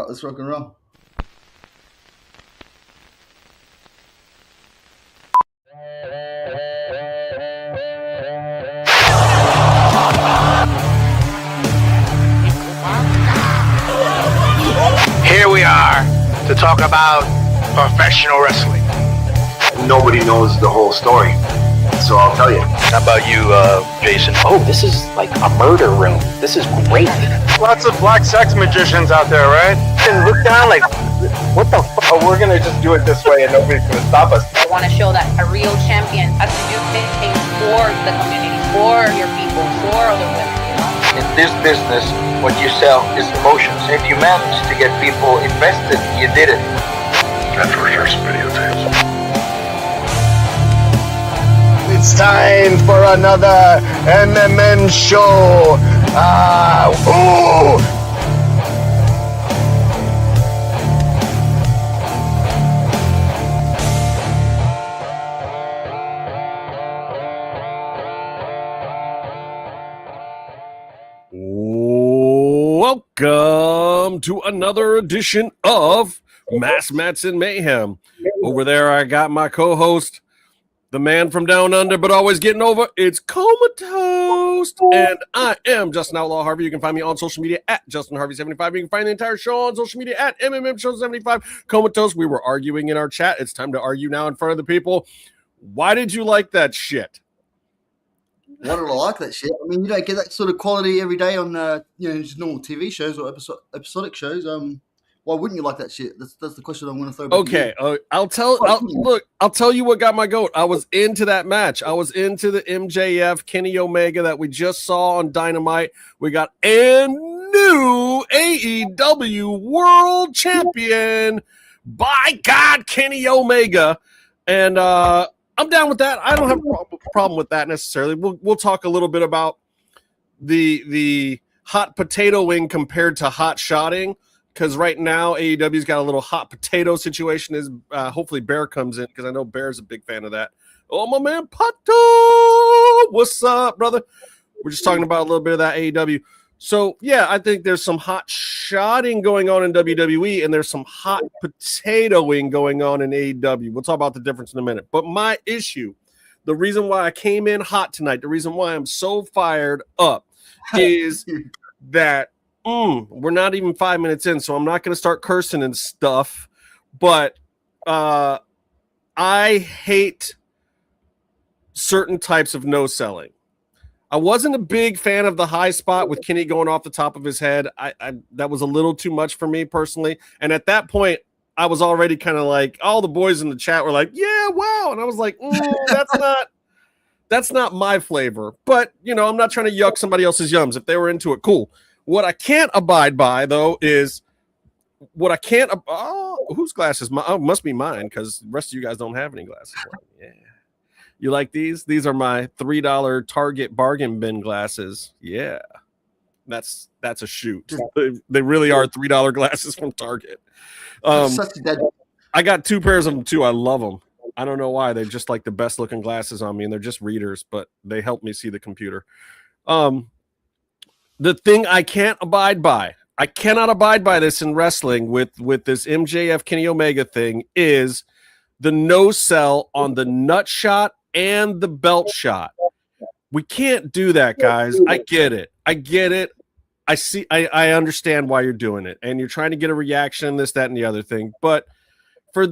let's rock and roll. Here we are to talk about professional wrestling. Nobody knows the whole story, so I'll tell you. How about you, Jason? Oh, this is like a murder room. This is great. Lots of black sex magicians out there, right? And look down like, what the fuck? Oh, we're gonna just do it this way and nobody's gonna stop us. I want to show that a real champion has to do things for the community, for your people, for other women, you know? In this business, what you sell is emotions. If you manage to get people invested, you did it. That's for sure some videotapes. It's time for another MMMshow. Welcome to another edition of Mass Mats and Mayhem. Over there, I got my co-host, the man from down under, but always getting over. It's Comatose, and I am Justin Outlaw Harvey. You can find me on social media at JustinHarvey75. You can find the entire show on social media at MMMshow75. Comatose, we were arguing in our chat. It's time to argue now in front of the people. Why did you like that shit? Why did I like that shit? I mean, you don't get that sort of quality every day on, just normal TV shows or episodic shows. Why wouldn't you like that shit? That's the question I'm going to throw back. Okay, I'll tell you what got my goat. I was into that match. I was into the MJF Kenny Omega that we just saw on Dynamite. We got a new AEW World Champion. By God, Kenny Omega, and I'm down with that. I don't have a problem with that necessarily. We'll talk a little bit about the hot potatoing compared to hot shotting, because right now AEW's got a little hot potato situation. Is hopefully Bear comes in, because I know Bear's a big fan of that. Oh, my man Pato, what's up, brother? We're just talking about a little bit of that AEW. So yeah, I think there's some hot shotting going on in WWE, and there's some hot potatoing going on in AEW. We'll talk about the difference in a minute. But my issue, the reason why I came in hot tonight, the reason why I'm so fired up is that we're not even 5 minutes in, so I'm not going to start cursing and stuff. But I hate certain types of no selling. I wasn't a big fan of the high spot with Kenny going off the top of his head. I that was a little too much for me personally. And at that point, I was already kind of like, all the boys in the chat were like, yeah, wow. And I was like, that's not my flavor. But, I'm not trying to yuck somebody else's yums. If they were into it, cool. What I can't abide by, though, is whose glasses? Must be mine, because the rest of you guys don't have any glasses. Yeah. You like these? These are my $3 Target bargain bin glasses. Yeah, that's a shoot. They really are $3 glasses from Target. I got two pairs of them too. I love them. I don't know why. They're just like the best looking glasses on me, and they're just readers, but they help me see the computer. The thing I can't abide by, I cannot abide by this in wrestling with this MJF Kenny Omega thing, is the no sell on the nut shot and the belt shot. We can't do that, guys. I get it. I understand why you're doing it, and you're trying to get a reaction, this, that, and the other thing. But for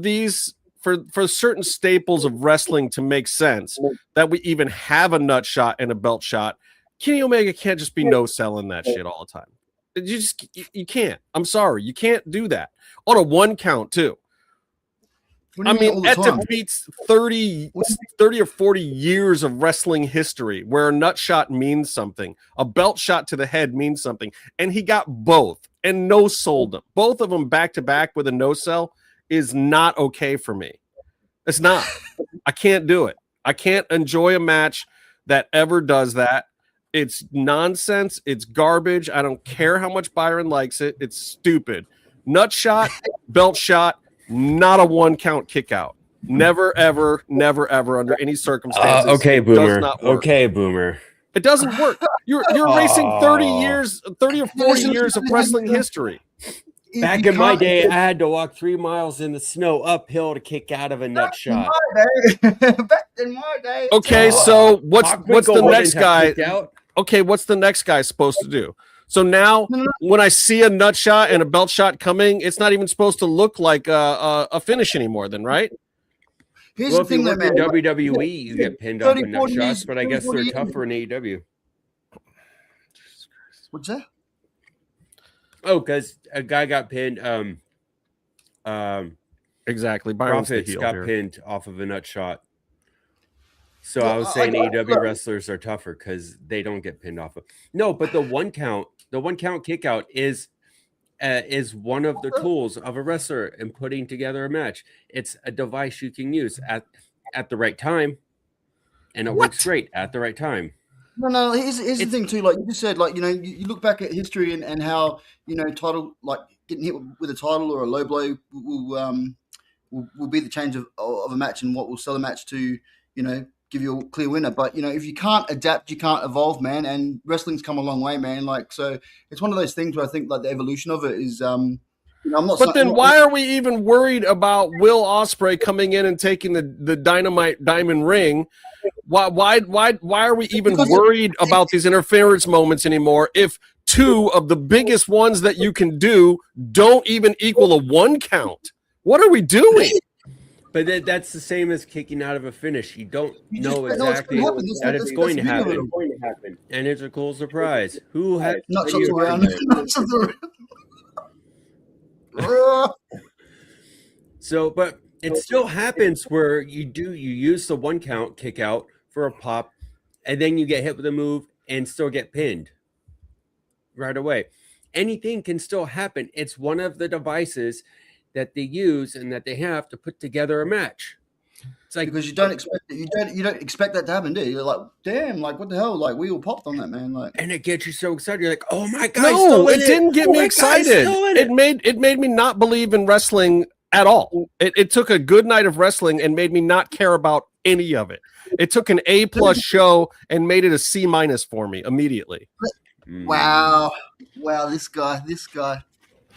certain staples of wrestling to make sense, that we even have a nut shot and a belt shot, Kenny Omega can't just be no selling that shit all the time. You can't. I'm sorry. You can't do that on a one count too. I mean, that beats 30 or 40 years of wrestling history where a nut shot means something. A belt shot to the head means something. And he got both and no sold them. Both of them back to back with a no sell is not okay for me. It's not. I can't do it. I can't enjoy a match that ever does that. It's nonsense. It's garbage. I don't care how much Byron likes it. It's stupid. Nut shot, belt shot, not a one count kick out. Never, ever, never, ever under any circumstances. Okay, Boomer. Okay, Boomer. It doesn't work. You're erasing 30 or 40 years of wrestling history. Back in my day, I had to walk 3 miles in the snow uphill to kick out of a nut shot. Back in my day. Okay, so what's the next guy? Okay, what's the next guy supposed to do? So now, when I see a nut shot and a belt shot coming, it's not even supposed to look like a finish anymore, then, right? Here's Well, the thing, if you work man. in WWE, you get pinned off in nut shots, but I guess they're tougher in AEW. What's that? Oh, because a guy got pinned. Exactly. Byron's the Profits heel got here. pinned off of a nut shot. So I was saying AEW wrestlers are tougher because they don't get pinned off of. No, but the one count kick out is one of the tools of a wrestler in putting together a match. It's a device you can use at the right time, and it works great at the right time. No. Here's the thing too. Like you just said, like you look back at history and how title, like getting hit with a title or a low blow will be the change of a match and what will sell a match to give you a clear winner. But if you can't adapt, you can't evolve, man. And wrestling's come a long way, man. Like so, it's one of those things where I think like the evolution of it is. I'm not. But then why are we even worried about Will Ospreay coming in and taking the Dynamite Diamond Ring? Why are we even worried about these interference moments anymore if two of the biggest ones that you can do don't even equal a 1 count? What are we doing? But that's the same as kicking out of a finish. You don't know exactly that it's going to happen. And it's a cool surprise. Who has not shots around? So, but it still happens where you use the 1 count kick out for a pop, and then you get hit with a move and still get pinned right away. Anything can still happen. It's one of the devices that they use and that they have to put together a match. It's like because you don't expect it, you don't expect that to happen, do you? You're like, damn, like what the hell? Like we all popped on that, man. Like, and it gets you so excited. You're like, oh my god! No, it didn't get me excited. It made me not believe in wrestling at all. It took a good night of wrestling and made me not care about any of it. It took an A+ show and made it a C- for me immediately. Wow, this guy.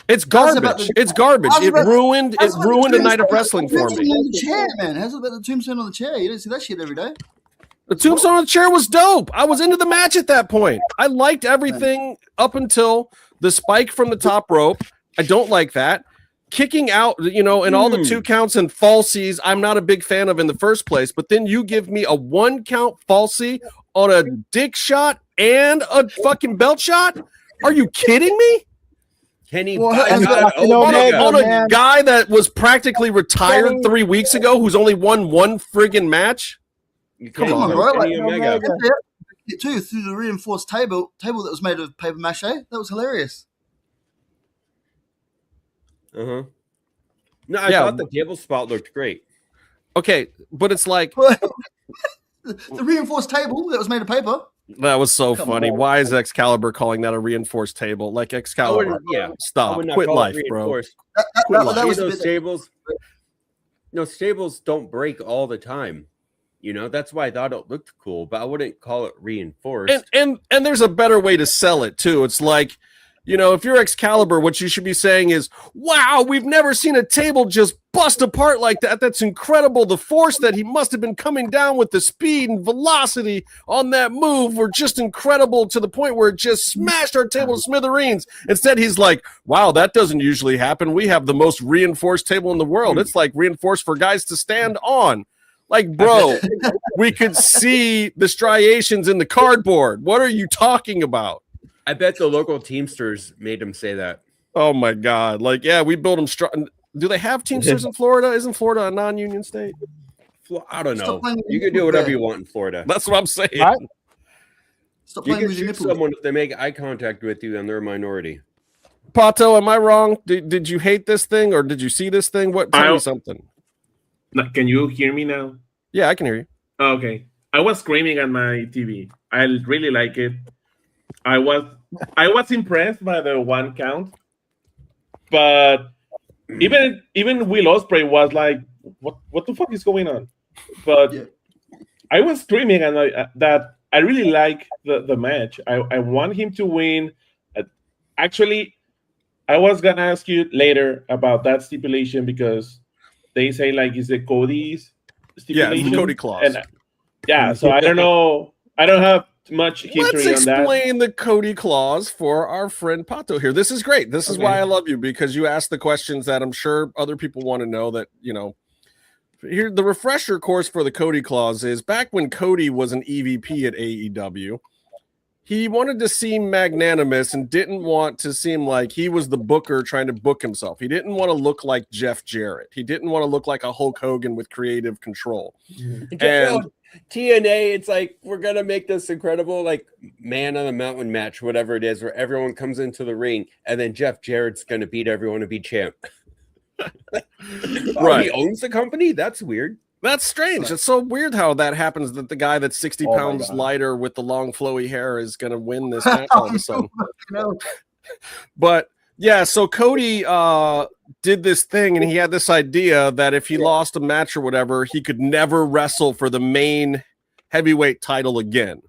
It's garbage. It's garbage. It ruined a night of wrestling for me. On the chair, man. How's it about the tombstone on the chair? You don't see that shit every day. The tombstone on the chair was dope. I was into the match at that point. I liked everything up until the spike from the top rope. I don't like that. Kicking out, and all the 2 counts and falsies, I'm not a big fan of in the first place. But then you give me a 1 count falsie on a dick shot and a fucking belt shot? Are you kidding me? Kenny on a guy that was practically retired 3 weeks ago, who's only won 1 friggin' match. Come on, bro! Like, too through the reinforced table that was made of paper mache. That was hilarious. No, I thought the table spot looked great. Okay, but it's like the reinforced table that was made of paper. That was so funny. Why is Excalibur calling that a reinforced table? Like Excalibur, stop, quit life, bro. Those tables, tables don't break all the time. That's why I thought it looked cool, but I wouldn't call it reinforced. And there's a better way to sell it too. It's like, if you're Excalibur, what you should be saying is, wow, we've never seen a table just bust apart like that. That's incredible. The force that he must have been coming down with, the speed and velocity on that move were just incredible to the point where it just smashed our table to smithereens. Instead, he's like, wow, that doesn't usually happen. We have the most reinforced table in the world. It's like reinforced for guys to stand on. Like, bro, we could see the striations in the cardboard. What are you talking about? I bet the local Teamsters made him say that. Oh my God! Like, yeah, we built them strong. Do they have Teamsters in Florida? Isn't Florida a non-union state? I don't know. You can do whatever you want in Florida. That's what I'm saying. Right? You can shoot someone if they make eye contact with you and they're a minority. Pato, am I wrong? Did you hate this thing or did you see this thing? Tell me something. Can you hear me now? Yeah, I can hear you. Okay. I was screaming at my TV. I really like it. I was impressed by the 1 count, but even Will Ospreay was like, "What the fuck is going on?" But I was screaming and that I really like the match. I want him to win. Actually, I was gonna ask you later about that stipulation because they say like it's the Cody's stipulation. Yeah, the Cody clause. And yeah, so I don't know. I don't have much history Let's on that. explain the Cody clause for our friend Pato here. This is great. This is why I love you, because you ask the questions that I'm sure other people want to know. That, you know, here the refresher course for the Cody clause is back when Cody was an EVP at AEW. He wanted to seem magnanimous and didn't want to seem like he was the booker trying to book himself. He didn't want to look like Jeff Jarrett. He didn't want to look like a Hulk Hogan with creative control. And TNA, it's like, we're going to make this incredible, like, man on the mountain match, whatever it is, where everyone comes into the ring, and then Jeff Jarrett's going to beat everyone to be champ. Right. He owns the company? That's weird. That's strange. It's so weird how that happens, that the guy that's 60 pounds lighter with the long flowy hair is going to win this match all of a sudden. But yeah, so Cody did this thing, and he had this idea that if he lost a match or whatever, he could never wrestle for the main heavyweight title again.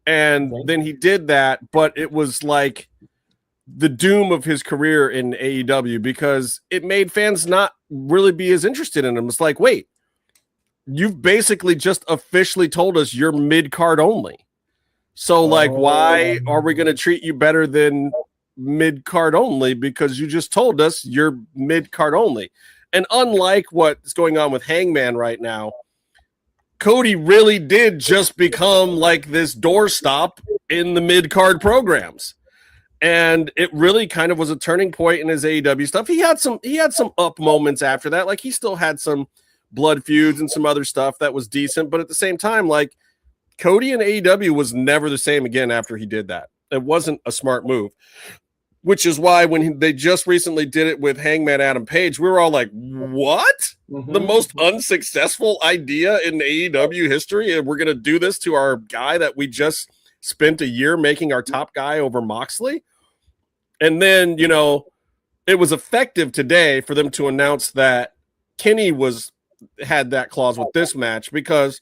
And then he did that, but it was like the doom of his career in AEW, because it made fans not really be as interested in him. It's like, wait, you've basically just officially told us you're mid-card only. So, like, why are we going to treat you better than mid-card only? Because you just told us you're mid-card only. And unlike what's going on with Hangman right now, Cody really did just become like this doorstop in the mid-card programs. And it really kind of was a turning point in his AEW stuff. He had some up moments after that. Like, he still had some blood feuds and some other stuff that was decent. But at the same time, like, Cody in AEW was never the same again after he did that. It wasn't a smart move, which is why when they just recently did it with Hangman Adam Page, we were all like, what? The most unsuccessful idea in AEW history? And we're going to do this to our guy that we just spent a year making our top guy over Moxley? And then, you know, it was effective today for them to announce that Kenny had that clause with this match, because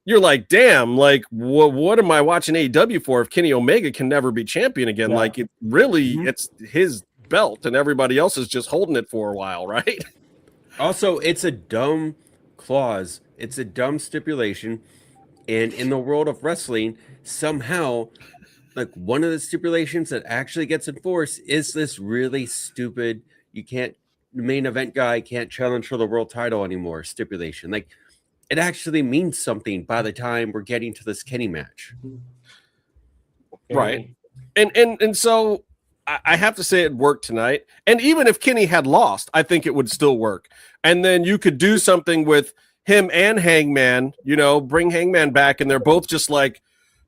you're like, damn, like, what am I watching AEW for if Kenny Omega can never be champion again? Yeah. Like, it really, it's his belt and everybody else is just holding it for a while, right? Also, it's a dumb clause. It's a dumb stipulation. And in the world of wrestling, somehow, like, one of the stipulations that actually gets enforced is this really stupid, the main event guy can't challenge for the world title anymore stipulation. Like, it actually means something by the time we're getting to this Kenny match. Right. And so I have to say it worked tonight. And even if Kenny had lost, I think it would still work. And then you could do something with him and Hangman, you know, bring Hangman back, and they're both just like,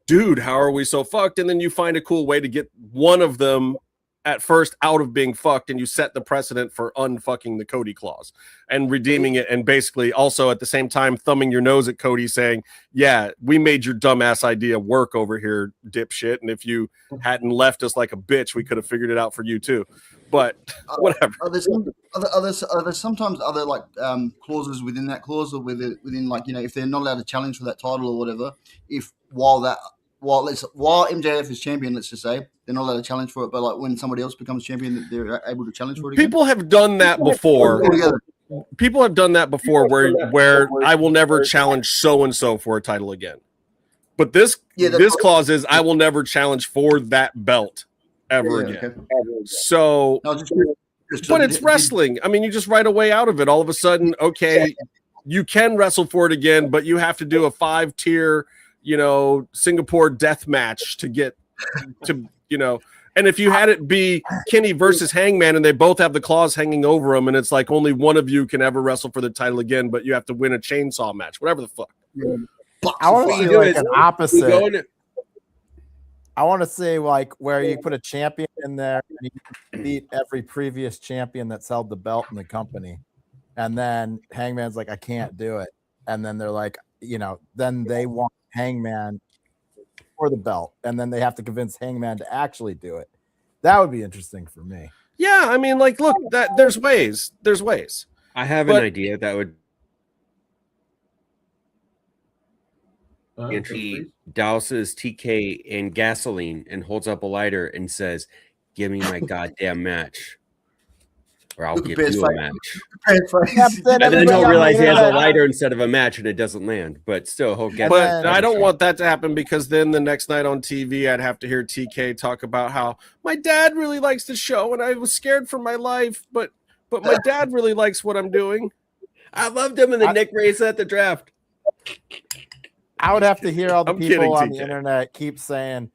dude, how are we so fucked? And then you find a cool way to get one of them at first out of being fucked, and you set the precedent for unfucking the Cody clause and redeeming it, and basically also at the same time thumbing your nose at Cody saying, yeah, we made your dumbass idea work over here, dipshit, and if you hadn't left us like a bitch, we could have figured it out for you too. But whatever. Are there sometimes other like clauses within that clause, or within like, you know, if they're not allowed to challenge for that title or whatever, if while MJF is champion, let's just say, they're not allowed to challenge for it, but like when somebody else becomes champion, they're able to challenge for it again? People have done that before. People have done that before where I will never challenge so-and-so for a title again. But this clause is I will never challenge for that belt ever again. Okay. So, but it's wrestling. I mean, you just right away out of it. All of a sudden, okay, you can wrestle for it again, but you have to do a 5-tier, you know, Singapore death match to get to, you know. And if you had it be Kenny versus Hangman and they both have the claws hanging over them, and it's like only one of you can ever wrestle for the title again, but you have to win a chainsaw match, whatever the fuck. I want to see like an opposite. I want to see like where you put a champion in there and you beat every previous champion that's held the belt in the company. And then Hangman's like, I can't do it. And then they're like, you know, then they want Hangman for the belt, and then they have to convince Hangman to actually do it. That would be interesting for me. Yeah, I mean, like, look, there's ways. I have an idea that would. And he douses TK in gasoline and holds up a lighter and says, Give me my goddamn match. Or I'll Look at give Bear's you a face. match. Bear's face. Then And then everybody he'll on realize the he has a internet- lighter instead of a match and it doesn't land. But still, he'll get But then- I don't want that to happen because then the next night on TV, I'd have to hear TK talk about how my dad really likes the show and I was scared for my life, but my dad really likes what I'm doing. I loved him in the Nick race at the draft. I would have to hear all the I'm people kidding, on the TK. internet keep saying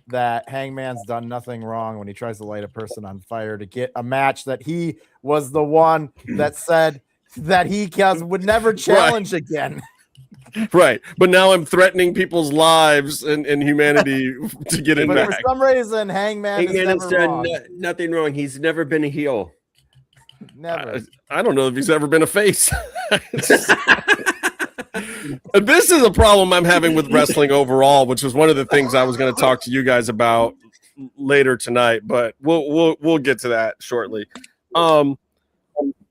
that Hangman's done nothing wrong when he tries to light a person on fire to get a match that he was the one that said that he would never challenge again. Right. But now I'm threatening people's lives and humanity to get in But back. for some reason, Hangman is Hangman has never done wrong. nothing wrong. He's never been a heel. Never. I don't know if he's ever been a face. This is a problem I'm having with wrestling overall, which was one of the things I was going to talk to you guys about later tonight, but we'll get to that shortly.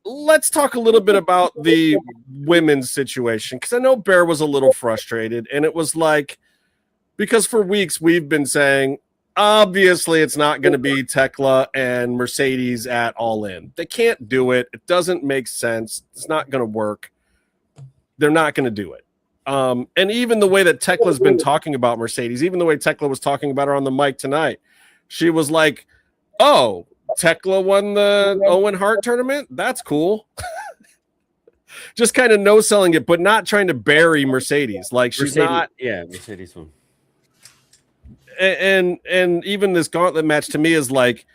Let's talk a little bit about the women's situation, because I know Bear was a little frustrated, and it was like, because for weeks we've been saying, obviously it's not going to be Tekla and Mercedes at All In. They can't do it. It doesn't make sense. It's not going to work. They're not going to do it. And even the way that Tekla's been talking about Mercedes, even the way Tekla was talking about her on the mic tonight, she was like, oh, Tekla won the Owen Hart tournament? That's cool. Just kind of no-selling it, but not trying to bury Mercedes. Like, she's not... Yeah, Mercedes won. And even this gauntlet match to me is like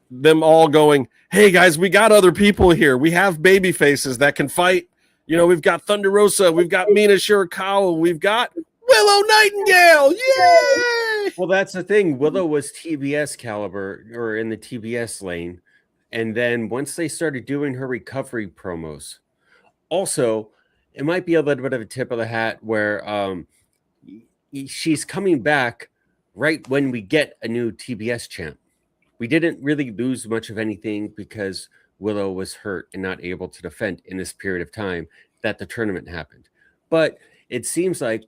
them all going, hey, guys, we got other people here. We have baby faces that can fight. You know, we've got Thunder Rosa, we've got Mina Shirakawa, we've got Willow Nightingale. Yay! Well, that's the thing. Willow was TBS caliber, or in the TBS lane. And then once they started doing her recovery promos, also, it might be a little bit of a tip of the hat where she's coming back right when we get a new TBS champ. We didn't really lose much of anything because Willow was hurt and not able to defend in this period of time that the tournament happened. But it seems like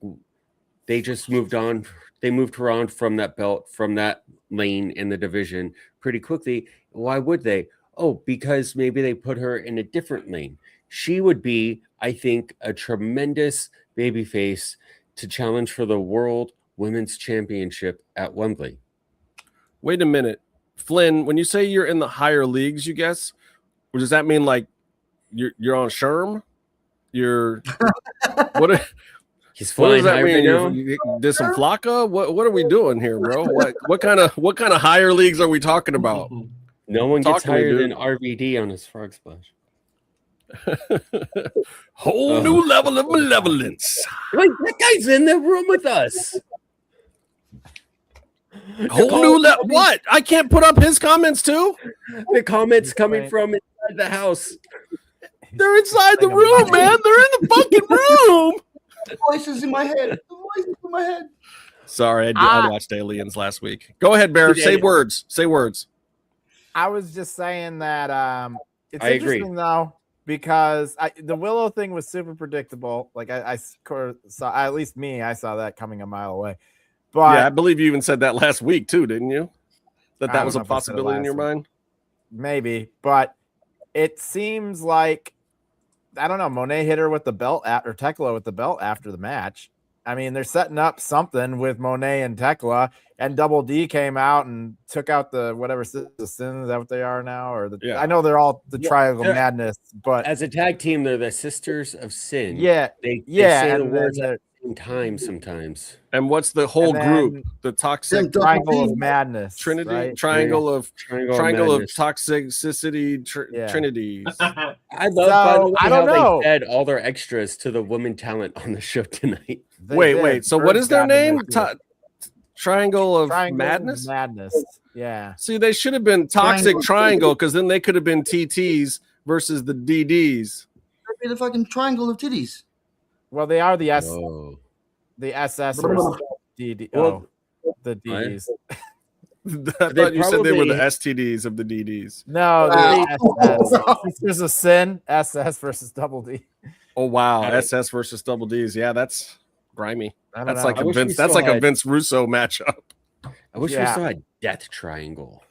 they just moved on. They moved her on from that belt, from that lane in the division pretty quickly. Why would they? Oh, because maybe they put her in a different lane. She would be, I think, a tremendous babyface to challenge for the World Women's Championship at Wembley. Wait a minute. Flynn, when you say you're in the higher leagues, you guess, or does that mean like you're on Sherm? You're what? He's flying high right now. You did some Flocka? What are we doing here, bro? What kind of higher leagues are we talking about? No one gets Talk to me, higher dude. than RVD on his frog splash. Whole new level of malevolence. Wait, that guy's in the room with us. Whole new level. What? I can't put up his comments too? The comments coming from inside the house. They're inside the room, man. They're in the fucking room. The voices in my head. The voices in my head. Sorry, I watched Aliens last week. Go ahead, Bear. Say words. Say words. I was just saying that it's I agree. interesting though, because the Willow thing was super predictable. Like I saw, at least me, I saw that coming a mile away. But Yeah, I believe you even said that last week too, didn't you? I That don't was know a if I said it possibility in last your week. mind. maybe, but it seems like I don't know. Monet hit her with the belt or Tekla with the belt after the match. I mean, they're setting up something with Monet and Tekla, and Double D came out and took out the whatever Sisters of Sin. Is that what they are now? Or I know they're all the Triangle Madness, but as a tag team, they're the Sisters of Sin. Yeah, they yeah, say the and words then at the same time sometimes. And what's the whole And group? then The toxic Triangle of Madness, Trinity, right? triangle of Madness. toxicity, trinities. I love by the way, I don't how know. they fed all their extras to the women talent on the show tonight. Wait. So what is their name? Triangle of Madness? Madness. Yeah. See, they should have been Toxic Triangle because then they could have been TTs versus the DDs. That'd be the fucking triangle of titties. Well, they are the Oh. SS or DD. Well, the DDs. I thought you said they were the STDs of the DDs. No, the SS. Sisters of Sin, SS versus Double D. Oh wow, SS versus Double Ds. Yeah, that's grimy. That's know. like I a wish Vince. we That's still like a had- Vince Russo matchup. I wish we Yeah. saw a death triangle.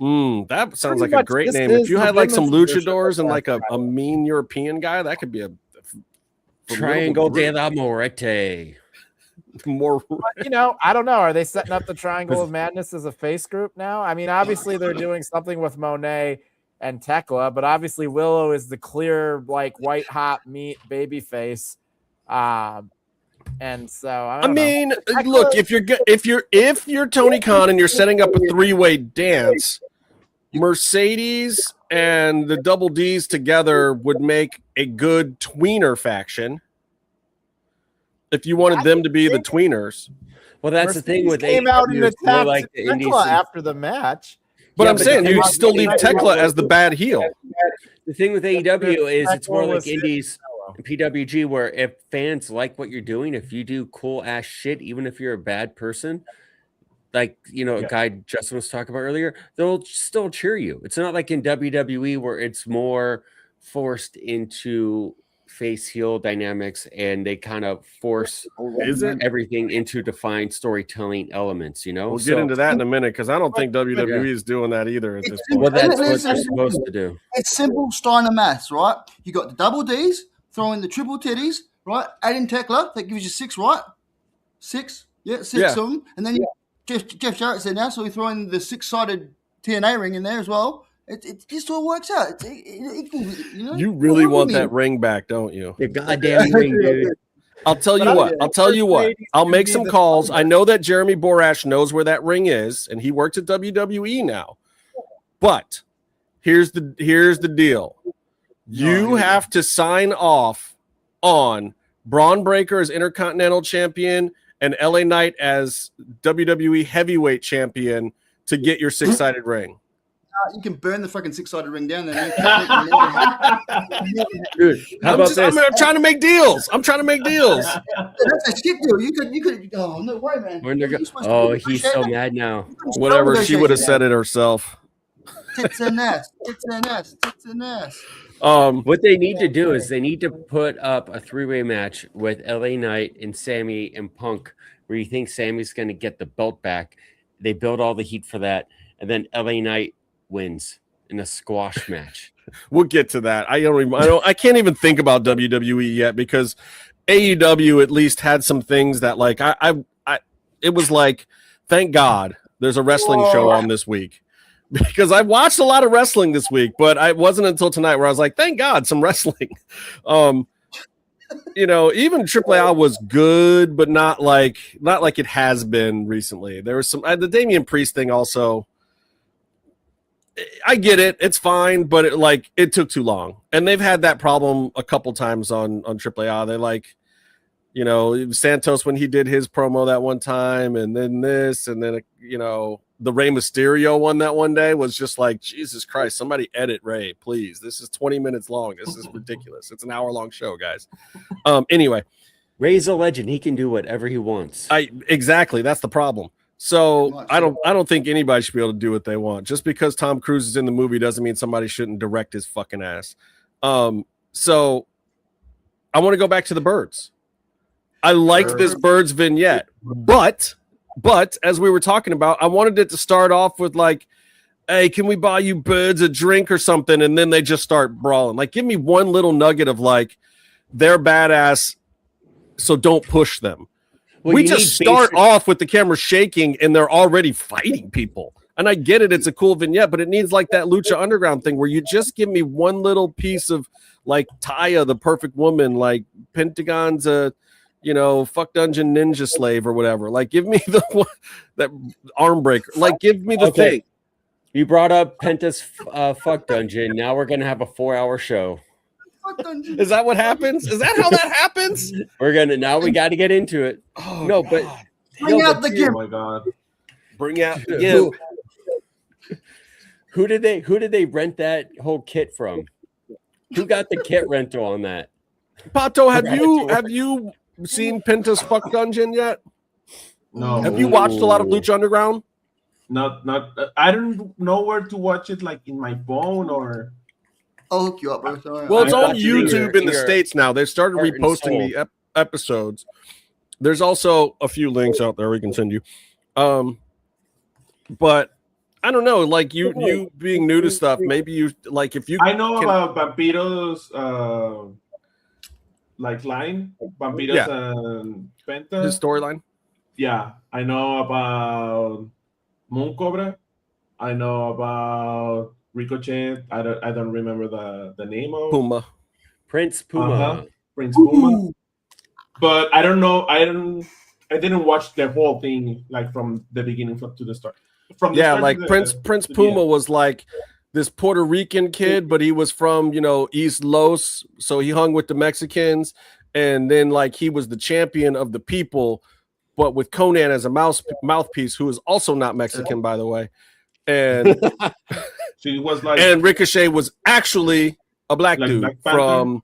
That sounds Pretty like a much great this name. is If you the had like some women's luchadors and like division. a mean European guy, that could be a Triangle de la Muerte. More, you know, I don't know. Are they setting up the Triangle of Madness as a face group now? I mean, obviously they're doing something with Monet and Tekla, but obviously Willow is the clear, like, white hot meat baby face. And so I mean, look, if you're Tony Khan and you're setting up a three-way dance, Mercedes and the Double D's together would make a good tweener faction. If you wanted them to be the tweeners. Well, that's the thing with came out and attacked like the Tekla after the match. But I'm saying you still leave Tekla as the bad heel. The thing with AEW is it's more like Indies and PWG, where if fans like what you're doing, if you do cool ass shit, even if you're a bad person, like, you know, a guy Justin was talking about earlier, they'll still cheer you. It's not like in WWE where it's more forced into face heel dynamics and they kind of force everything into defined storytelling elements, you know. We'll get into that in a minute because I don't think WWE is doing that either at this point. Well, that's what they're supposed to do. It's simple Steiner maths, right? You got the double D's, throw in the triple titties, right? Add in Tekla, that gives you 6, right? 6, six of them, and then Jeff Jarrett said now, so we throw in the 6-sided TNA ring in there as well. It just all works out. You really want that ring back, don't you? The goddamn ring, dude. I'll tell you what. I'll make some calls. I know that Jeremy Borash knows where that ring is, and he works at WWE now. But here's the deal. You have to sign off on Braun Breaker as Intercontinental Champion and LA Knight as WWE Heavyweight Champion to get your 6-sided ring. You can burn the fucking 6-sided ring down there. Dude, how about this? I'm trying to make deals. That's a shit deal. You could. Oh no way, man. Oh, he's so mad now. Whatever. She would have said it herself. Tits and ass. Tits and ass. Tits and ass. What they need to do is they need to put up a 3-way match with LA Knight and Sammy and Punk, where you think Sammy's going to get the belt back. They build all the heat for that, and then LA Knight wins in a squash match. We'll get to that. I can't even think about WWE yet because AEW at least had some things that, like, it was like, thank God there's a wrestling show on this week. Because I watched a lot of wrestling this week, but it wasn't until tonight where I was like, thank God, some wrestling. You know, even AAA was good, but not like it has been recently. There was some the Damian Priest thing also. I get it, it's fine, but it took too long, and they've had that problem a couple times on AAA. They like, you know, Santos when he did his promo that one time, and then this, and then you know. The Rey Mysterio one that one day was just like, Jesus Christ, somebody edit Rey, please. This is 20 minutes long. This is ridiculous. It's an hour-long show, guys. Anyway. Rey's a legend. He can do whatever he wants. Exactly. That's the problem. So I don't think anybody should be able to do what they want. Just because Tom Cruise is in the movie doesn't mean somebody shouldn't direct his fucking ass. So I want to go back to the birds. I liked this birds vignette, But as we were talking about, I wanted it to start off with like, hey, can we buy you birds a drink or something? And then they just start brawling. Like, give me one little nugget of like, they're badass, so don't push them. Well, we just start off with the camera shaking and they're already fighting people. And I get it, it's a cool vignette, but it needs like that Lucha Underground thing where you just give me one little piece of like Taya, the perfect woman, like Pentagon's a... you know, fuck dungeon ninja slave or whatever. Like, give me that arm breaker. Like, give me the thing. You brought up Penta's fuck dungeon. Now we're gonna have a 4-hour show. Is that what happens? Is that how that happens? We got to get into it. Oh, no, God. but bring out the gift. Oh my God! Bring out the gift. Who did they rent that whole kit from? Who got the kit rental on that? Pato, have you seen Penta's fuck dungeon yet? No. Have you watched a lot of Lucha Underground? Not. I don't know where to watch it. Like in my phone or. I'll hook you up, bro. Sorry. Well, it's on YouTube in the States now. They've started reposting the episodes. There's also a few links out there we can send you. But I don't know, like you being new to stuff, maybe you like if you. I know about Vampiro's like line, Vampiros and Penta. His storyline. Yeah, I know about Moon Cobra. I know about Ricochet. I don't remember the name of Puma. Prince Puma. Prince Puma. But I don't know. I didn't watch the whole thing like from the beginning to the start. From the start like to Prince Puma was like this Puerto Rican kid, but he was from East Los, so he hung with the Mexicans, and then like he was the champion of the people, but with Conan as a mouthpiece, who is also not Mexican, by the way. And she was like, and Ricochet was actually a black dude from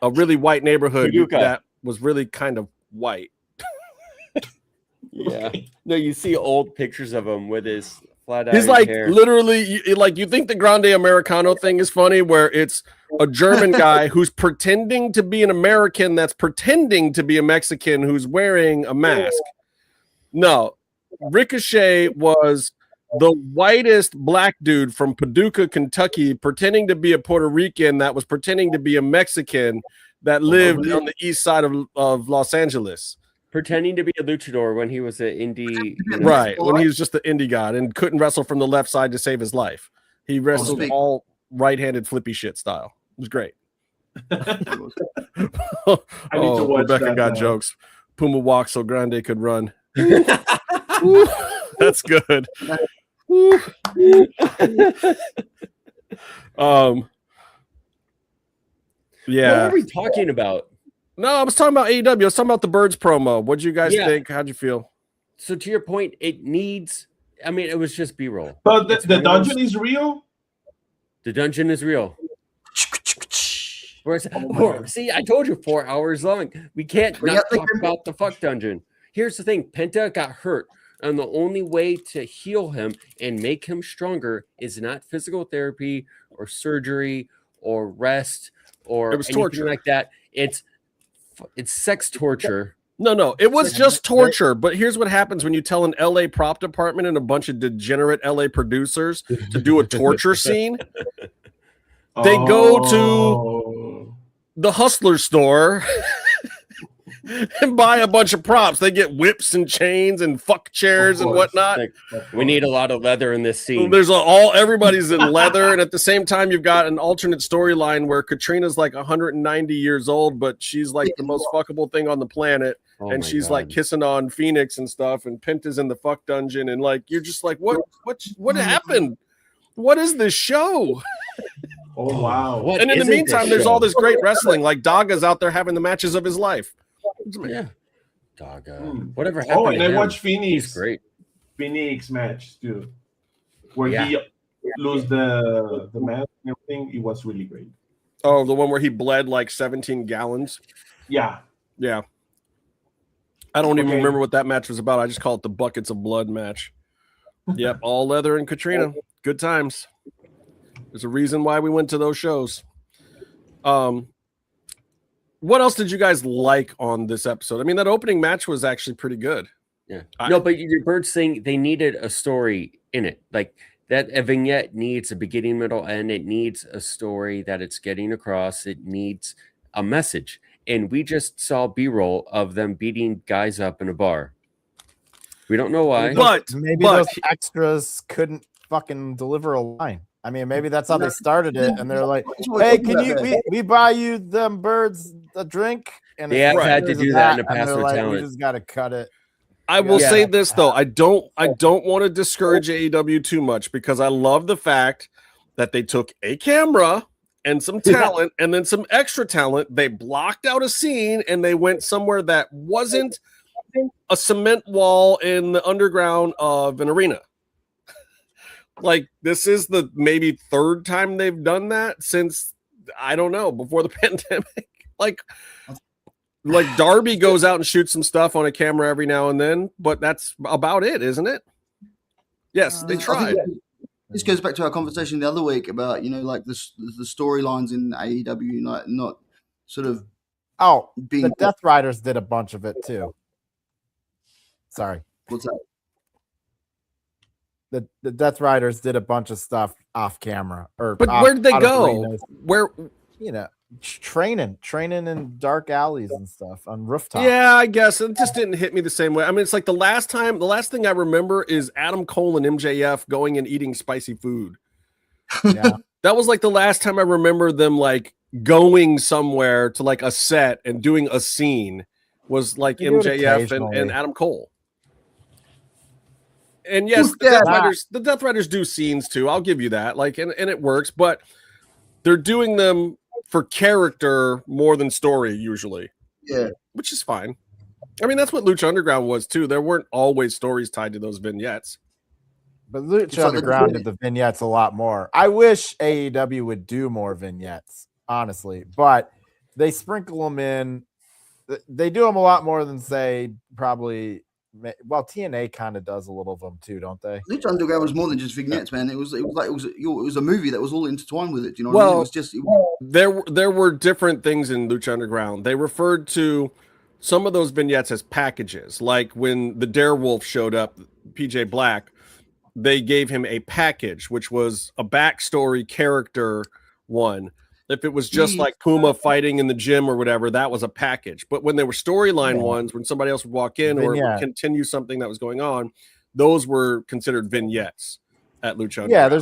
a really white neighborhood that was really kind of white. Yeah. No, you see old pictures of him with his flat He's like hair. literally like you think the Grande Americano thing is funny, where it's a German guy who's pretending to be an American that's pretending to be a Mexican who's wearing a mask. No, Ricochet was the whitest black dude from Paducah, Kentucky, pretending to be a Puerto Rican that was pretending to be a Mexican that lived on the east side of Los Angeles. Pretending to be a luchador when he was an indie. Right, when he was just the indie god and couldn't wrestle from the left side to save his life. He wrestled all right-handed flippy shit style. It was great. I need to watch Rebecca that got now. jokes. Puma walked so Grande could run. That's good. Yeah. What are we talking about? No, I was talking about AEW. I was talking about the Birds promo. What'd you guys think? How'd you feel? So to your point, it needs. I mean, it was just B-roll. But the dungeon is real. The dungeon is real. See, I told you 4 hours long. We can't not talk about the fuck dungeon. Here's the thing: Penta got hurt, and the only way to heal him and make him stronger is not physical therapy or surgery or rest or anything torture like that. It's sex torture. No, it was just torture. But here's what happens when you tell an LA prop department and a bunch of degenerate LA producers to do a torture scene. They go to the Hustler store and buy a bunch of props. They get whips and chains and fuck chairs and whatnot. Like, we need a lot of leather in this scene. There's everybody's in leather, and at the same time, you've got an alternate storyline where Katrina's like 190 years old, but she's like the most fuckable thing on the planet, and she's like kissing on Phoenix and stuff, and Penta's in the fuck dungeon, and like you're just like, what happened? What is this show? Oh wow! And in the meantime, there's all this great wrestling. Like Daga's out there having the matches of his life. Yeah, Daga. Whatever happened? Oh, and to I him? watched Phoenix. He's great. Phoenix match too, where he lose the match and everything. It was really great. Oh, the one where he bled like 17 gallons. Yeah. I don't even remember what that match was about. I just call it the buckets of blood match. Yep, all leather and Katrina. Good times. There's a reason why we went to those shows. What else did you guys like on this episode? I mean, that opening match was actually pretty good. Yeah. No, but your Bird's saying they needed a story in it. Like that a vignette needs a beginning, middle, end. It needs a story that it's getting across. It needs a message. And we just saw B-roll of them beating guys up in a bar. We don't know why. But maybe those extras couldn't fucking deliver a line. I mean, maybe that's how they started it, and they're like, "Hey, can we buy you them birds a drink?" And they have had to do that in the past with talent. We just got to cut it. I will say this though, I don't want to discourage AEW too much because I love the fact that they took a camera and some talent and then some extra talent. They blocked out a scene and they went somewhere that wasn't a cement wall in the underground of an arena. Like this is the maybe third time they've done that since I don't know before the pandemic. Like Darby goes out and shoots some stuff on a camera every now and then, but that's about it, isn't it? Yes, they tried. This goes back to our conversation the other week about like the storylines in AEW, not sort of. Oh, the Death Riders did a bunch of it too. Sorry, what's that? the Death Riders did a bunch of stuff off camera, but where did they go? Where training in dark alleys and stuff on rooftops. Yeah, I guess it just didn't hit me the same way. I mean, it's like the last thing I remember is Adam Cole and MJF going and eating spicy food. Yeah, that was like the last time I remember them like going somewhere to like a set and doing a scene was like MJF and Adam Cole. And yes, the Death Riders do scenes too. I'll give you that. Like, and it works, but they're doing them for character more than story usually. Yeah, which is fine. I mean, that's what Lucha Underground was too. There weren't always stories tied to those vignettes. But Lucha Underground did the vignettes a lot more. I wish AEW would do more vignettes, honestly, but they sprinkle them in. They do them a lot more than say probably. Well, TNA kind of does a little of them too, don't they? Lucha Underground was more than just vignettes, man. It was a movie that was all intertwined with it. Do you know what I mean? It was just there were different things in Lucha Underground. They referred to some of those vignettes as packages, like when the Darewolf showed up, PJ Black. They gave him a package, which was a backstory character one. If it was just like Puma fighting in the gym or whatever, that was a package. But when they were storyline ones, when somebody else would walk in or would continue something that was going on, those were considered vignettes at Lucha Underground. Yeah,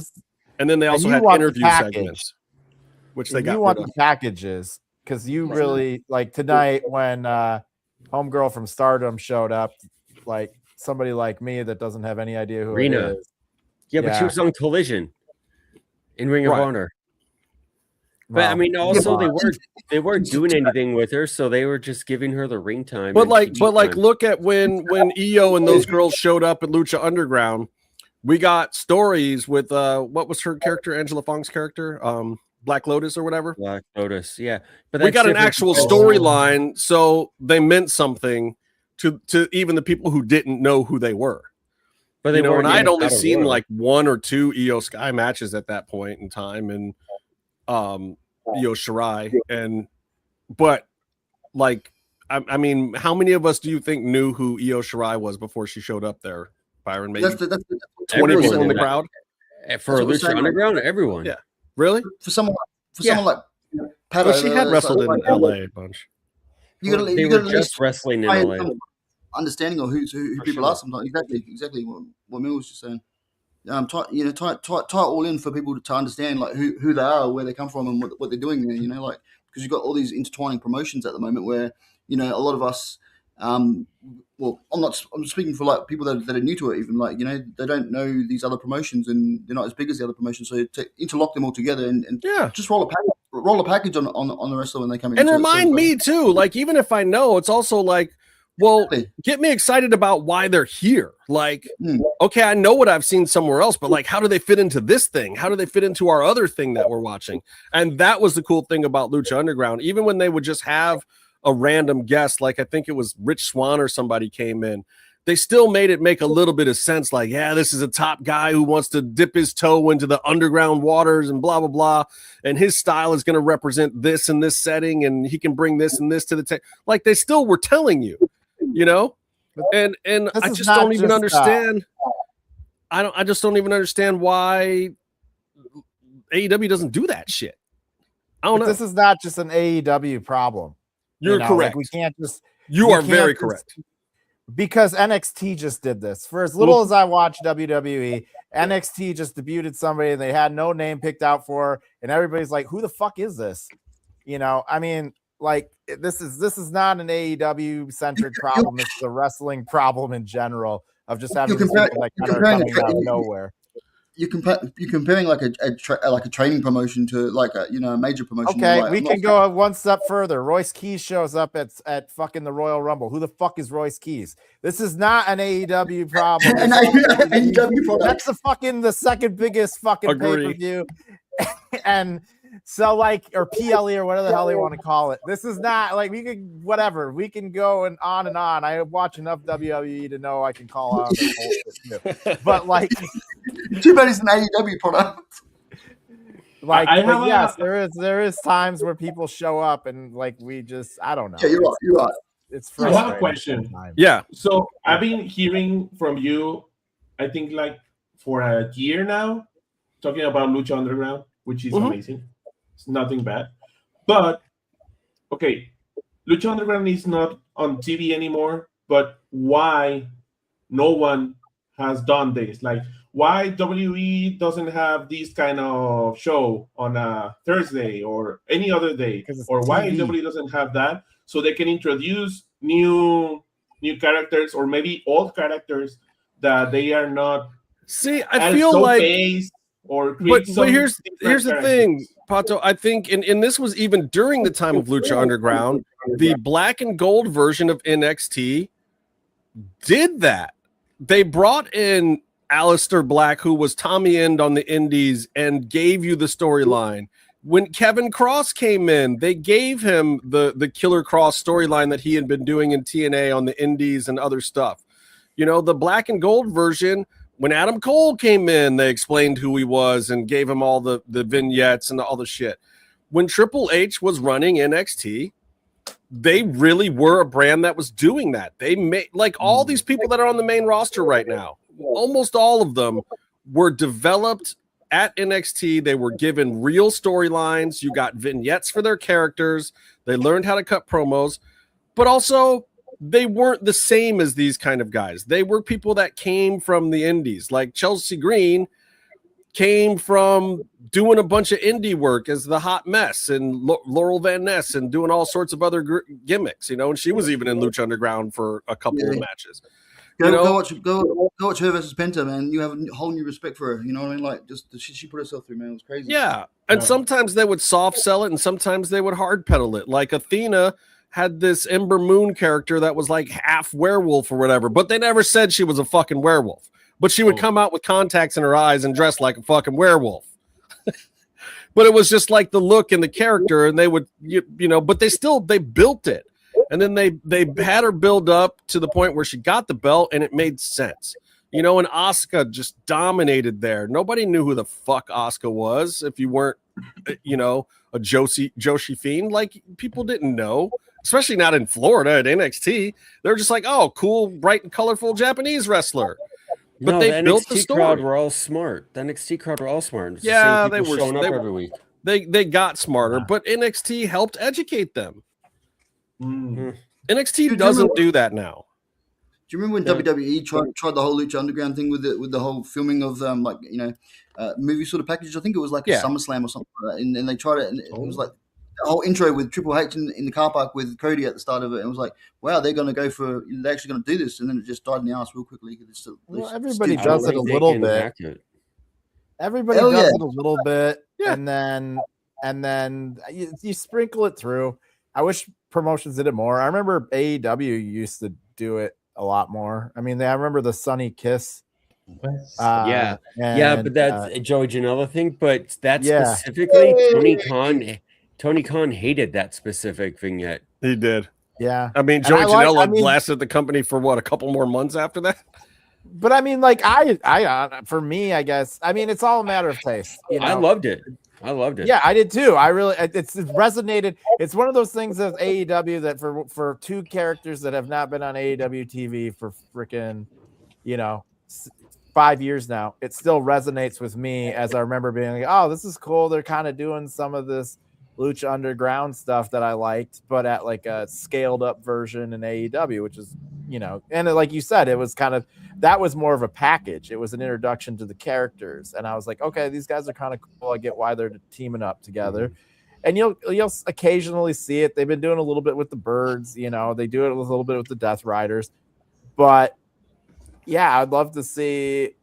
and then they also had interview segments, which they got. You want the packages because you really like tonight when Homegirl from Stardom showed up, like somebody like me that doesn't have any idea who Rena. it is. Yeah, but she was on Collision in Ring of Honor. But I mean, also they weren't doing anything with her, so they were just giving her the ring time. But look at when EO and those girls showed up at Lucha Underground, we got stories with what was her character, Angela Fong's character, Black Lotus or whatever. Black Lotus, yeah. But we got an actual storyline, so they meant something to even the people who didn't know who they were. But they and I'd only seen like 1 or 2 EO Sky matches at that point in time, and Io Shirai, but like I mean, how many of us do you think knew who Io Shirai was before she showed up there, Byron? Maybe that's 20% in the crowd for Lucha Underground. Everyone, yeah, really for someone like Pato, she had wrestled in LA a bunch. You got to just wrestling in LA. Understanding of who people are sometimes. Exactly what Mill was just saying. Tie it all in for people to understand like who they are, where they come from, and what they're doing there. You know, like because you've got all these intertwining promotions at the moment where a lot of us. Well, I'm speaking for like people that are new to it, even like they don't know these other promotions and they're not as big as the other promotions. So to interlock them all together and just roll a package on the wrestler when they come in. And remind me too, like even if I know, it's also like. Well, get me excited about why they're here. Like, okay, I know what I've seen somewhere else, but like, how do they fit into this thing? How do they fit into our other thing that we're watching? And that was the cool thing about Lucha Underground. Even when they would just have a random guest, like I think it was Rich Swann or somebody came in, they still made it make a little bit of sense. Like, yeah, this is a top guy who wants to dip his toe into the underground waters and blah, blah, blah. And his style is going to represent this in this setting. And he can bring this and this to the table. Like they still were telling you. And I just don't even understand. I just don't even understand why AEW doesn't do that shit. I don't know. This is not just an AEW problem. You're correct. Like we can't just. You are very correct. Because NXT just did this. For as little as I watch WWE, NXT just debuted somebody and they had no name picked out for, and everybody's like, "Who the fuck is this?" I mean. Like this is not an AEW centric problem. It's a wrestling problem in general of just having people that kind of coming out of nowhere. You're comparing like a training promotion to like a major promotion. Okay, like, we can go one step further. Royce Keys shows up at fucking the Royal Rumble. Who the fuck is Royce Keys? This is not an AEW problem. AEW product. That's the second biggest fucking pay-per-view. And so like, or PLE or whatever the hell they want to call it. This is not like we can go and on. I watch enough WWE to know I can call out the bullshit too. But like, too bad it's an AEW product. Like, there is times where people show up and like I don't know. Yeah, you're right. It's frustrating. I have a question. Yeah. So I've been hearing from you, I think like for a year now, talking about Lucha Underground, which is amazing. It's nothing bad. But, okay, Lucha Underground is not on TV anymore, but why no one has done this? Like, why WWE doesn't have this kind of show on a Thursday or any other day? Or why WWE doesn't have that so they can introduce new characters or maybe old characters that they are not. See, I feel like or but here's the thing, Pato. I think and this was even during the time of Lucha Underground, the black and gold version of NXT did that. They brought in Aleister Black, who was Tommy End on the Indies, and gave you the storyline. When Kevin Cross came in, they gave him the Killer Cross storyline that he had been doing in TNA on the Indies and other stuff. You know, the black and gold version, when Adam Cole came in, they explained who he was and gave him all the vignettes and all the shit. When Triple H was running NXT, they really were a brand that was doing that. They made, like, all these people that are on the main roster right now, almost all of them were developed at NXT. They were given real storylines. You got vignettes for their characters. They learned how to cut promos, but also they weren't the same as these kind of guys. They were people that came from the indies. Like Chelsea Green came from doing a bunch of indie work as the Hot Mess and Laurel Van Ness and doing all sorts of other gimmicks, you know, and she was even in Lucha Underground for a couple of matches. Go watch her versus Penta, man. You have a whole new respect for her. You know what I mean? Like, just the shit she put herself through, man. It was crazy. Yeah. And sometimes they would soft sell it and sometimes they would hard pedal it. Like Athena had this Ember Moon character that was like half werewolf or whatever, but they never said she was a fucking werewolf. But she would come out with contacts in her eyes and dress like a fucking werewolf. But it was just like the look and the character, and they would, you know, but they built it. And then they had her build up to the point where she got the belt and it made sense. You know, and Asuka just dominated there. Nobody knew who the fuck Asuka was if you weren't, you know, a Joshi Fiend. Like, people didn't know, especially not in Florida at NXT. They're just like, oh, cool, bright and colorful Japanese wrestler. But no, they the built NXT the story. crowd were all smart. The NXT crowd were all smart. It's Yeah, the same people showing up every week. They got smarter, but NXT helped educate them. NXT doesn't do that now. Do you remember when WWE tried the whole Lucha Underground thing with the whole filming of like, you know, movie sort of package? I think it was like a SummerSlam or something like that, and they tried it, and it was like the whole intro with Triple H in the car park with Cody at the start of it. And it was like, wow, they're going to go for, they're actually going to do this, and then it just died in the ass real quickly. Well, everybody does it a little bit. Everybody does it a little bit, and then you sprinkle it through. I wish promotions did it more. I remember AEW used to do it a lot more. I mean, I remember the Sunny Kiss. But that's Joey Janela thing. But that specifically, Tony Khan hated that specific vignette. He did. Yeah. I mean, Joey Janela lasted the company for what, a couple more months after that? But I mean, like, I for me, I guess, I mean, it's all a matter of taste. You know? I loved it. Yeah, I did too. I really, it resonated. It's one of those things of AEW that for two characters that have not been on AEW TV for freaking, 5 years now, it still resonates with me as I remember being like, oh, this is cool. They're kind of doing some of this Lucha Underground stuff that I liked, but at like a scaled up version in AEW, which is, and like you said, it was kind of, that was more of a package. It was an introduction to the characters. And I was like, okay, these guys are kind of cool. I get why they're teaming up together. And you'll occasionally see it. They've been doing a little bit with the Birds, they do it a little bit with the Death Riders. But yeah, I'd love to see.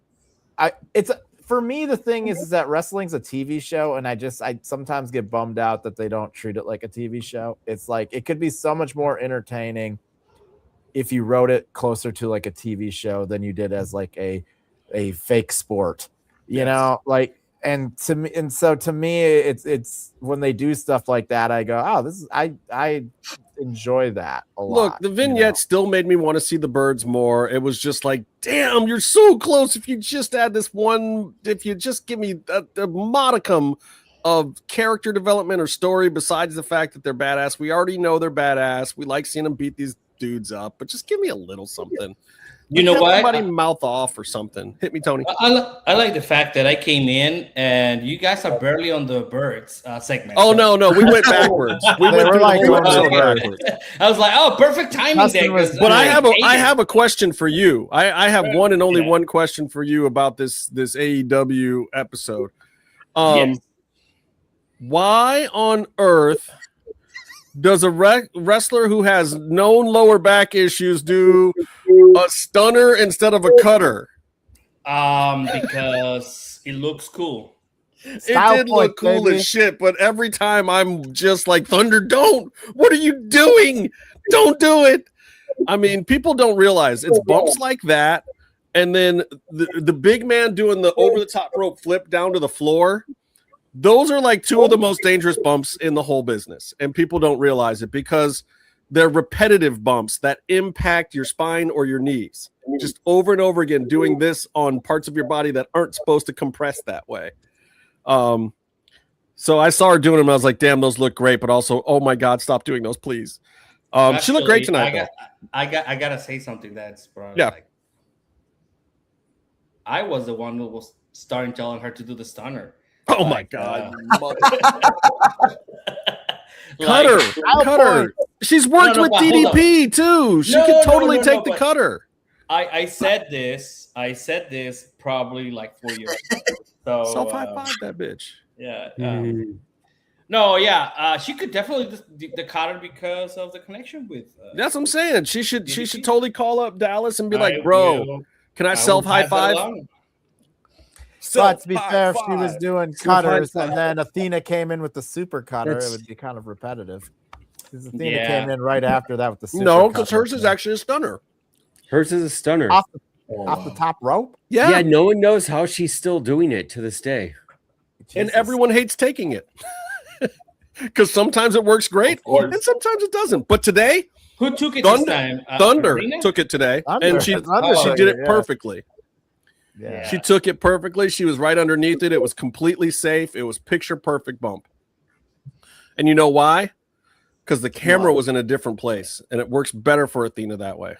For me, the thing is that wrestling's a TV show, and I sometimes get bummed out that they don't treat it like a TV show. It's like it could be so much more entertaining if you wrote it closer to like a TV show than you did as like a fake sport, like. And so to me, it's when they do stuff like that, I go, oh, this is I enjoy that a lot. Look, the vignette still made me want to see the Birds more. It was just like, damn, you're so close. If you just add this one, if you just give me a modicum of character development or story besides the fact that they're badass. We already know they're badass. We like seeing them beat these dudes up, but just give me a little something. You know what? Everybody mouth off or something. Hit me, Tony. I like the fact that I came in and you guys are barely on the birds segment. Oh, no. We went backwards. We went through the whole episode backwards. I was like, oh, perfect timing there. But I have a question for you. I have one and only one question for you about this AEW episode. Yes. Why on earth does a wrestler who has known lower back issues do a stunner instead of a cutter? Because it looks cool. It did look cool as shit, but every time I'm just like, Thunder, don't. What are you doing? Don't do it. I mean, people don't realize it's bumps like that, and then the big man doing the over-the-top rope flip down to the floor. Those are like two of the most dangerous bumps in the whole business, and people don't realize it because they're repetitive bumps that impact your spine or your knees. Just over and over again, doing this on parts of your body that aren't supposed to compress that way. So I saw her doing them. I was like, damn, those look great, but also, oh my God, stop doing those, please. She looked great tonight. I gotta say something that's probably like, I was the one who was starting telling her to do the stunner. Oh my God. Cutter. She's worked with DDP too. She could totally take the cutter. I said this probably like 4 years ago. So high-five that bitch. Yeah. No, yeah. She could definitely the cutter because of the connection with. That's what I'm saying. She should totally call up Dallas and be like, bro, can I self high-five? But to be fair, if she was doing cutters and then Athena came in with the super cutter, it would be kind of repetitive. Because Athena came in right after that with the super No, because hers is actually a stunner. Hers is a stunner. Off the top rope? Yeah. No one knows how she's still doing it to this day. And everyone hates taking it. Because sometimes it works great and sometimes it doesn't. But today, who took it this time? Thunder took it today. And she did it perfectly. Yeah. She took it perfectly. She was right underneath it. It was completely safe. It was picture perfect bump. And you know why? Because the camera was in a different place, and it works better for Athena that way.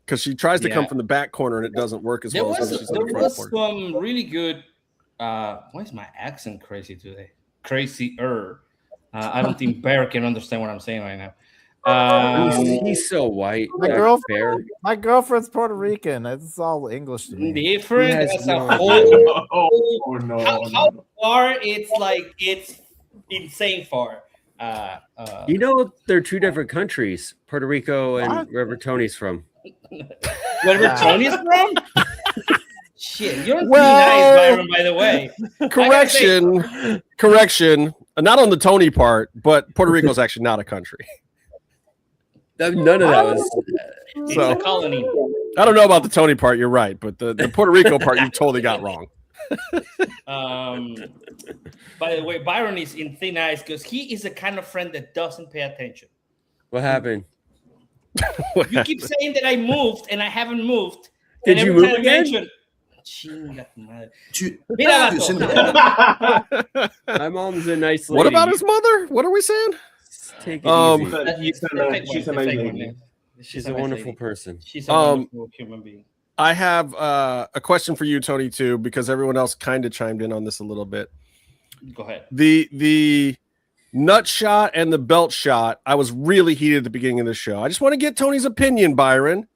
Because she tries to come from the back corner, and it doesn't work as well as she's in the front corner. There was some really good. Why is my accent crazy today? Crazier. I don't think Bear can understand what I'm saying right now. He's so white. My girlfriend's Puerto Rican. It's all English to me. Different. How far? It's insane far. They're two different countries. Puerto Rico and wherever Tony's from. Wherever Tony's from? Shit, you're nice, Byron, by the way. Correction. Not on the Tony part, but Puerto Rico is actually not a country. None of that was. It's a colony. I don't know about the Tony part. You're right, but the Puerto Rico part you totally got wrong. By the way, Byron is in thin ice because he is the kind of friend that doesn't pay attention. What happened? You keep saying that I moved and I haven't moved. Did you move again? My mom's a nice lady. What about his mother? What are we saying? Take it easy. She's a wonderful person. She's a wonderful human being. I have a question for you, Tony, too, because everyone else kind of chimed in on this a little bit. Go ahead. The nut shot and the belt shot, I was really heated at the beginning of the show. I just want to get Tony's opinion, Byron.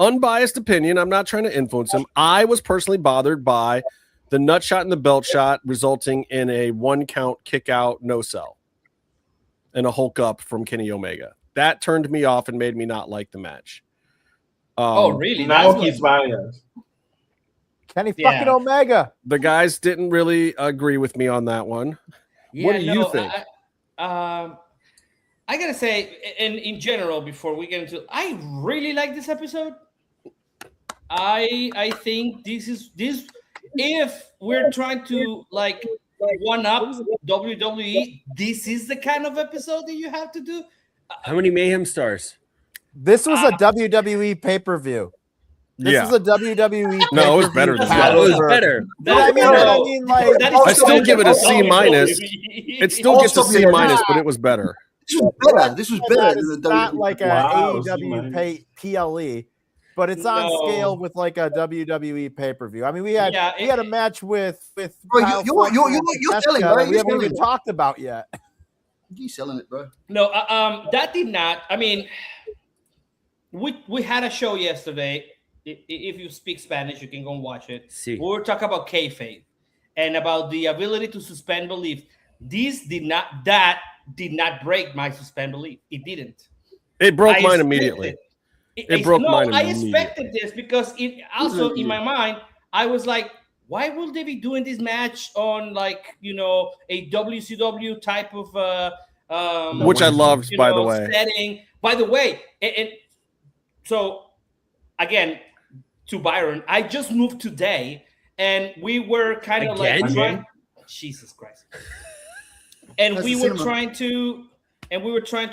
Unbiased opinion. I'm not trying to influence him. I was personally bothered by the nut shot and the belt shot resulting in a 1 count kick out, no sell, and a Hulk up from Kenny Omega. That turned me off and made me not like the match. Really? Now he's biased. Kenny fucking Omega. The guys didn't really agree with me on that one. What do you think? I gotta say, and in general, before we get into, I really like this episode. I think this. If we're trying to like one up WWE, this is the kind of episode that you have to do. How many Mayhem stars? This was a WWE pay-per-view. This is a WWE. No, it was better than that. It was better. I still give it a C minus. It still gets a C minus, but it was better. This was better. It's not like a AEW PLE, but it's on scale with like a WWE pay-per-view. I mean, we had a match with bro, you're selling, bro. That we haven't even talked about yet. You selling it, bro? No, that did not. I mean, we had a show yesterday. If you speak Spanish, you can go and watch it. Sí. We were talking about kayfabe and about the ability to suspend belief. That did not break my suspend belief. It didn't. It broke mine immediately. It broke mine immediately. I expected this because it also in my mind, I was like, why will they be doing this match on like, a WCW type of which I loved, by the way. Setting. By the way, and so again, to Byron, I just moved today and we were kind of like trying, Jesus Christ. And we were trying to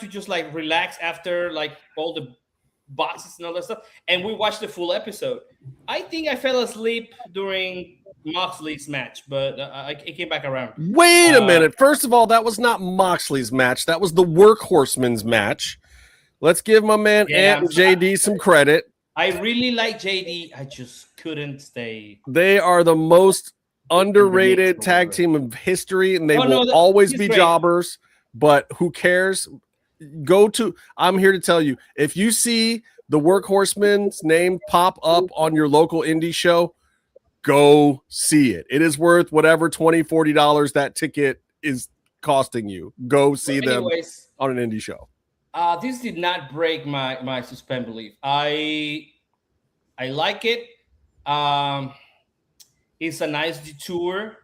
just like relax after like all the boxes and all that stuff. And we watched the full episode. I think I fell asleep during Moxley's match, but I came back around. Wait a minute. First of all, that was not Moxley's match. That was the Workhorseman's match. Let's give my man Ant and JD some credit. I really like JD. I just couldn't stay. They are the most underrated tag team of history, and they will always be jobbers. But who cares? I'm here to tell you, if you see the Workhorseman's name pop up on your local indie show, go see it. It is worth whatever $20, $40 that ticket is costing you. Go see them on an indie show. This did not break my suspend belief. I like it. It's a nice detour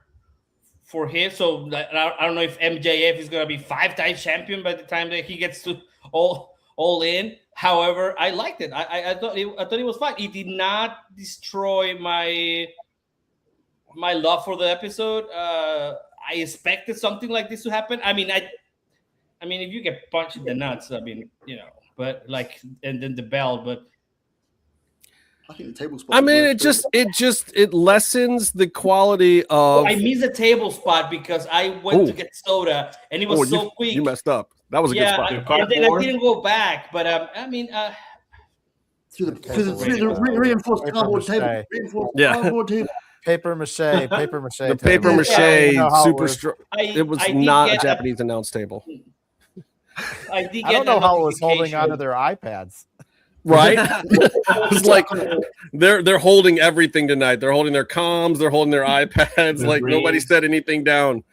for him. So I don't know if MJF is going to be 5-time champion by the time that he gets to all in. However, I liked it. I thought it was fine. It did not destroy my love for the episode. I expected something like this to happen. I mean, if you get punched in the nuts, but like, and then the bell, but I think the table spot. I mean, it lessens the quality of. I missed the table spot because I went to get soda and it was so quick. You messed up. That was a good spot. And then I didn't go back, but through the reinforced cardboard table. Cardboard table. Paper mache. The paper mache super strong. It was not a Japanese announce table. I don't know how it was holding onto their iPads. Right? It's like they're holding everything tonight. They're holding their comms, they're holding their iPads, like nobody said anything down.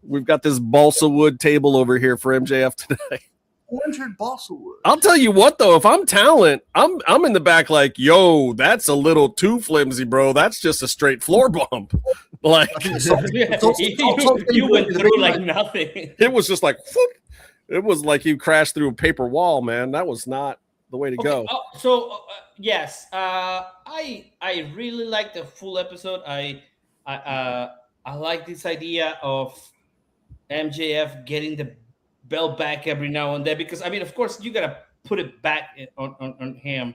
We've got this balsa wood table over here for MJF today. Who entered balsa wood? I'll tell you what though, if I'm talent, I'm in the back like, yo, that's a little too flimsy, bro. That's just a straight floor bump. Like you went through like nothing. It was just like whoop. It was like you crashed through a paper wall, man. That was not the way to go. Yes, I really like the full episode. I like this idea of MJF getting the belt back every now and then because of course you gotta put it back on him.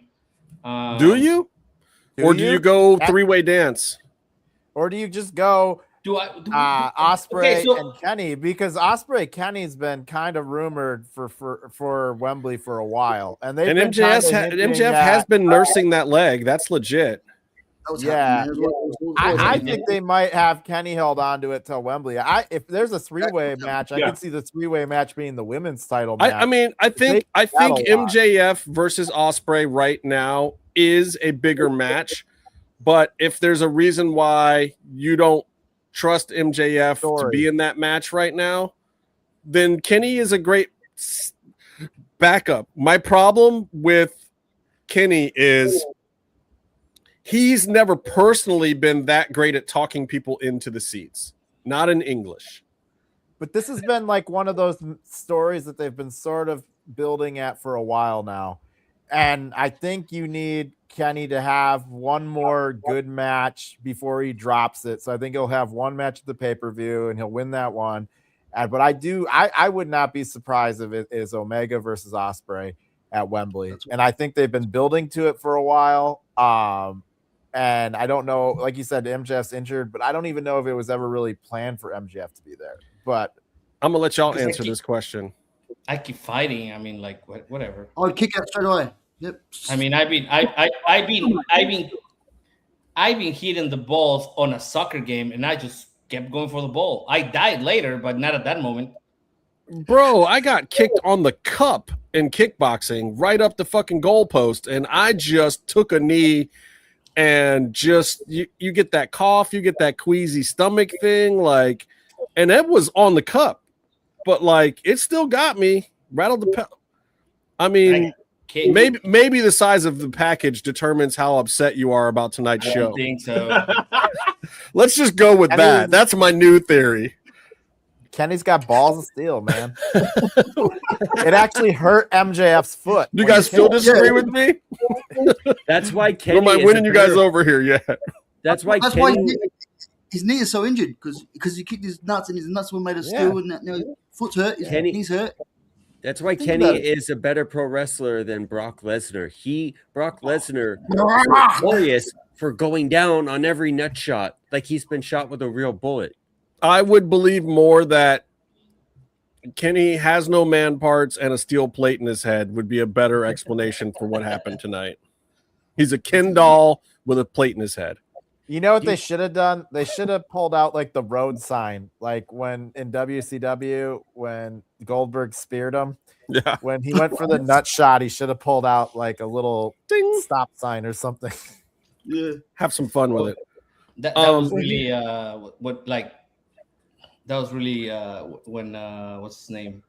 Do you? Or do you go three-way dance? Or do you just go Osprey and Kenny, because Osprey Kenny's been kind of rumored for Wembley for a while, and MJF has been nursing that leg. That's legit. I think they might have Kenny held on to it till Wembley. If there's a three-way match, I could see the three-way match being the women's title match. I think MJF versus Osprey right now is a bigger match, but if there's a reason why you don't trust MJF to be in that match right now, then Kenny is a great backup. My problem with Kenny is he's never personally been that great at talking people into the seats, not in English. But this has been like one of those stories that they've been sort of building at for a while now. And I think you need Kenny to have one more good match before he drops it. So I think he'll have one match at the pay-per-view and he'll win that one. But I would not be surprised if it is Omega versus Osprey at Wembley. And I think they've been building to it for a while. And I don't know, like you said, MJF's injured, but I don't even know if it was ever really planned for MJF to be there. But I'm gonna let y'all answer this question. I keep fighting. I mean, like whatever. I would kick out straight away. Yep. I mean, I've been hitting the balls on a soccer game, and I just kept going for the ball. I died later, but not at that moment. Bro, I got kicked on the cup in kickboxing right up the fucking goalpost, and I just took a knee, and just you get that cough, you get that queasy stomach thing, like, and it was on the cup, but like it still got me, rattled the I mean, maybe the size of the package determines how upset you are about tonight's show. I don't think so. Let's just go with that. That's my new theory. Kenny's got balls of steel, man. It actually hurt MJF's foot. You guys still disagree with me? That's why Kenny. Am I winning you guys over here yet? That's why why his knee is so injured because he kicked his nuts and his nuts were made of steel and now his foot's hurt. His knee's hurt. That's why Kenny is a better pro wrestler than Brock Lesnar. Brock Lesnar is notorious for going down on every nut shot, like he's been shot with a real bullet. I would believe more that Kenny has no man parts and a steel plate in his head would be a better explanation for what happened tonight. He's a Ken doll with a plate in his head. You know what they should have done? They should have pulled out like the road sign, like when in WCW when Goldberg speared him. Yeah. When he went for the nut shot, he should have pulled out like a little stop sign or something. Yeah. Have some fun with it. That was really when what's his name?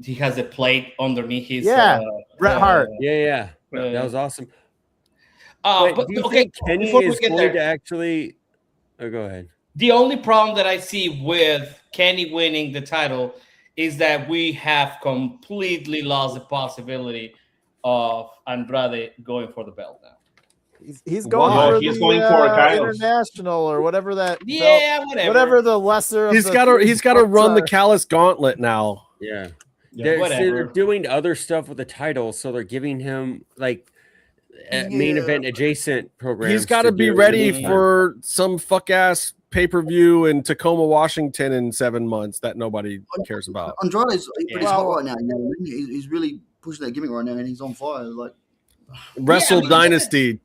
He has a plate underneath his Bret Hart. Yeah. That was awesome. But do you okay, think Kenny before we is get going there, to actually? Oh, go ahead. the only problem that I see with Kenny winning the title is that we have completely lost the possibility of Andrade going for the belt now. He's going he's going for a Kyle's international or whatever that. Yeah, whatever the lesser. He's got to run the Callus Gauntlet now. Yeah. Yeah, They're doing other stuff with the title, so they're giving him like main event adjacent programs. He's got to be ready for some fuck ass pay-per-view in Tacoma, Washington in 7 months that nobody cares about. Andrade's pretty hot right now. You know? He's really pushing that gimmick right now, and he's on fire. Like Dynasty,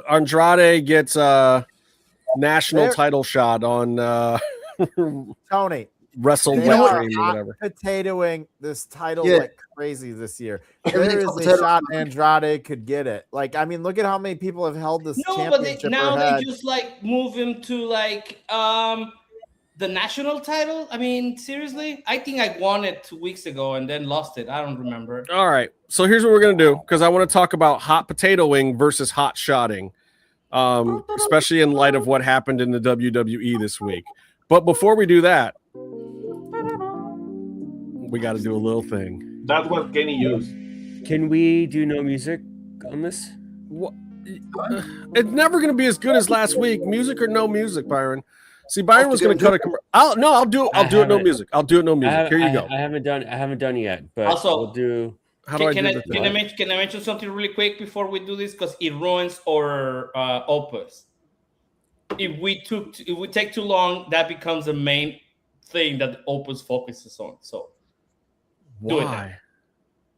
Andrade gets a national title shot on Tony. Wrestle They Wet are Dream or whatever. Potatoing this title like crazy this year. There is a shot Andrade could get it. Like, I mean, look at how many people have held this championship. They just like move him to like the national title. I mean, seriously, I think I won it 2 weeks ago and then lost it. I don't remember. All right, so here's what we're gonna do because I want to talk about hot potatoing versus hot shotting, especially in light of what happened in the WWE this week. But before we do that, we got to do a little thing. That's what Kenny used. Can we do no music on this? What? It's never going to be as good as last week. Music or no music, Byron. See, Byron was going to cut a commercial. I'll do it no music. I'll do it no music. Here you go. I haven't done it yet, but also, we'll do. Can I mention something really quick before we do this because it ruins our opus. If we take too long, that becomes the main thing that the opus focuses on. So do it now.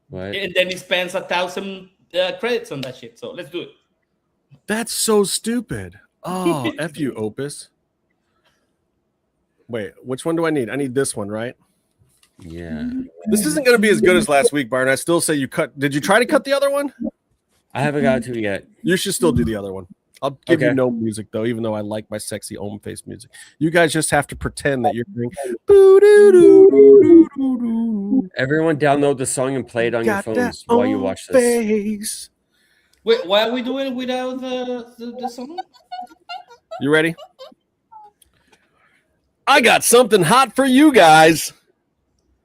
What? And then he spends 1,000 credits on that shit. So let's do it. That's so stupid. Oh, F you, opus. Wait, which one do I need? I need this one, right? Yeah. This isn't going to be as good as last week, Byron. I still say you cut. Did you try to cut the other one? I haven't got to it yet. You should still do the other one. I'll give you no music, though, even though I like my sexy ohm face music. You guys just have to pretend that you're doing. Everyone download the song and play it on your phones while you watch this. Face. Wait, why are we doing it without the song? You ready? I got something hot for you guys.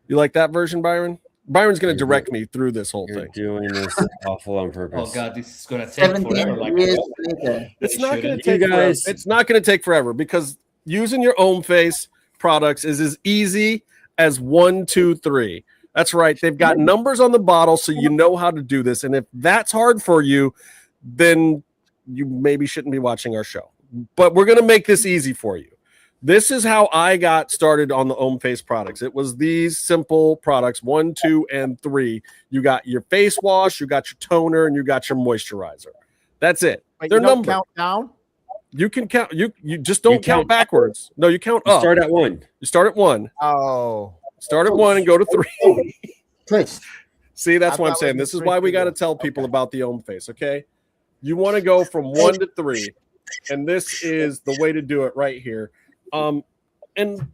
You like that version, Byron? Byron's going to direct me through this whole thing. Doing this awful on purpose. Oh God, this is going to take forever. It's not going to take forever. It's not going to take forever because using your own face products is as easy as 1, 2, 3. That's right. They've got numbers on the bottle, so you know how to do this. And if that's hard for you, then you maybe shouldn't be watching our show. But we're going to make this easy for you. This is how I got started on the 𝔸𝕗 products. It was these simple products, 1, 2, and 3. You got your face wash, you got your toner, and you got your moisturizer. That's it. Wait, They're you don't numbered. count down? You can count. You just don't count backwards. No, you count up. Start at 1. You start at 1. Oh. Start at 1 and go to 3. Please. See, that's I what I'm thought saying. it was This is why we got to tell people about the 𝔸𝕗, okay? You want to go from 1 to 3, and this is the way to do it right here. And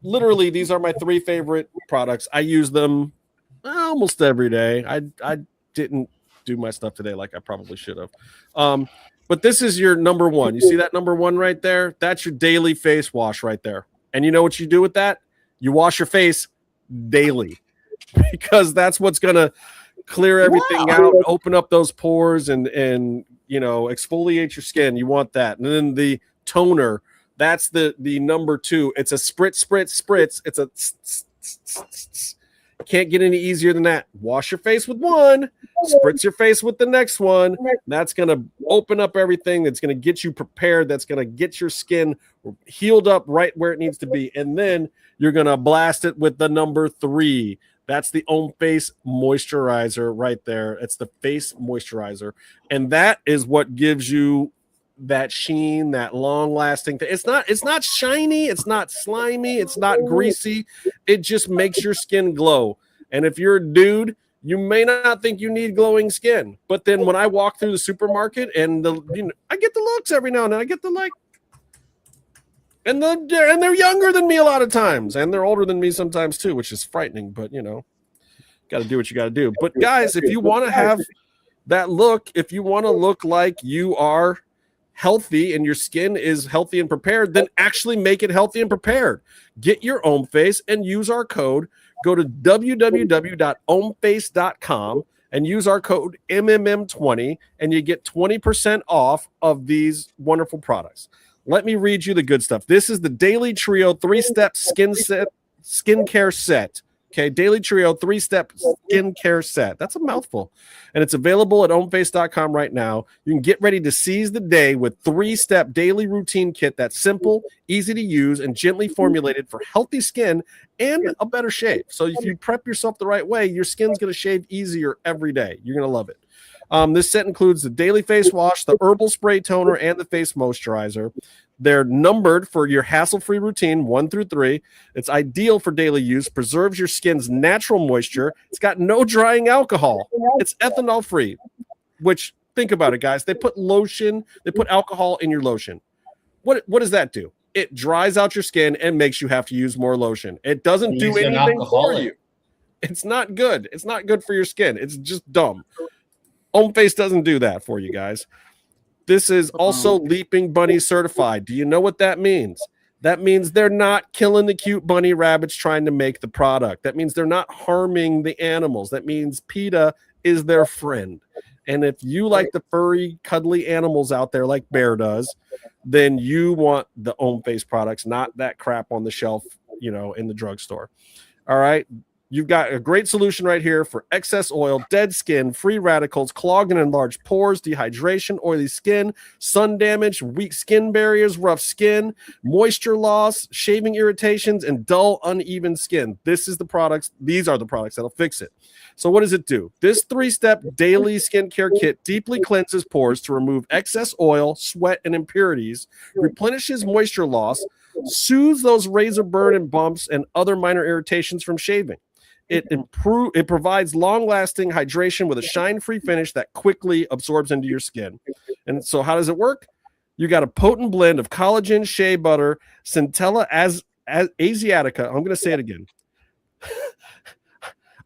literally, these are my 3 favorite products. I use them almost every day. I didn't do my stuff today like I probably should have. But this is your number 1. You see that number 1 right there? That's your daily face wash right there. And you know what you do with that? You wash your face daily because that's what's going to clear everything out, open up those pores, and exfoliate your skin. You want that. And then the toner, that's the number 2. It's a spritz. It's a can't get any easier than that. Wash your face with 1, spritz your face with the next one. That's going to open up everything. That's going to get you prepared. That's going to get your skin healed up right where it needs to be. And then you're going to blast it with the number 3. That's the 𝔸𝕗 moisturizer right there. It's the face moisturizer. And that is what gives you that sheen, that long-lasting thing. It's not shiny, it's not slimy, it's not greasy. It just makes your skin glow. And if you're a dude, you may not think you need glowing skin. But then when I walk through the supermarket and I get the looks every now and then. I get the like, and they're younger than me a lot of times, and they're older than me sometimes too, which is frightening. But got to do what you got to do. But guys, if you want to have that look, if you want to look like you are healthy and your skin is healthy and prepared, then actually make it healthy and prepared. Get your 𝔸𝕗 and use our code. Go to www.𝔸𝕗.com and use our code MMM20 and you get 20% off of these wonderful products. Let me read you the good stuff. This is the Daily Trio 3-step skincare set. Okay, Daily Trio 3-step skincare set. That's a mouthful. And it's available at 𝔸𝕗.com right now. You can get ready to seize the day with 3-step daily routine kit that's simple, easy to use, and gently formulated for healthy skin and a better shave. So if you prep yourself the right way, your skin's going to shave easier every day. You're going to love it. This set includes the daily face wash, the herbal spray toner, and the face moisturizer. They're numbered for your hassle-free routine, 1 through 3. It's ideal for daily use, preserves your skin's natural moisture. It's got no drying alcohol. It's ethanol-free, which, think about it, guys. They put alcohol in your lotion. What does that do? It dries out your skin and makes you have to use more lotion. It doesn't do anything for you. It's not good. It's not good for your skin. It's just dumb. 𝔸𝕗 doesn't do that for you guys. This is also Leaping Bunny certified. Do you know what that means? That means they're not killing the cute bunny rabbits trying to make the product. That means they're not harming the animals. That means PETA is their friend. And if you like the furry, cuddly animals out there like Bear does, then you want the 𝔸𝕗 products, not that crap on the shelf, in the drugstore. All right. You've got a great solution right here for excess oil, dead skin, free radicals, clogged and enlarged pores, dehydration, oily skin, sun damage, weak skin barriers, rough skin, moisture loss, shaving irritations, and dull, uneven skin. These are the products that'll fix it. So what does it do? This 3-step daily skincare kit deeply cleanses pores to remove excess oil, sweat, and impurities, replenishes moisture loss, soothes those razor burn and bumps and other minor irritations from shaving. It provides long-lasting hydration with a shine-free finish that quickly absorbs into your skin. And so how does it work? You got a potent blend of collagen, shea butter, Centella asiatica. I'm going to say it again.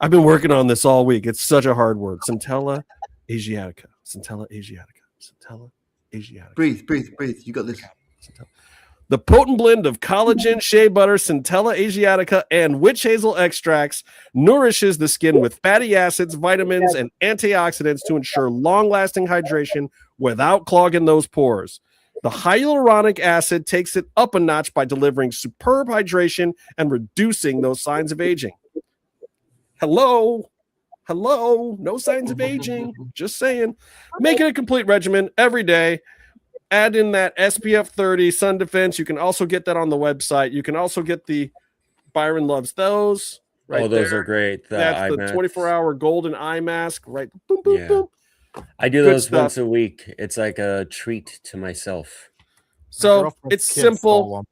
I've been working on this all week. It's such a hard word. Centella asiatica. Centella asiatica. Centella asiatica. Breathe. You got this. The potent blend of collagen, shea butter, Centella asiatica, and witch hazel extracts nourishes the skin with fatty acids, vitamins, and antioxidants to ensure long-lasting hydration without clogging those pores. The hyaluronic acid takes it up a notch by delivering superb hydration and reducing those signs of aging. Hello, no signs of aging. Just saying. Make it a complete regimen every day. add in that SPF 30 sun defense. You can also get that on the website. You can also get the Byron loves those. Right, those there. are great. That's the 24-hour golden eye mask. Right, boom, boom, boom. I do those once a week. It's like a treat to myself. So it's simple.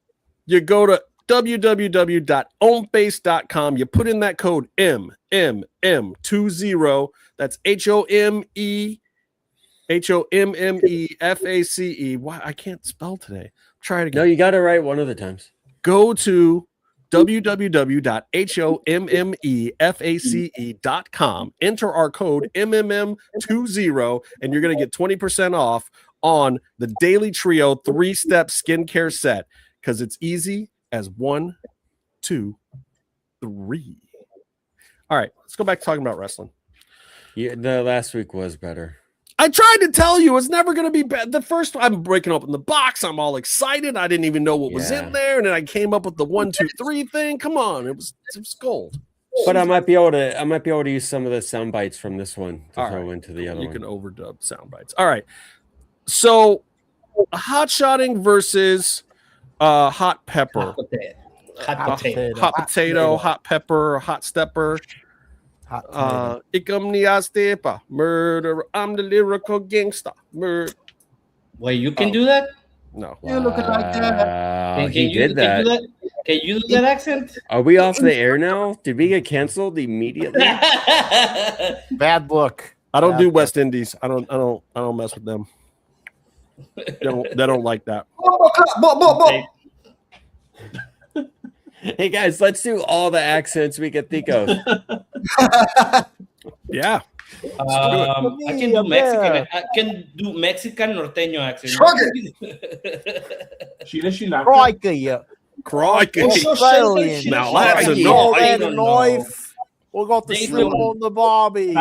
You go to www.omebase.com. You put in that code MMM20. That's HOMMEFACE. Why I can't spell today. Try it again. No, you got it right one of the times. Go to www.HOMMEFACE.com. Enter our code MMM20, and you're going to get 20% off on the Daily Trio 3-step skincare set because it's easy as 1, 2, 3. All right, let's go back to talking about wrestling. Yeah, the last week was better. I tried to tell you it's never going to be bad. The first, I'm breaking open the box. I'm all excited. I didn't even know what was in there, and then I came up with the 1, 2, 3 thing. Come on, it was gold. But I might be able to use some of the sound bites from this one to throw into the other one. You can overdub sound bites. All right. So, hot shotting versus hot pepper. Hot potato, hot pepper, hot stepper. 𝔸𝕃 murder. I'm the lyrical gangster. Murder. Wait, you can do that? No. You look like that. Can you do that? Can you do that accent? Are we off the air now? Did we get canceled immediately? Bad look. I don't do West Indies. I don't mess with them. They don't like that. Hey guys, let's do all the accents we can think of. Yeah. I can do Mexican. I can do Mexican norteño accent. Crikey. Crikey. Now that's a knife. We got the shrimp on the barbie.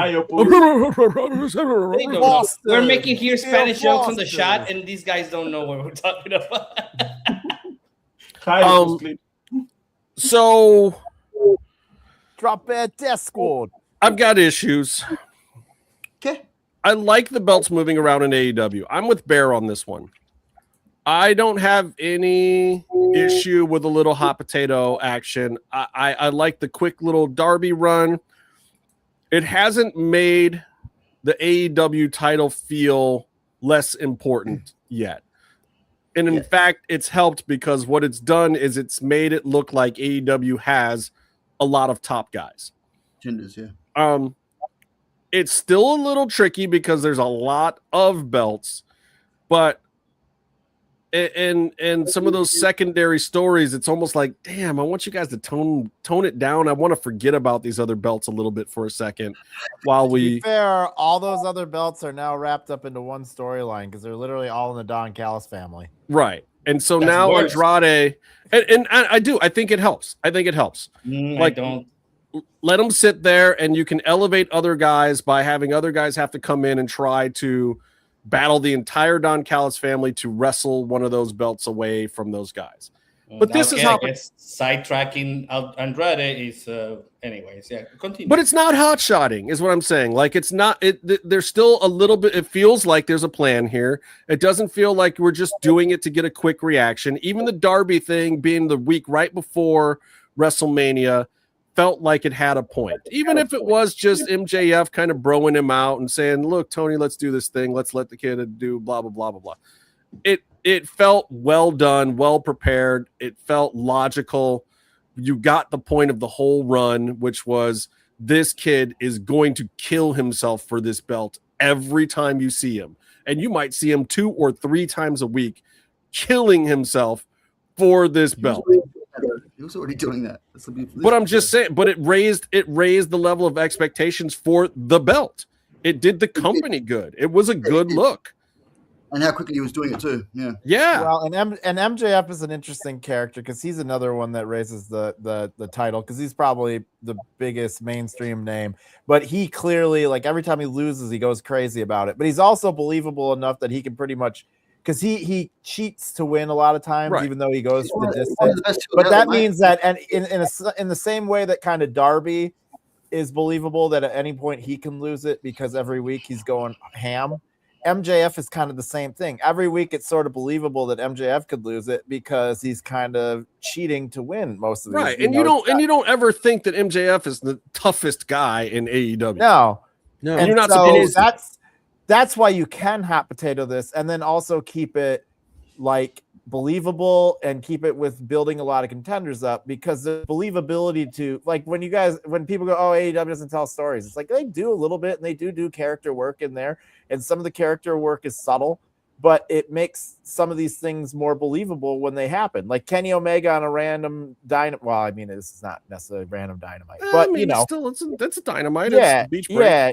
We're making here Spanish jokes on the shot, and these guys don't know what we're talking about. So, drop at death squad. I've got issues. Okay. I like the belts moving around in AEW. I'm with Bear on this one. I don't have any issue with a little hot potato action. I like the quick little Darby run. It hasn't made the AEW title feel less important yet. And in fact, it's helped because what it's done is it's made it look like AEW has a lot of top guys. Genders, yeah. It's still a little tricky because there's a lot of belts, but and some of those secondary stories, it's almost like, damn, I want you guys to tone it down. I want to forget about these other belts a little bit for a second while we. To be fair, all those other belts are now wrapped up into one storyline because they're literally all in the Don Callis family. Right. And so now Andrade, and I think it helps. I don't. Let them sit there, and you can elevate other guys by having other guys have to come in and try to battle the entire Don Callis family to wrestle one of those belts away from those guys. But this is how sidetracking Andrade is. Anyways, yeah, continue. But it's not hot shotting, is what I'm saying. Like it's not. There's still a little bit. It feels like there's a plan here. It doesn't feel like we're just doing it to get a quick reaction. Even the Darby thing being the week right before WrestleMania felt like it had a point. Even if it was just MJF kind of broing him out and saying, "Look, Tony, let's do this thing. Let's let the kid do blah blah blah blah blah." It felt well done, well prepared. It felt logical. You got the point of the whole run, which was this kid is going to kill himself for this belt every time you see him. And you might see him 2 or 3 times a week killing himself for this belt. He was already doing that. But I'm just saying, but it raised the level of expectations for the belt. It did the company good. It was a good look. And how quickly he was doing it too. Yeah. Yeah. Well, and MJF is an interesting character because he's another one that raises the title because he's probably the biggest mainstream name. But he clearly, like every time he loses, he goes crazy about it. But he's also believable enough that he can pretty much because he cheats to win a lot of times, right, even though he goes the distance. But that means that, and in the same way that kind of Darby is believable that at any point he can lose it because every week he's going ham. MJF is kind of the same thing. Every week, it's sort of believable that MJF could lose it because he's kind of cheating to win most of these. Right, and you don't ever think that MJF is the toughest guy in AEW. No, and you're not supposed to. That's why you can hot potato this, and then also keep it like believable and keep it with building a lot of contenders up, because the believability to, like, when people go, oh, AEW doesn't tell stories, it's like they do a little bit, and they do character work in there, and some of the character work is subtle, but it makes some of these things more believable when they happen. Like Kenny Omega on a random dynamite. Well, I mean, this is not necessarily random dynamite, but it's a dynamite. Yeah, it's beach break. Yeah.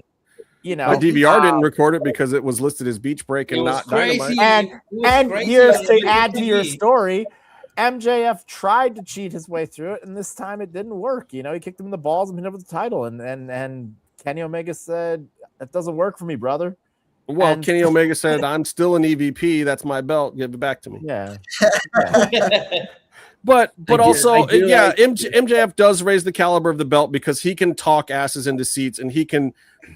You know, my DVR didn't record it because it was listed as beach break and not dynamite. And here's to add to your story, MJF tried to cheat his way through it, and this time it didn't work. You know, he kicked him in the balls and pinned him with the title, and Kenny Omega said, "That doesn't work for me, brother." Well, Kenny Omega said, "I'm still an EVP. That's my belt. Give it back to me." Yeah. But also, MJF does raise the caliber of the belt because he can talk asses into seats, and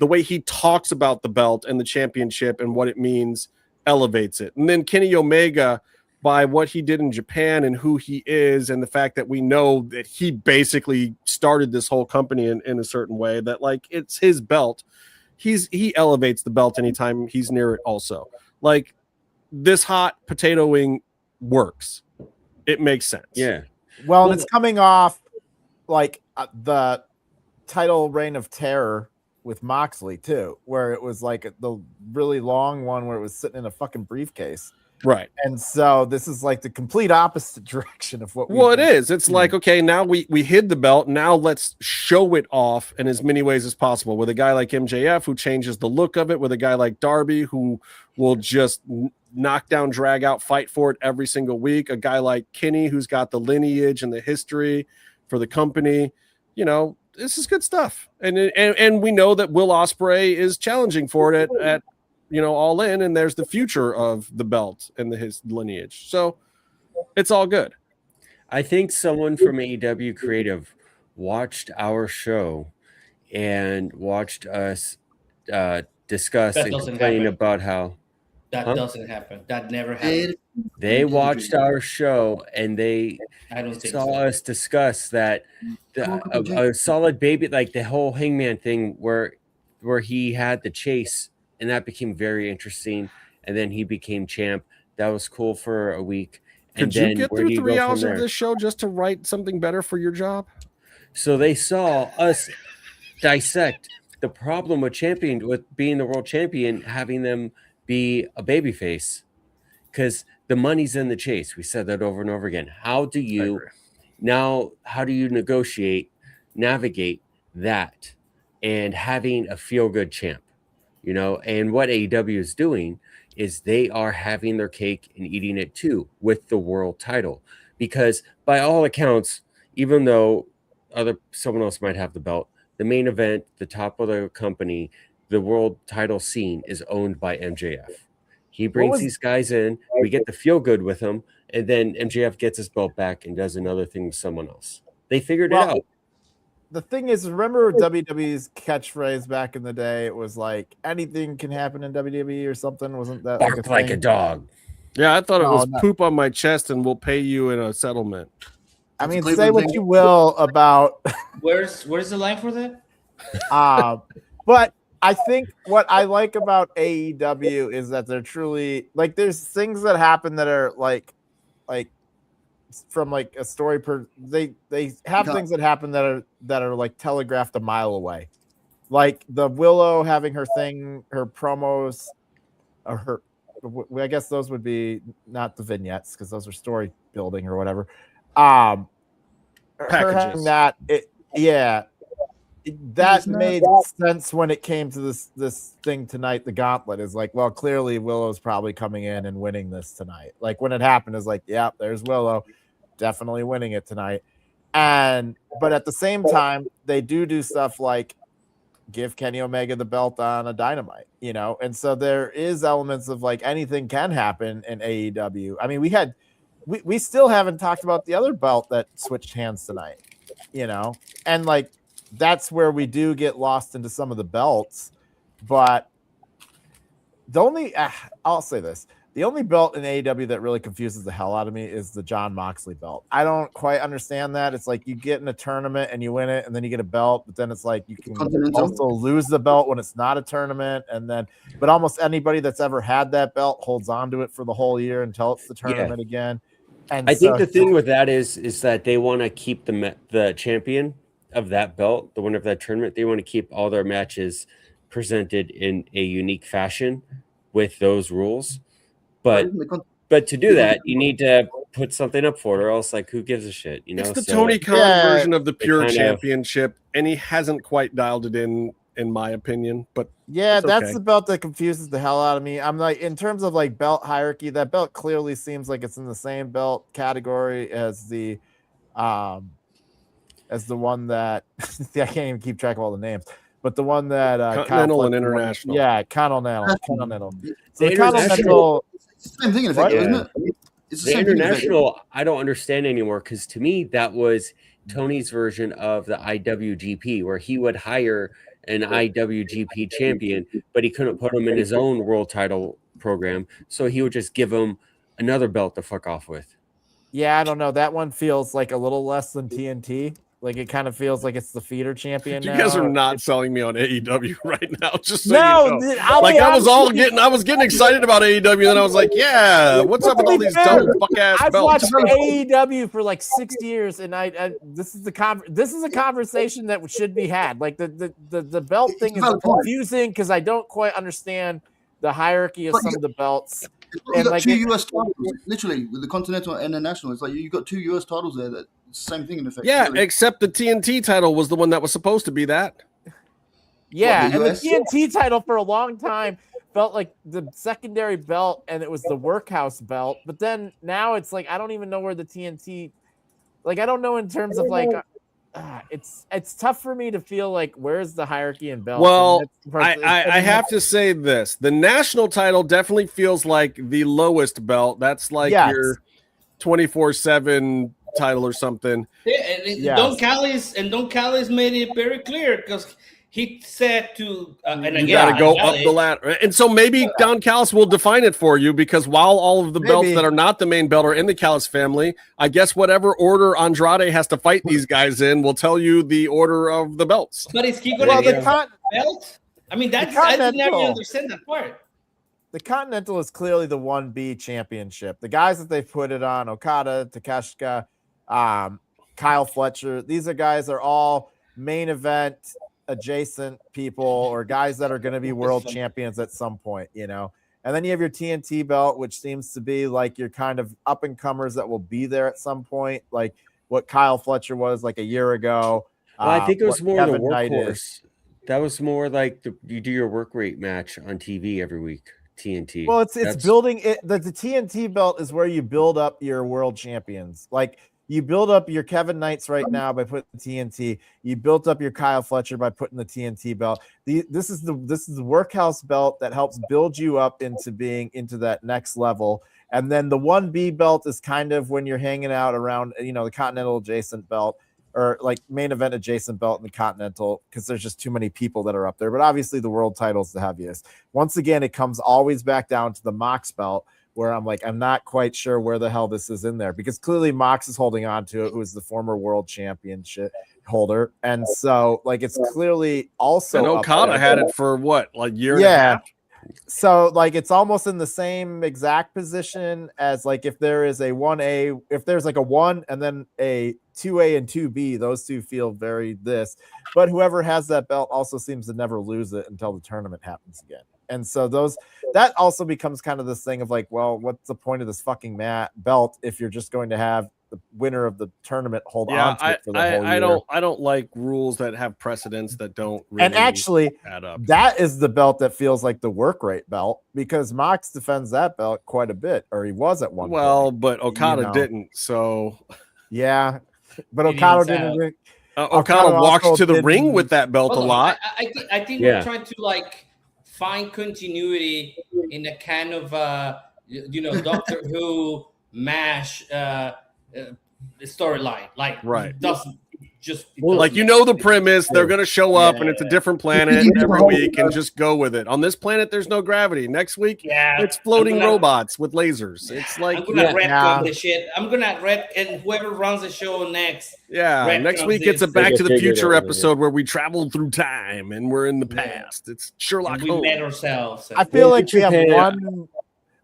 the way he talks about the belt and the championship and what it means elevates it. And then Kenny Omega, by what he did in Japan and who he is, and the fact that we know that he basically started this whole company in a certain way, that like it's his belt. He elevates the belt anytime he's near it also. Like this hot potatoing works. It makes sense. Yeah. Well, and it's coming off like the title reign of terror with Moxley too, where it was like the really long one where it was sitting in a fucking briefcase. Right. And so this is like the complete opposite direction of what it is. It's like, okay, now we hid the belt. Now let's show it off in as many ways as possible with a guy like MJF who changes the look of it, with a guy like Darby who will just knock down, drag out, fight for it every single week. A guy like Kenny who's got the lineage and the history for the company. You know, this is good stuff. And we know that Will Ospreay is challenging for it at All In, and there's the future of the belt and his lineage. So it's all good. I think someone from AEW Creative watched our show and watched us discuss and complain about how that doesn't happen. That never happened. They watched our show and they saw us discuss that a solid baby, like the whole Hangman thing where he had the chase, and that became very interesting. And then he became champ. That was cool for a week. Could you get through 3 hours of this show just to write something better for your job? So they saw us dissect the problem with being the world champion, having them be a babyface, because the money's in the chase. We said that over and over again. How do you navigate that and having a feel-good champ? You know, and what AEW is doing is they are having their cake and eating it too with the world title, because by all accounts, even though someone else might have the belt, the main event, the top of the company, the world title scene is owned by MJF. He brings these guys in, we get to feel good with them, and then MJF gets his belt back and does another thing with someone else. They figured it out. The thing is, remember WWE's catchphrase back in the day? It was like, anything can happen in WWE or something. Wasn't that bark like a dog? Yeah, I thought it was poop on my chest and we'll pay you in a settlement. I mean, say what you will about where's the line for that? But I think what I like about AEW is that they're truly like, there's things that happen that are like from like a story they have things that happen that are like telegraphed a mile away, like the Willow having her promos, or I guess those would be not the vignettes because those are story building or whatever. Her having that, that made sense when it came to this thing tonight. The gauntlet is like, well, clearly Willow's probably coming in and winning this tonight. Like when it happened, is like, yeah, there's Willow, definitely winning it tonight. But at the same time, they do stuff like give Kenny Omega the belt on a Dynamite, you know. And so there is elements of like anything can happen in AEW. I mean, we still haven't talked about the other belt that switched hands tonight, you know, and like. That's where we do get lost into some of the belts, but The only I'll say this. The only belt in AEW that really confuses the hell out of me is the Jon Moxley belt. I don't quite understand that. It's like you get in a tournament and you win it, and then you get a belt, but then it's like you can also lose the belt when it's not a tournament. And then, but almost anybody that's ever had that belt holds on to it for the whole year until it's the tournament again. And I think the thing with that is that they want to keep the champion of that belt, the winner of that tournament. They want to keep all their matches presented in a unique fashion with those rules. But to do that, you need to put something up for it, or else, like, who gives a shit? You know, it's the Tony Khan version of the pure championship, and he hasn't quite dialed it in my opinion. But that's the belt that confuses the hell out of me. I'm like, in terms of like belt hierarchy, that belt clearly seems like it's in the same belt category as the one that I can't even keep track of all the names. But the one that Continental and International. Yeah, Continental. So the Continental. It's the same thing in effect, isn't it? It's the International. I don't understand anymore, because to me that was Tony's version of the IWGP, where he would hire an IWGP champion, but he couldn't put him in his own world title program, so he would just give him another belt to fuck off with. Yeah, I don't know. That one feels like a little less than TNT. Like, it kind of feels like it's the feeder champion. You guys are not selling me on AEW right now. Just so no, you know. I was getting excited about AEW, and then I was like, yeah, what's up with all these dumb fuck ass belts? I've watched AEW for like 6 years, and this is a conversation that should be had. Like the belt thing is confusing because I don't quite understand the hierarchy of some of the belts. You got two US titles, literally, with the Continental and the National. It's like you got two US titles there. That same thing in effect. Yeah, really. Except the TNT title was the one that was supposed to be that. Yeah, and the TNT title for a long time felt like the secondary belt, and it was the workhouse belt. But then now it's like I don't even know where the TNT. Like I don't know in terms of like. It's tough for me to feel like where's the hierarchy in belts. Well, I have to say this: the national title definitely feels like the lowest belt. That's like your 24/7 title or something. Yeah, Don Callis made it very clear because he said to you got to go up the ladder, and so maybe Don Callis will define it for you, because while all of the belts that are not the main belt are in the Callis family, I guess whatever order Andrade has to fight these guys in will tell you the order of the belts. But is he going to get the belt? I mean, I did never understand that part. The Continental is clearly the 1B championship. The guys that they've put it on, Okada, Takeshita, Kyle Fletcher, these are guys that are all main event adjacent people or guys that are going to be world champions at some point, you know. And then you have your TNT belt, which seems to be like your kind of up and comers that will be there at some point, like what Kyle Fletcher was like a year ago. Well, I think it was more the workhorse. That was more like you do your work rate match on TV every week. TNT. Well, it's building it. The TNT belt is where you build up your world champions. Like you build up your Kevin Knights right now by putting the TNT. You built up your Kyle Fletcher by putting the TNT belt. This is the workhouse belt that helps build you up into being into that next level. And then the 1B belt is kind of when you're hanging out around, you know, the Continental adjacent belt or like main event adjacent belt in the Continental, because there's just too many people that are up there. But obviously the world title is the heaviest. Once again, it comes always back down to the Mox belt, where I'm like, I'm not quite sure where the hell this is in there, because clearly Mox is holding on to it, who is the former world championship holder. And so like, it's clearly also, and Okada had it for what, like a year and a half? So like, it's almost in the same exact position as like, if there is a 1A, if there's like a 1 and then a 2A and 2B, those two feel very this, but whoever has that belt also seems to never lose it until the tournament happens again. And so that also becomes kind of this thing of like, well, what's the point of this fucking belt if you're just going to have the winner of the tournament hold on to it for the whole year? I don't like rules that have precedents that don't really and actually add up. That is the belt that feels like the work rate belt, because Mox defends that belt quite a bit, or he was at one point. But Okada didn't, so yeah. But Okada didn't. Okada walked to the ring with that belt a lot. I think we're trying to like find continuity in a kind of Doctor Who MASH storyline, like right. Doesn't just like the premise, they're going to show up and it's a different planet every week and just go with it. On this planet, there's no gravity. Next week, it's floating robots with lasers. It's like I'm gonna retcon the shit. I'm gonna and whoever runs the show next. Yeah, next week it's a Back to the Future episode where we traveled through time and we're in the past. It's Sherlock Holmes. We met ourselves. I feel like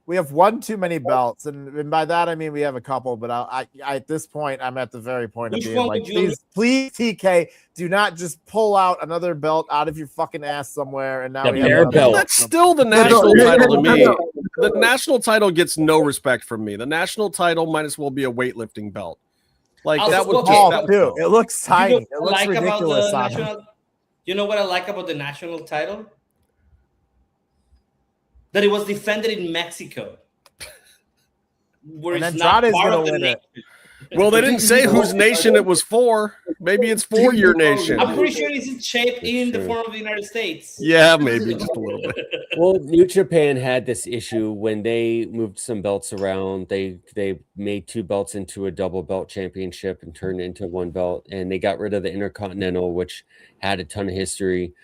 we have one too many belts, and by that I mean we have a couple. But I at this point I'm at the very point of being like, please, TK, do not just pull out another belt out of your fucking ass somewhere. And now we have belt. That's still the national title to me. The national title gets no respect from me. The national title might as well be a weightlifting belt. Like that would too. It looks tiny. It looks ridiculous. You know what I like about the national title? That it was defended in Mexico. Where and it's Andrade's not part gonna of the win nation. it. Well, they didn't say whose nation it was for. Maybe it's for your nation. I'm pretty sure it's shaped in the form of the United States. Yeah, maybe just a little bit. Well, New Japan had this issue when they moved some belts around. They made 2 belts into a double belt championship and turned it into 1 belt. And they got rid of the Intercontinental, which had a ton of history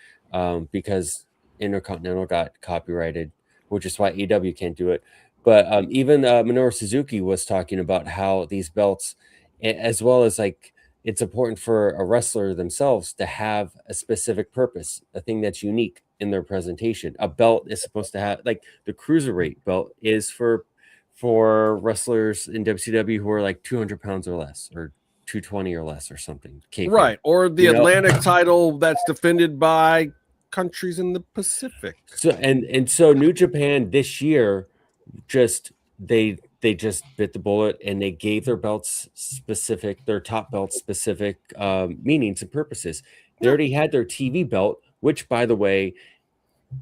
because Intercontinental got copyrighted, which is why AEW can't do it. But even Minoru Suzuki was talking about how these belts, as well as like it's important for a wrestler themselves to have a specific purpose, a thing that's unique in their presentation. A belt is supposed to have, like the cruiserweight belt is for wrestlers in WCW who are like 200 pounds or less, or 220 or less, or something. Right, or the Atlantic title that's defended by countries in the Pacific. So and so New Japan this year they just bit the bullet and they gave their belts their top belts specific meanings and purposes. They already had their TV belt, which by the way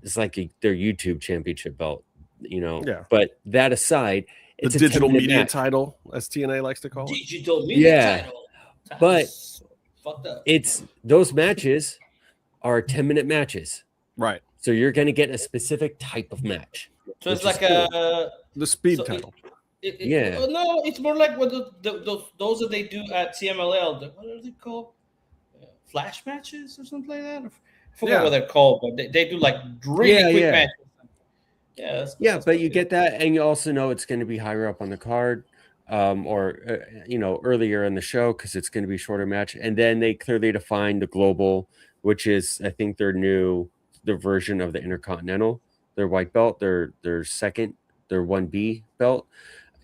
is like their YouTube championship belt, but that aside, it's the digital media title, as TNA likes to call it. Digital media title. But fucked up. It's those matches are 10-minute matches, right? So you're going to get a specific type of match. So it's like the speed title. No, it's more like what those that they do at CMLL. What are they called? Flash matches or something like that. I forgot what they're called, but they do like really quick matches. Yeah, but you get that, and you also know it's going to be higher up on the card, or earlier in the show because it's going to be a shorter match. And then they clearly define the global, which is I think their version of the Intercontinental. Their white belt, their second, their 1B belt,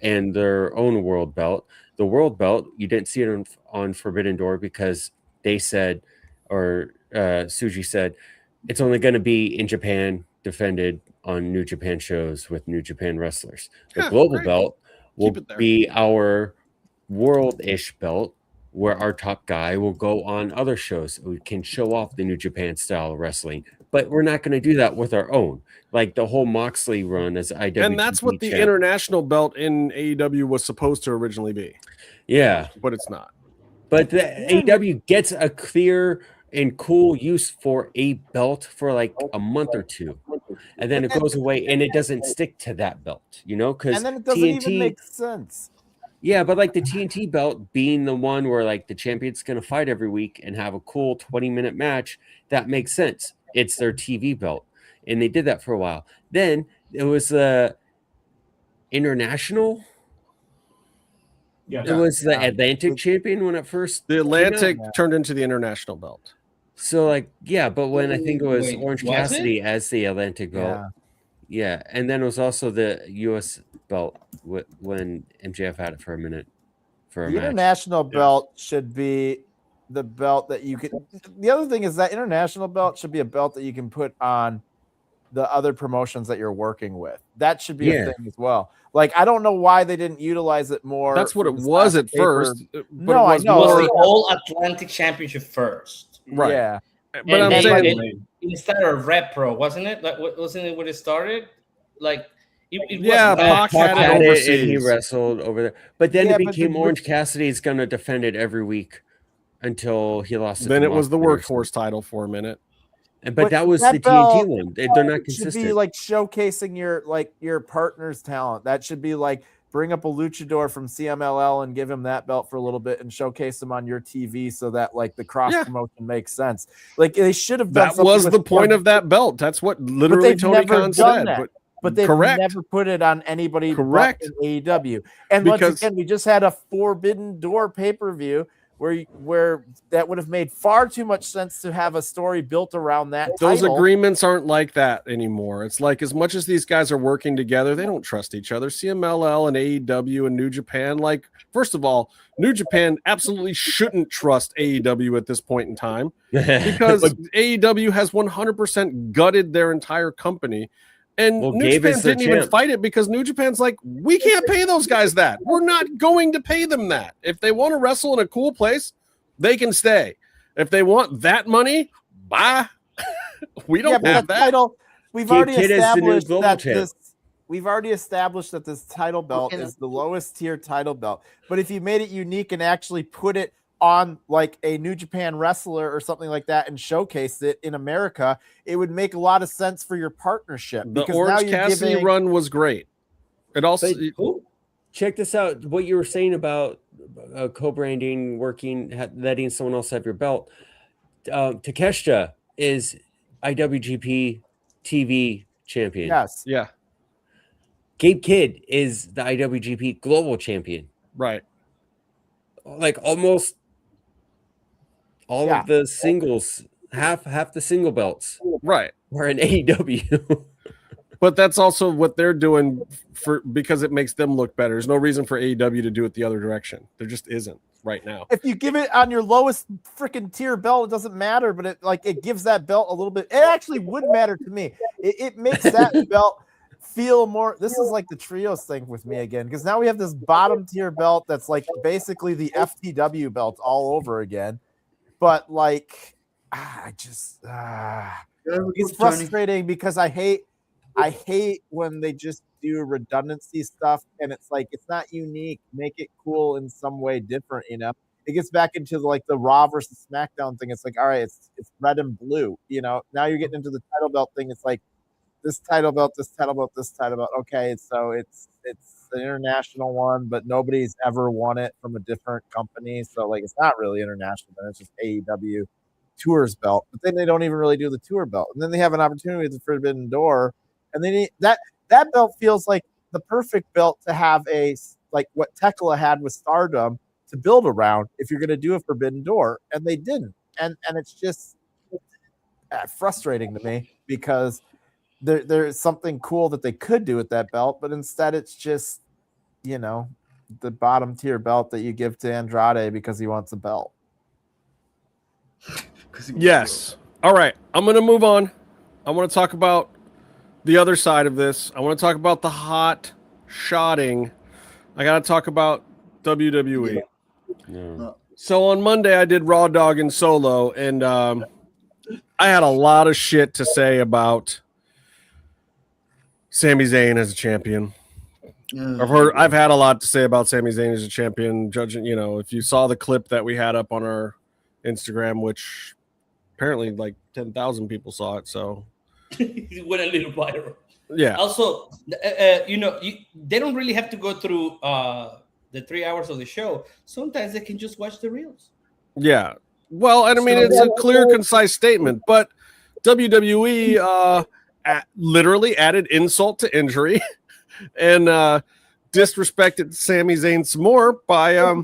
and their own world belt. The world belt, you didn't see it on Forbidden Door because they said, or Suji said, it's only going to be in Japan, defended on New Japan shows with New Japan wrestlers. The global belt will be our world-ish belt, where our top guy will go on other shows. We can show off the New Japan style of wrestling, but we're not going to do that with our own. Like the whole Moxley run as IWGP and that's what the international belt in AEW was supposed to originally be. Yeah, but it's not. But the AEW gets a clear and cool use for a belt for like a month or two, and then it goes away, and it doesn't stick to that belt, because and then it doesn't even make sense. Yeah, but like the TNT belt being the one where like the champion's going to fight every week and have a cool 20-minute match, that makes sense. It's their TV belt. And they did that for a while. Then it was the international. Yeah, it was the Atlantic champion when it first. The Atlantic turned into the international belt. So but when I think it was Orange Cassidy as the Atlantic belt. Yeah, and then it was also the U.S. belt when MJF had it for a minute. For a match. International belt should be the belt that you can. The other thing is that international belt should be a belt that you can put on the other promotions that you're working with. That should be a thing as well. Like, I don't know why they didn't utilize it more. That's what it was at first. No, I know. It was the All Atlantic Championship first. Right. Yeah. But I'm saying instead of Repro, wasn't it? Like, wasn't it when it started? Like, it Pac had it and he wrestled over there. But then it became Orange Cassidy's going to defend it every week until he lost it. Then it was the workhorse title for a minute. But that was the TNT one. They're not consistent. Should be like showcasing your partner's talent. That should be like bring up a luchador from CMLL and give him that belt for a little bit and showcase him on your TV so that like the cross promotion makes sense. Like they should have done that was the point of that belt. That's what literally Tony Khan said. But they've never put it on anybody but in AEW. And once again, we just had a Forbidden Door pay-per-view where that would have made far too much sense to have a story built around that Those title. agreements aren't like that anymore. It's like as much as these guys are working together, they don't trust each other. CMLL and AEW and New Japan, like, first of all, New Japan absolutely shouldn't trust AEW at this point in time because AEW has 100% gutted their entire company. And New Japan didn't even fight it because New Japan's like, we can't pay those guys that. We're not going to pay them that. If they want to wrestle in a cool place, they can stay. If they want that money, bye. We don't have that. Title, we've already established that this title belt is the lowest tier title belt. But if you made it unique and actually put it on like a New Japan wrestler or something like that and showcased it in America, it would make a lot of sense for your partnership. The Orange Cassidy run was great. It also check this out. What you were saying about co-branding, letting someone else have your belt. Takeshita is IWGP TV champion. Yes. Yeah. Gabe Kidd is the IWGP Global Champion. Right. Like almost all of the singles, half the single belts, right, are in AEW. But that's also what they're doing because it makes them look better. There's no reason for AEW to do it the other direction. There just isn't right now. If you give it on your lowest freaking tier belt, it doesn't matter. But it gives that belt a little bit. It actually would matter to me. It makes that belt feel more. This is like the trios thing with me again, because now we have this bottom tier belt that's like basically the FTW belt all over again. But like, it's frustrating because I hate when they just do redundancy stuff and it's like it's not unique. Make it cool in some way different, you know. It gets back into like the Raw versus SmackDown thing. It's like, all right, it's red and blue, you know. Now you're getting into the title belt thing. It's like this title belt, this title belt, this title belt. Okay, so it's an international one, but nobody's ever won it from a different company. So like it's not really international, then it's just AEW Tours belt. But then they don't even really do the tour belt. And then they have an opportunity with the Forbidden Door. And they need that belt feels like the perfect belt to have like what Tekla had with Stardom to build around if you're going to do a Forbidden Door, and they didn't. And it's just frustrating to me because there's something cool that they could do with that belt, but instead it's just, you know, the bottom tier belt that you give to Andrade because he wants a belt. Yes. All right. I'm going to move on. I want to talk about the other side of this. I want to talk about the hot shotting. I got to talk about WWE. Yeah. So on Monday, I did Raw Dog and Solo, and I had a lot of shit to say about Sami Zayn as a champion. I've had a lot to say about Sami Zayn as a champion. Judging, you know, if you saw the clip that we had up on our Instagram, which apparently like 10,000 people saw it, so it went a little viral. Yeah. Also, you know, they don't really have to go through the 3 hours of the show. Sometimes they can just watch the reels. Yeah. Well, and I mean, it's a clear, concise statement, but WWE literally added insult to injury and disrespected Sami Zayn some more by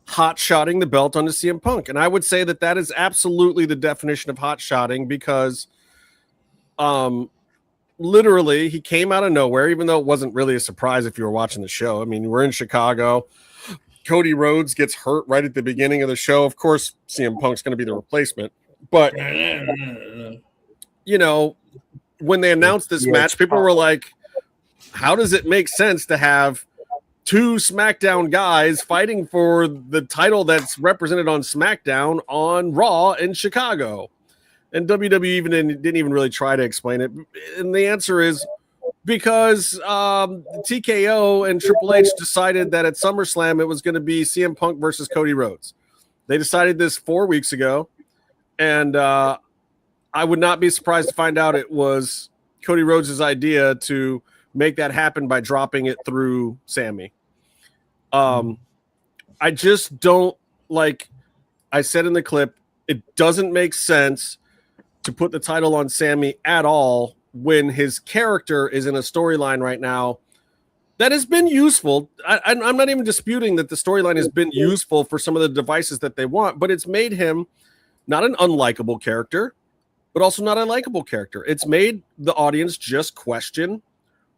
hot-shotting the belt onto CM Punk. And I would say that is absolutely the definition of hot-shotting because literally he came out of nowhere, even though it wasn't really a surprise if you were watching the show. I mean, we're in Chicago. Cody Rhodes gets hurt right at the beginning of the show. Of course, CM Punk's going to be the replacement. But, you know, when they announced this match, people were like, how does it make sense to have two SmackDown guys fighting for the title that's represented on SmackDown on Raw in Chicago? And WWE even didn't even really try to explain it. And the answer is because TKO and Triple H decided that at SummerSlam it was going to be CM Punk versus Cody Rhodes. They decided this 4 weeks ago. And I would not be surprised to find out it was Cody Rhodes' idea to make that happen by dropping it through Sami. I just don't like. I said in the clip, it doesn't make sense to put the title on Sami at all when his character is in a storyline right now that has been useful. I'm not even disputing that the storyline has been useful for some of the devices that they want, but it's made him not an unlikable character, but also not a likable character. It's made the audience just question,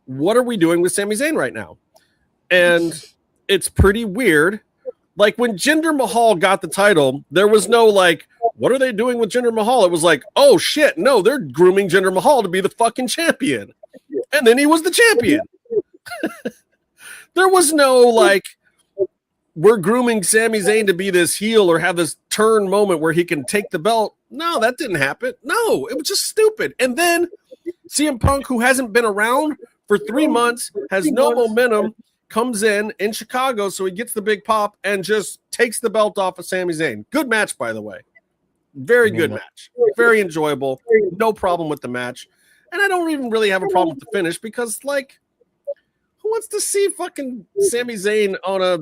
what are we doing with Sami Zayn right now? And it's pretty weird. Like when Jinder Mahal got the title, there was no like, what are they doing with Jinder Mahal? It was like, oh shit, no, they're grooming Jinder Mahal to be the fucking champion. And then he was the champion. There was no like, we're grooming Sami Zayn to be this heel or have this turn moment where he can take the belt. No, that didn't happen. No, it was just stupid. And then CM Punk, who hasn't been around for 3 months, has no momentum, comes in Chicago, so he gets the big pop and just takes the belt off of Sami Zayn. Good match, by the way. Very good match. Very enjoyable. No problem with the match. And I don't even really have a problem with the finish because, like, who wants to see fucking Sami Zayn on a,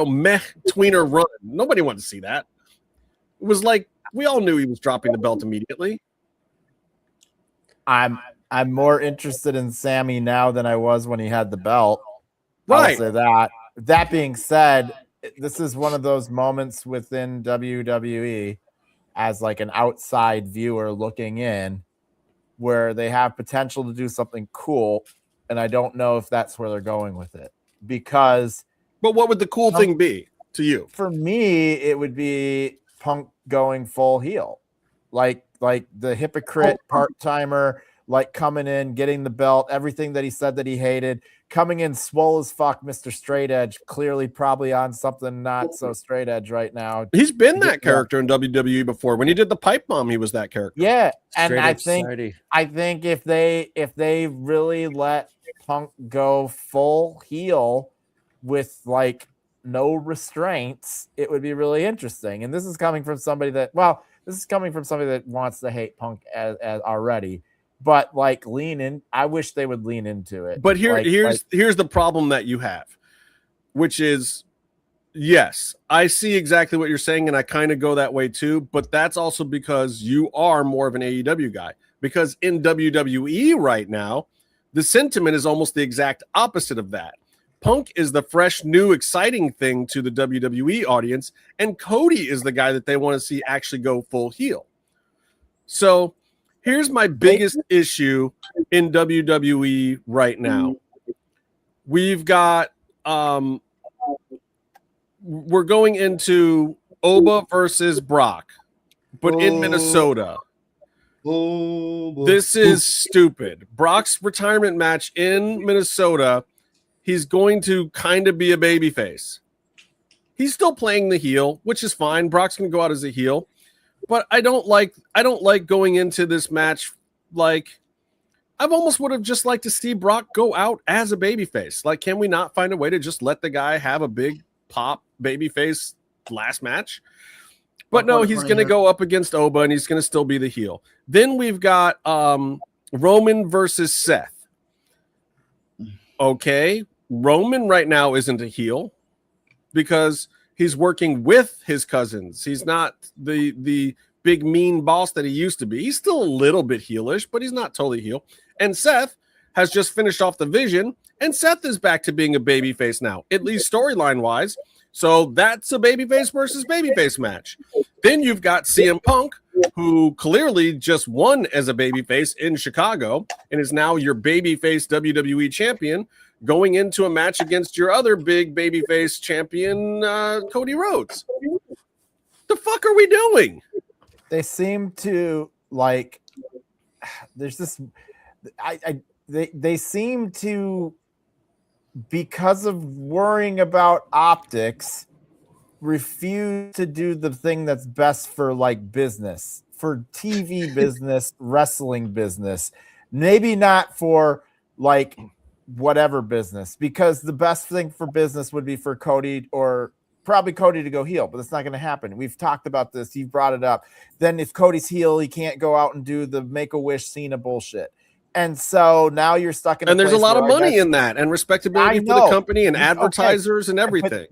meh tweener run? Nobody wanted to see that. It was like, we all knew he was dropping the belt immediately. I'm more interested in Sami now than I was when he had the belt. Right. I'll say that. That being said, this is one of those moments within WWE as like an outside viewer looking in where they have potential to do something cool. And I don't know if that's where they're going with it because. But what would the cool thing be to you? For me, it would be Punk going full heel. Like the hypocrite part-timer, like coming in, getting the belt, everything that he said that he hated, coming in swole as fuck, Mr. Straight Edge, clearly probably on something not so straight edge right now. He's been that character in WWE before. When he did the pipe bomb, he was that character. Yeah, and I think if they really let Punk go full heel with like no restraints, it would be really interesting. And this is coming from somebody that wants to hate Punk as already. But like lean in, I wish they would lean into it. But here's the problem that you have, which is, yes, I see exactly what you're saying, and I kind of go that way too. But that's also because you are more of an AEW guy. Because in WWE right now, the sentiment is almost the exact opposite of that. Punk is the fresh, new, exciting thing to the WWE audience, and Cody is the guy that they want to see actually go full heel. So here's my biggest issue in WWE right now. We've got we're going into Oba versus Brock, but in Minnesota. This is stupid. Brock's retirement match in Minnesota, he's going to kind of be a babyface. He's still playing the heel, which is fine. Brock's going to go out as a heel. But I don't like going into this match like I've almost would have just liked to see Brock go out as a babyface. Like, can we not find a way to just let the guy have a big pop babyface last match? But no, he's going to go up against Oba and he's going to still be the heel. Then we've got Roman versus Seth. Okay, Roman right now isn't a heel because he's working with his cousins. He's not the big mean boss that he used to be. He's still a little bit heelish, but he's not totally heel. And Seth has just finished off the Vision, and Seth is back to being a babyface now, at least storyline-wise. So that's a babyface versus babyface match. Then you've got CM Punk, who clearly just won as a babyface in Chicago and is now your babyface WWE champion, going into a match against your other big babyface champion, Cody Rhodes. The fuck are we doing? They seem to like. There's this. They seem to, because of worrying about optics, refuse to do the thing that's best for like business, for TV business, wrestling business. Maybe not for like whatever business, because the best thing for business would be for Cody or probably Cody to go heel, but it's not going to happen. We've talked about this. You've brought it up. Then if Cody's heel, he can't go out and do the Make-A-Wish Cena bullshit. And so now you're stuck in. And there's a lot of money in that, and respectability for the company, and advertisers, and everything.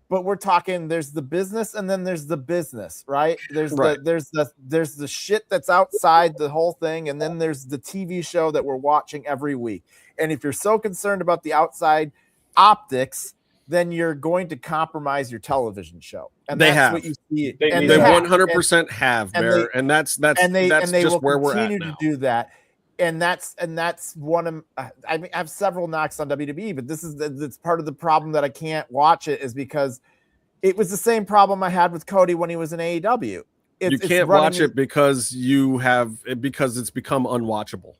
But we're talking. There's the business, and then there's the business, right? There's the shit that's outside the whole thing, and then there's the TV show that we're watching every week. And if you're so concerned about the outside optics, then you're going to compromise your television show. And that's what you see. They 100% have, Bear, and that's they just where we're at continue now. to do that. And that's one of I mean, I have several knocks on WWE, but that's part of the problem that I can't watch it is because it was the same problem I had with Cody when he was in AEW. You can't watch it because it's become unwatchable.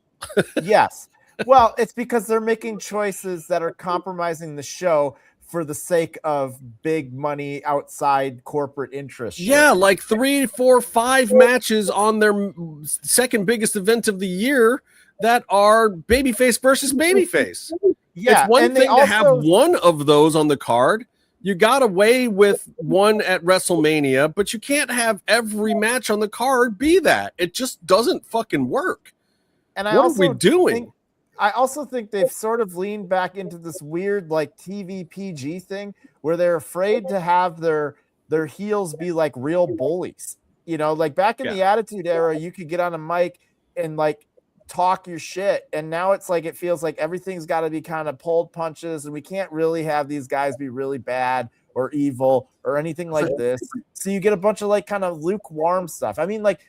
Yes. Well, it's because they're making choices that are compromising the show for the sake of big money outside corporate interest. Yeah, like 3, 4, 5 matches on their second biggest event of the year that are babyface versus babyface. Yeah, it's one thing to have one of those on the card. You got away with one at WrestleMania, but you can't have every match on the card be that. It just doesn't fucking work. And what are we doing? I also think they've sort of leaned back into this weird like TV PG thing where they're afraid to have their heels be like real bullies. You know, like back in the Attitude Era, you could get on a mic and like talk your shit. And now it's like it feels like everything's got to be kind of pulled punches, and we can't really have these guys be really bad or evil or anything like this. So you get a bunch of like kind of lukewarm stuff. I mean, like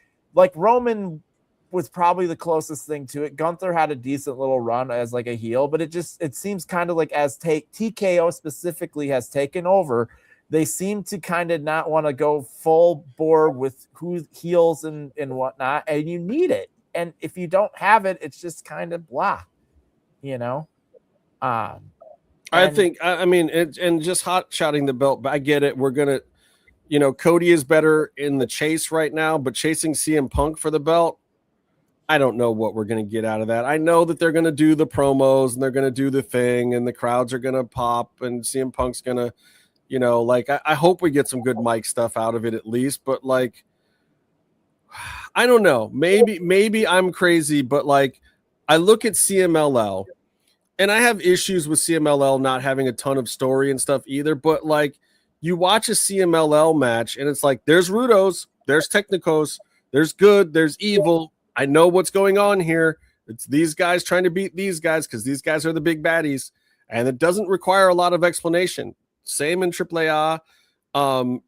Roman was probably the closest thing to it. Gunther had a decent little run as like a heel, but it seems kind of like as TKO specifically has taken over, they seem to kind of not want to go full bore with who heels and whatnot, and you need it. And if you don't have it, it's just kind of blah, you know? I mean, and just hot shotting the belt, but I get it. We're going to, Cody is better in the chase right now, but chasing CM Punk for the belt, I don't know what we're going to get out of that. I know that they're going to do the promos and they're going to do the thing and the crowds are going to pop and CM Punk's going to, I hope we get some good mic stuff out of it at least, but like, I don't know. Maybe I'm crazy, but like I look at CMLL and I have issues with CMLL not having a ton of story and stuff either. But like you watch a CMLL match and it's like, there's Rudos, there's Technicos, there's good, there's evil. I know what's going on here. It's these guys trying to beat these guys because these guys are the big baddies. And it doesn't require a lot of explanation. Same in AAA. And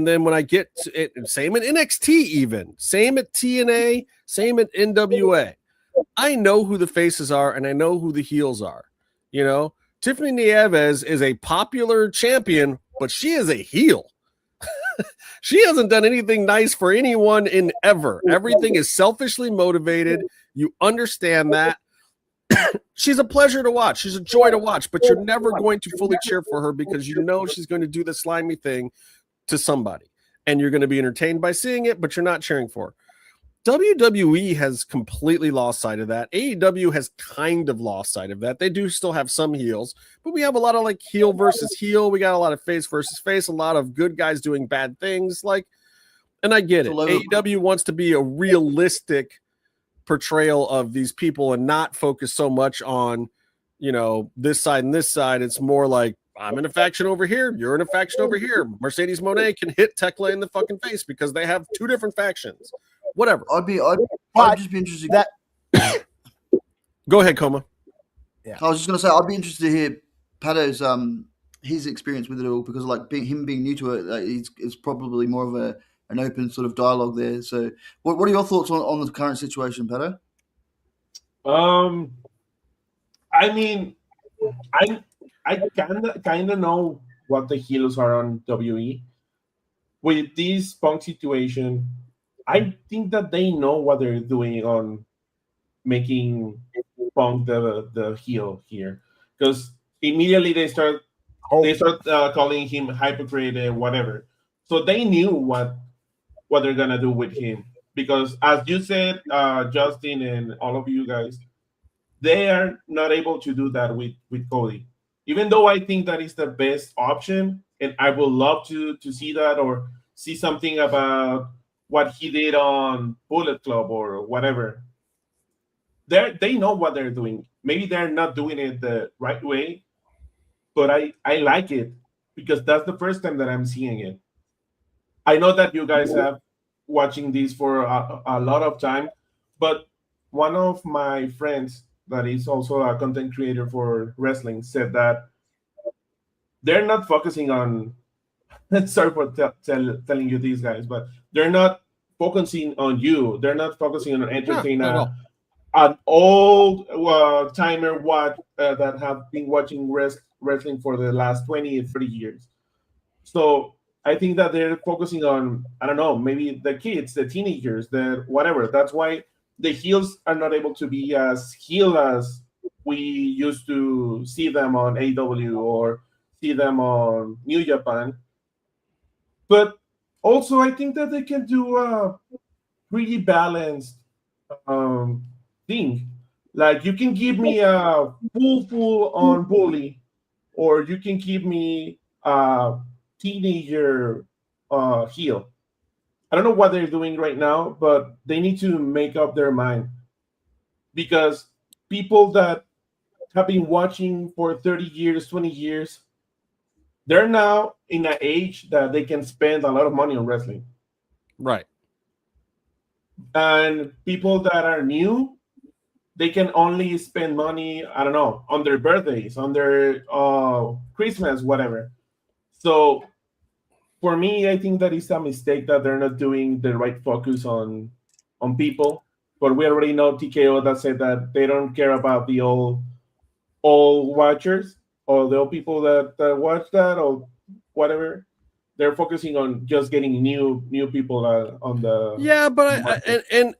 then when I get to it, same in NXT, even same at TNA, same at NWA, I know who the faces are and I know who the heels are. Tiffany Nieves is a popular champion, but she is a heel. She hasn't done anything nice for anyone in ever. Everything is selfishly motivated. You understand that. She's a pleasure to watch. She's a joy to watch, but you're never going to fully cheer for her because you know she's going to do the slimy thing to somebody and you're going to be entertained by seeing it, but you're not cheering for her. WWE has completely lost sight of that. AEW has kind of lost sight of that. They do still have some heels, but we have a lot of like heel versus heel. We got a lot of face versus face, a lot of good guys doing bad things. And I get it. AEW wants to be a realistic portrayal of these people and not focus so much on this side and this side. It's more like I'm in a faction over here, you're in a faction over here. Mercedes Moné can hit Tekla in the fucking face because they have two different factions. Whatever. I'd just be interested. Go ahead, Coma. Yeah. I was just gonna say I'd be interested to hear Pato's his experience with it all because him being new to it, it's probably more of an open sort of dialogue there. So, what are your thoughts on the current situation, Pato? I mean, I kind of know what the heels are on WWE. With this Punk situation, I think that they know what they're doing on making Punk the heel here, because immediately they start calling him hypocrite and whatever. So they knew what they're gonna do with him, because as you said, Justin and all of you guys, they are not able to do that with Cody. Even though I think that is the best option, and I would love to see that or see something about what he did on Bullet Club or whatever. they know what they're doing. Maybe they're not doing it the right way, but I like it because that's the first time that I'm seeing it. I know that you guys have watching this for a lot of time, but one of my friends that is also a content creator for wrestling said that they're not focusing on sorry for telling you these guys, but they're not focusing on you. They're not focusing on entertaining an old timer that have been watching wrestling for the last 20, 30 years. So I think that they're focusing on, I don't know, maybe the kids, the teenagers, the whatever. That's why the heels are not able to be as heel as we used to see them on AEW or see them on New Japan. But also, I think that they can do a pretty balanced thing. Like, you can give me a full on bully, or you can give me a teenager heel. I don't know what they're doing right now, but they need to make up their mind, because people that have been watching for 30 years, 20 years, they're now in an age that they can spend a lot of money on wrestling. Right. And people that are new, they can only spend money, I don't know, on their birthdays, on their Christmas, whatever. So for me, I think that is a mistake that they're not doing the right focus on people. But we already know TKO that said that they don't care about the old watchers or the old people that watch that or whatever. They're focusing on just getting new people on the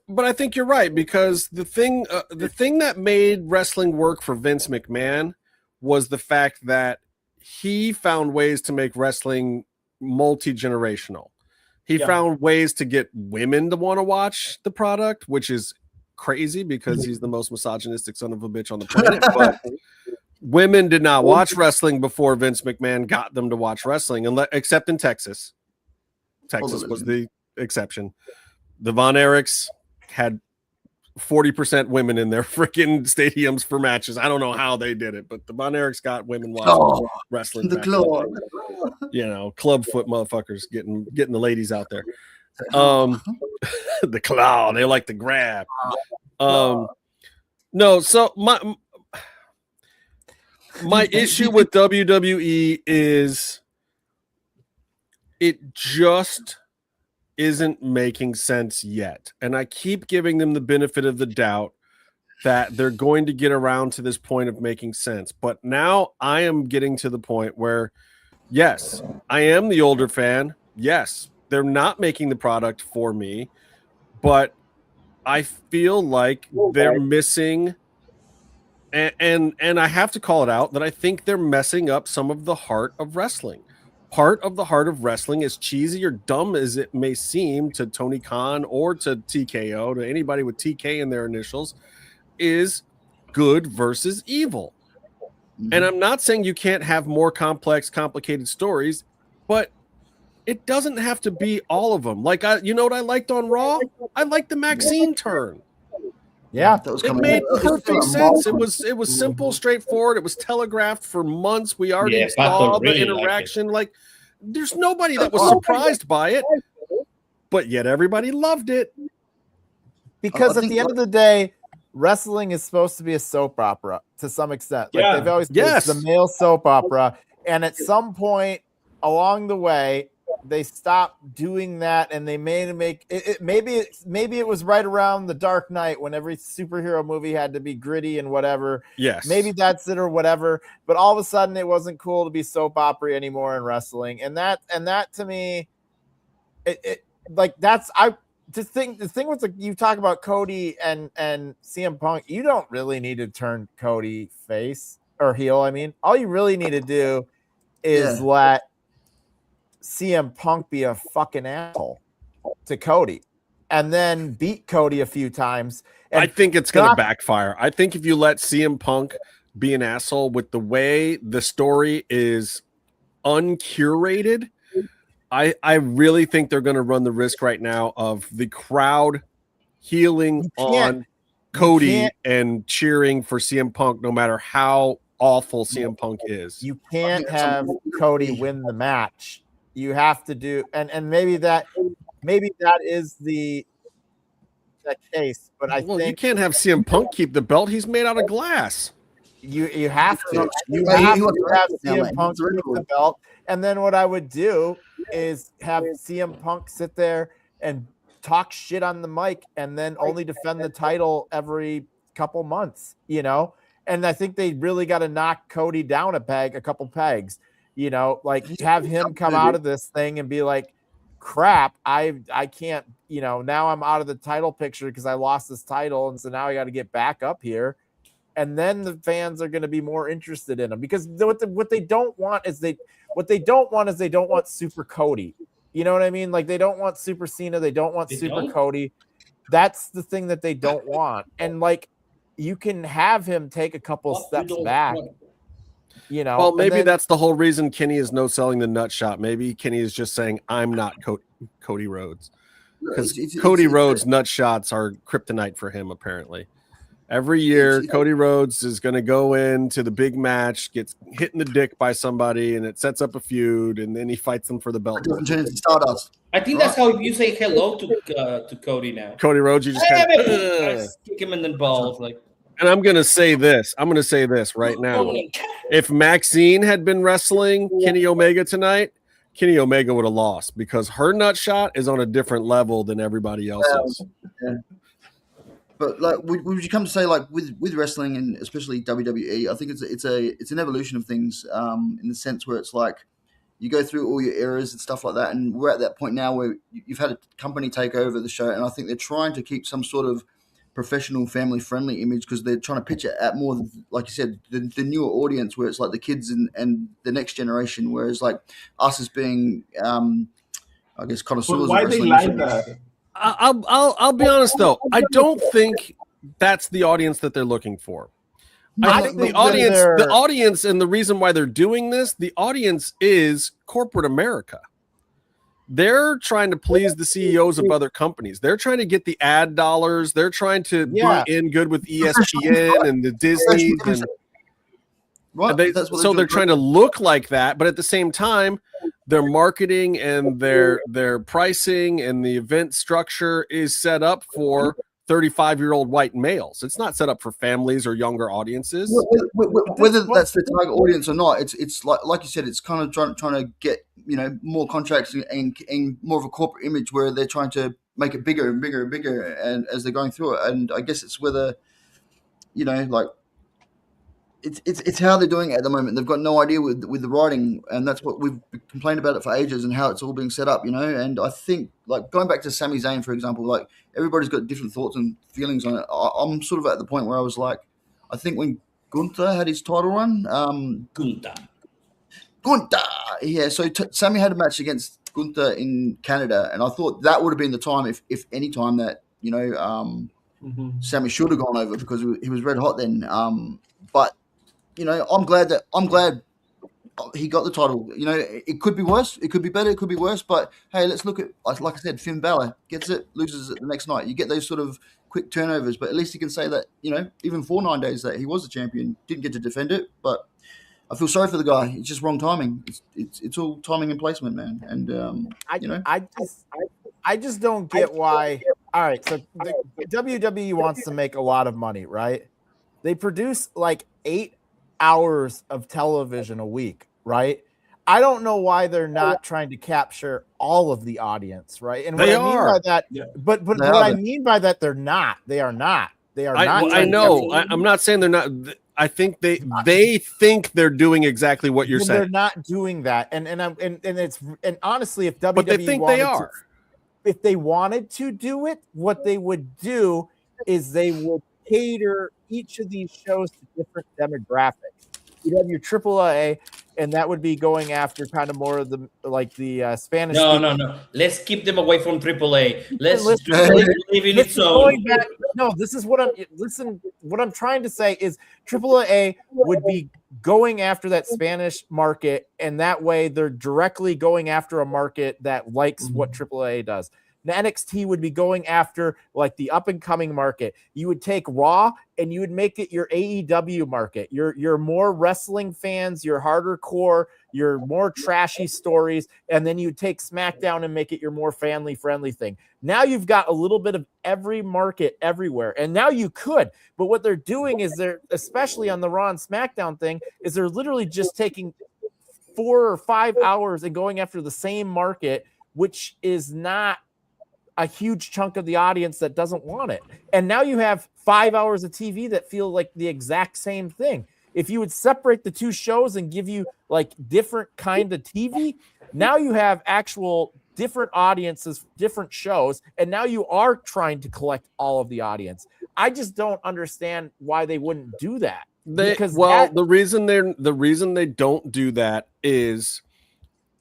but I think you're right, because the thing that made wrestling work for Vince McMahon was the fact that he found ways to make wrestling multi-generational. He found ways to get women to want to watch the product, which is crazy because he's the most misogynistic son of a bitch on the planet. But women did not watch wrestling before Vince McMahon got them to watch wrestling, except in Texas. Texas was the exception. The Von Erichs had 40% women in their freaking stadiums for matches. I don't know how they did it, but the Von Erichs got women watching wrestling. The club. You know, club foot motherfuckers getting the ladies out there. The claw, they like to grab. No, so my issue with WWE is it just isn't making sense yet. And I keep giving them the benefit of the doubt that they're going to get around to this point of making sense. But now I am getting to the point where, yes, I am the older fan. Yes, they're not making the product for me, but I feel like they're missing, and I have to call it out, that I think they're messing up some of the heart of wrestling. Part of the heart of wrestling, as cheesy or dumb as it may seem to Tony Khan or to TKO, to anybody with TK in their initials, is good versus evil. Mm-hmm. And I'm not saying you can't have more complex, complicated stories, but it doesn't have to be all of them. Like, you know what I liked on Raw? I liked the Maxine turn. Yeah, it made perfect sense. It was simple, straightforward. It was telegraphed for months. We already saw the interaction. Like, there's nobody that was surprised by it, but yet everybody loved it. Because at the end of the day, wrestling is supposed to be a soap opera to some extent. Like they've always it's the male soap opera, and at some point along the way, they stopped doing that, and they maybe it was right around The Dark Knight when every superhero movie had to be gritty and whatever. Yes, maybe that's it or whatever. But all of a sudden, it wasn't cool to be soap opera anymore in wrestling, and that to me, the thing with you talk about Cody and CM Punk, you don't really need to turn Cody face or heel. I mean, all you really need to do is let CM Punk be a fucking asshole to Cody and then beat Cody a few times. And I think it's going to backfire. I think if you let CM Punk be an asshole with the way the story is uncurated, I really think they're going to run the risk right now of the crowd healing on Cody and cheering for CM Punk no matter how awful CM Punk is. You can't have Cody win the match. You have to do, and maybe that is the case, but I think you can't have CM Punk keep the belt. He's made out of glass. You have to. You have to have CM Punk keep the belt. And then what I would do is have CM Punk sit there and talk shit on the mic and then only defend the title every couple months, you know? And I think they really got to knock Cody down a couple pegs, you know, like have him come out of this thing and be like, crap, I can't, you know, now I'm out of the title picture because I lost this title. And so now I got to get back up here. And then the fans are going to be more interested in him because what they don't want is they don't want Super Cody. You know what I mean? Like they don't want Super Cena. They don't want Super Cody. That's the thing that they don't want. And like, you can have him take a couple steps back, you know. Well, maybe that's the whole reason Kenny is no selling the nut shot. Maybe Kenny is just saying, I'm not Cody Rhodes. Because Cody Rhodes nut shots are kryptonite for him, apparently. Every year, Cody Rhodes is going to go into the big match, gets hit in the dick by somebody, and it sets up a feud, and then he fights them for the belt. I think that's how you say hello to Cody now. Cody Rhodes, you just kick him in the balls, like. And I'm going to say this. I'm going to say this right now. If Maxine had been wrestling Kenny Omega tonight, Kenny Omega would have lost because her nut shot is on a different level than everybody else's. Yeah. But like, would you come to say like with wrestling and especially WWE, I think it's an evolution of things in the sense where it's like you go through all your eras and stuff like that, and we're at that point now where you've had a company take over the show, and I think they're trying to keep some sort of professional, family-friendly image because they're trying to pitch it at more, like you said, the newer audience where it's like the kids and the next generation, whereas like us as being, I guess, connoisseurs. Why they like that? I'll be honest though. I don't think that's the audience that they're looking for. I think the audience, and the reason why they're doing this, the audience is corporate America. They're trying to please the CEOs of other companies. They're trying to get the ad dollars. They're trying to be in good with ESPN and the Disney. So they're trying to look like that, but at the same time, their marketing and their pricing and the event structure is set up for 35-year-old white males. It's not set up for families or younger audiences. Whether that's the target audience or not, it's like you said, it's kind of trying to get, you know, more contracts and more of a corporate image where they're trying to make it bigger and bigger and bigger, and as they're going through it. And I guess it's whether, you know, like it's how they're doing it at the moment. They've got no idea with the writing, and that's what we've complained about it for ages and how it's all being set up, you know. And I think, like, going back to Sami Zayn, for example, like, everybody's got different thoughts and feelings on it. I'm sort of at the point where I was like, I think when Gunther had his title run, Gunther, yeah. So Sami had a match against Gunther in Canada, and I thought that would have been the time, if any time, that, you know, Sami should have gone over because he was red hot then. But you know, I'm glad he got the title. You know, it could be worse, it could be better, it could be worse. But hey, let's look at, like I said, Finn Balor gets it, loses it the next night. You get those sort of quick turnovers, but at least you can say that, you know, even for 9 days that he was the champion, didn't get to defend it. But I feel sorry for the guy. It's just wrong timing. It's all timing and placement, man. And I just don't get why. All right, so the WWE wants to make a lot of money, right? They produce like 8 hours of television a week, right? I don't know why they're not trying to capture all of the audience, right? And what I mean by that, but what I mean by that, they're not. They are not. They are not. I know. I'm not saying they're not. I think they think they're doing exactly what you're saying. They're not doing that, and honestly, if WWE but they think they are. If they wanted to do it, what they would do is they would cater each of these shows to different demographics. You'd have your AAA, and that would be going after kind of more of the Spanish. No. Let's keep them away from AAA. Let's leave it so. No, this is what What I'm trying to say is AAA would be going after that Spanish market, and that way they're directly going after a market that likes what AAA does. The NXT would be going after like the up and coming market. You would take Raw and you would make it your AEW market. Your more wrestling fans, your harder core, your more trashy stories, and then you take SmackDown and make it your more family friendly thing. Now you've got a little bit of every market everywhere, and now you could. But what they're doing is they're, especially on the Raw and SmackDown thing, is they're literally just taking 4 or 5 hours and going after the same market, which is not a huge chunk of the audience that doesn't want it. And now you have 5 hours of TV that feel like the exact same thing. If you would separate the two shows and give you like different kind of TV, now you have actual different audiences, different shows, and now you are trying to collect all of the audience. I just don't understand why they wouldn't do that. The reason they don't do that is,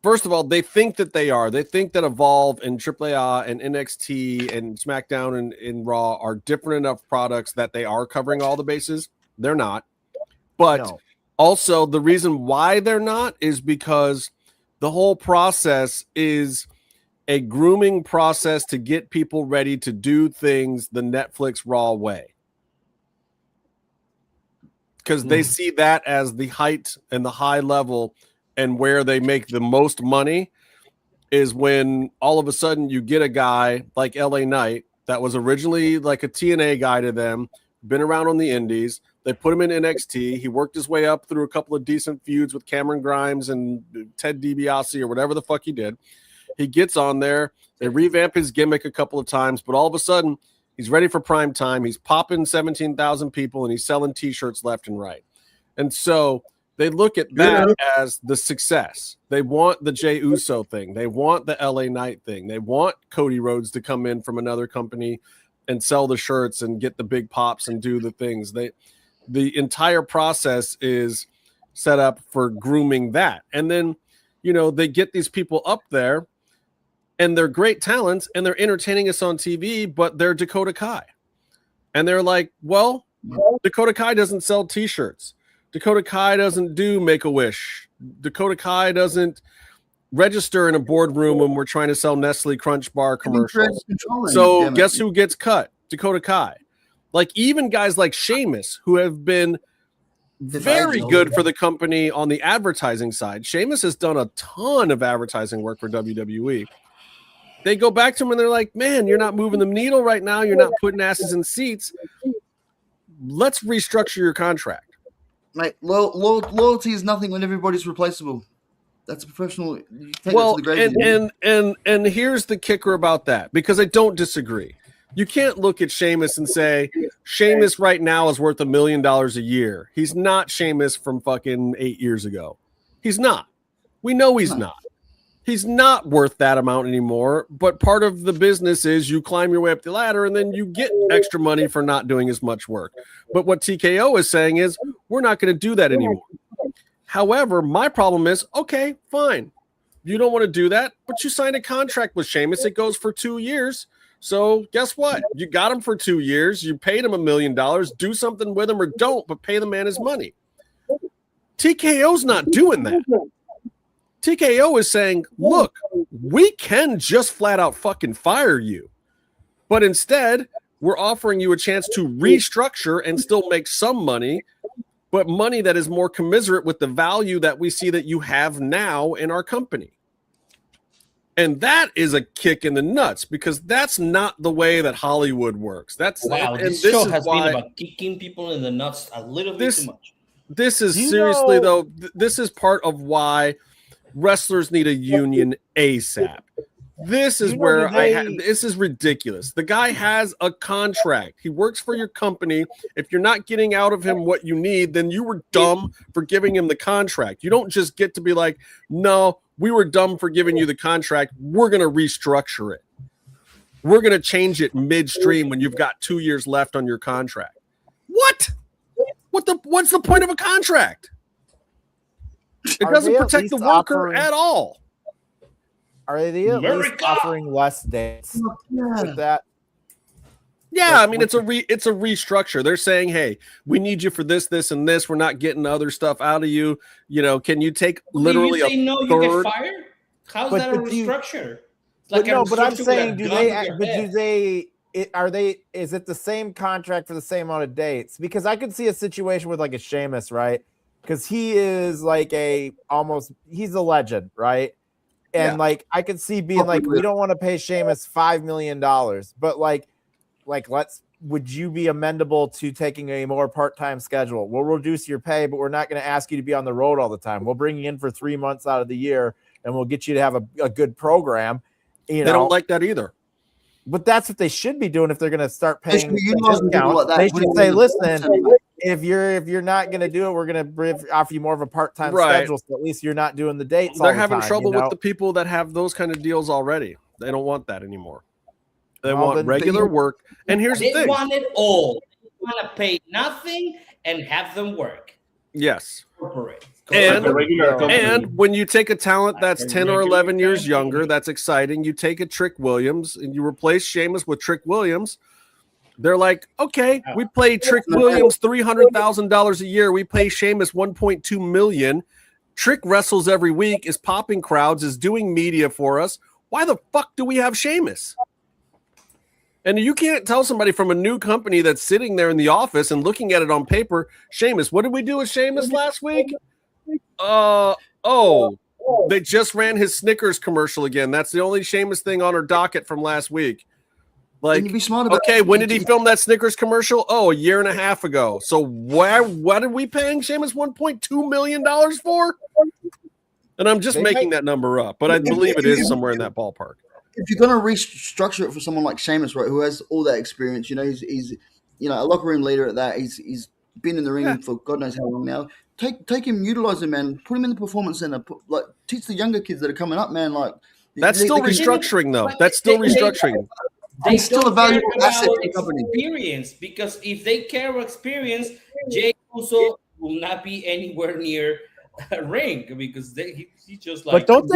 first of all, they think that they think that Evolve and AAA and NXT and SmackDown and Raw are different enough products that they are covering all the bases. They're not. But also the reason why they're not is because the whole process is a grooming process to get people ready to do things the Netflix Raw way. Because they see that as the height and the high level, and where they make the most money is when all of a sudden you get a guy like LA Knight that was originally like a TNA guy to them, been around on the indies. They put him in NXT. He worked his way up through a couple of decent feuds with Cameron Grimes and Ted DiBiase or whatever the fuck he did. He gets on there. They revamp his gimmick a couple of times, but all of a sudden he's ready for prime time. He's popping 17,000 people and he's selling T-shirts left and right. And so they look at that as the success. They want the Jey Uso thing. They want the LA Knight thing. They want Cody Rhodes to come in from another company and sell the shirts and get the big pops and do the things. The entire process is set up for grooming that. And then, they get these people up there and they're great talents and they're entertaining us on TV, but they're Dakota Kai. And they're like, well, Dakota Kai doesn't sell T-shirts. Dakota Kai doesn't do Make-A-Wish. Dakota Kai doesn't register in a boardroom when we're trying to sell Nestle Crunch Bar commercials. So guess who gets cut? Dakota Kai. Like even guys like Sheamus, who have been very good for the company on the advertising side. Sheamus has done a ton of advertising work for WWE. They go back to him and they're like, man, you're not moving the needle right now. You're not putting asses in seats. Let's restructure your contract. Mate, loyalty is nothing when everybody's replaceable. That's a professional. You take that to the grave. And here's the kicker about that, because I don't disagree. You can't look at Sheamus and say Sheamus right now is worth $1 million a year. He's not Sheamus from fucking 8 years ago. He's not. We know he's not. He's not worth that amount anymore. But part of the business is you climb your way up the ladder and then you get extra money for not doing as much work. But what TKO is saying is we're not going to do that anymore. However, my problem is, okay, fine. You don't want to do that, but you signed a contract with Sheamus. It goes for 2 years. So guess what? You got him for 2 years. You paid him $1 million. Do something with him or don't, but pay the man his money. TKO's not doing that. TKO is saying, look, we can just flat out fucking fire you. But instead, we're offering you a chance to restructure and still make some money, but money that is more commensurate with the value that we see that you have now in our company. And that is a kick in the nuts, because that's not the way that Hollywood works. This show has been about kicking people in the nuts a little bit too much. This is seriously, though, this is part of why wrestlers need a union ASAP. This is where this is ridiculous. The guy has a contract. He works for your company. If you're not getting out of him what you need, then you were dumb for giving him the contract. You don't just get to be like, no, we were dumb for giving you the contract. We're going to restructure it. We're going to change it midstream when you've got 2 years left on your contract. What? What's the point of a contract? It doesn't protect the worker at all. Are they at least offering less days with that? Yeah, I mean it's a restructure. They're saying, hey, we need you for this, this, and this. We're not getting other stuff out of you. You know, can you take literally you say a no, third? you get fired? How's that a restructure? Like but no, but I'm saying, is it the same contract for the same amount of dates? Because I could see a situation with like a Sheamus, right? Because he is like he's a legend, right? And like I could see being like, we don't want to pay Sheamus $5 million, but like would you be amendable to taking a more part-time schedule? We'll reduce your pay, but we're not going to ask you to be on the road all the time. We'll bring you in for 3 months out of the year, and we'll get you to have a good program. They don't like that either. But that's what they should be doing if they're going to start paying discounts. They should say, listen, if you're not going to do it, we're going to offer you more of a part-time schedule, so at least you're not doing the dates. They're having trouble with the people that have those kind of deals already. They don't want that anymore. They want regular work. And here's the thing. They want it all. They want to pay nothing and have them work. Yes. Corporate. And when you take a talent that's 10 or 11 years younger, that's exciting. You take a Trick Williams and you replace Sheamus with Trick Williams. They're like, okay, we pay Trick Williams $300,000 a year. We pay Sheamus $1.2 million. Trick wrestles every week, is popping crowds, is doing media for us. Why the fuck do we have Sheamus? And you can't tell somebody from a new company that's sitting there in the office and looking at it on paper, Sheamus, what did we do with Sheamus last week? They just ran his Snickers commercial again. That's the only Sheamus thing on our docket from last week. Like, be smart about when did he film that Snickers commercial? Oh, a year and a half ago. So what are we paying Sheamus $1.2 million for? And I'm just making that number up, but I believe it is somewhere in that ballpark. If you're going to restructure it for someone like Sheamus, right, who has all that experience, he's a locker room leader at that. He's been in the ring for God knows how long now. Take him, utilize him, man. Put him in the performance center. Teach the younger kids that are coming up, man. That's still restructuring, though. That's still restructuring. They still a valuable asset to the company. Experience, because if they care about experience, Jey Uso will not be anywhere near a ring because he just like. But don't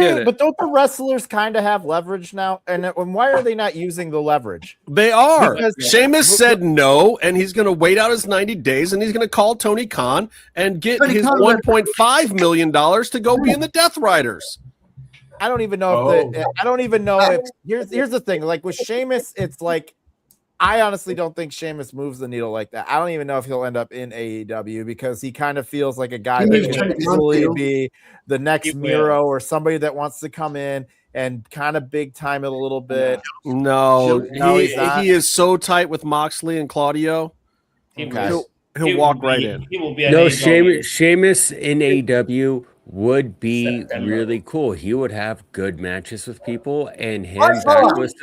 the wrestlers kind of have leverage now? And why are they not using the leverage? They are. Because Sheamus said no, and he's going to wait out his 90 days, and he's going to call Tony Khan and get his $1.5 million to go be in the Death Riders. I don't even know if here's the thing. Like with Sheamus, it's like I honestly don't think Sheamus moves the needle like that. I don't even know if he'll end up in AEW because he kind of feels like a guy that can easily be the next Miro or somebody that wants to come in and kind of big time it a little bit. No, he is so tight with Moxley and Claudio. He'll walk right in. He will be Sheamus in AEW would be really cool. He would have good matches with people, and him back with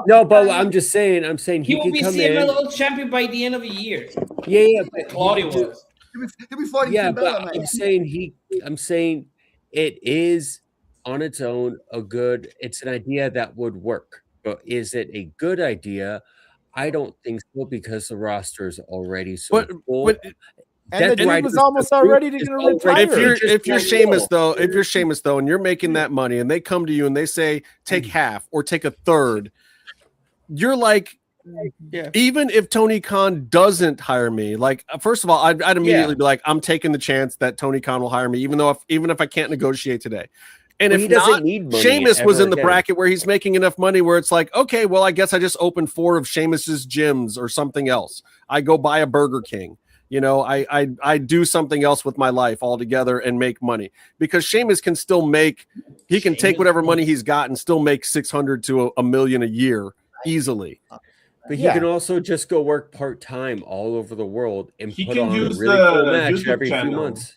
no, but I'm just saying. I'm saying he will be CMLL champion by the end of the year. Yeah, but Claudio was. He'll be fighting. Yeah, but I'm saying it is on its own it's an idea that would work. But is it a good idea? I don't think so because the roster is already so full. And the was almost already to retire. If you're Sheamus though, and you're making that money, and they come to you and they say take half or take a third, you're like, even if Tony Khan doesn't hire me, like first of all, I'd immediately be like, I'm taking the chance that Tony Khan will hire me, even if I can't negotiate today. And if not, Sheamus was in the bracket where he's making enough money where it's like, okay, well, I guess I just opened 4 of Sheamus's gyms or something else. I go buy a Burger King. I do something else with my life altogether and make money because Sheamus can still he can take whatever money he's got and still make 600 to $1 million a year easily. But he can also just go work part-time all over the world and put on a really cool match every few months.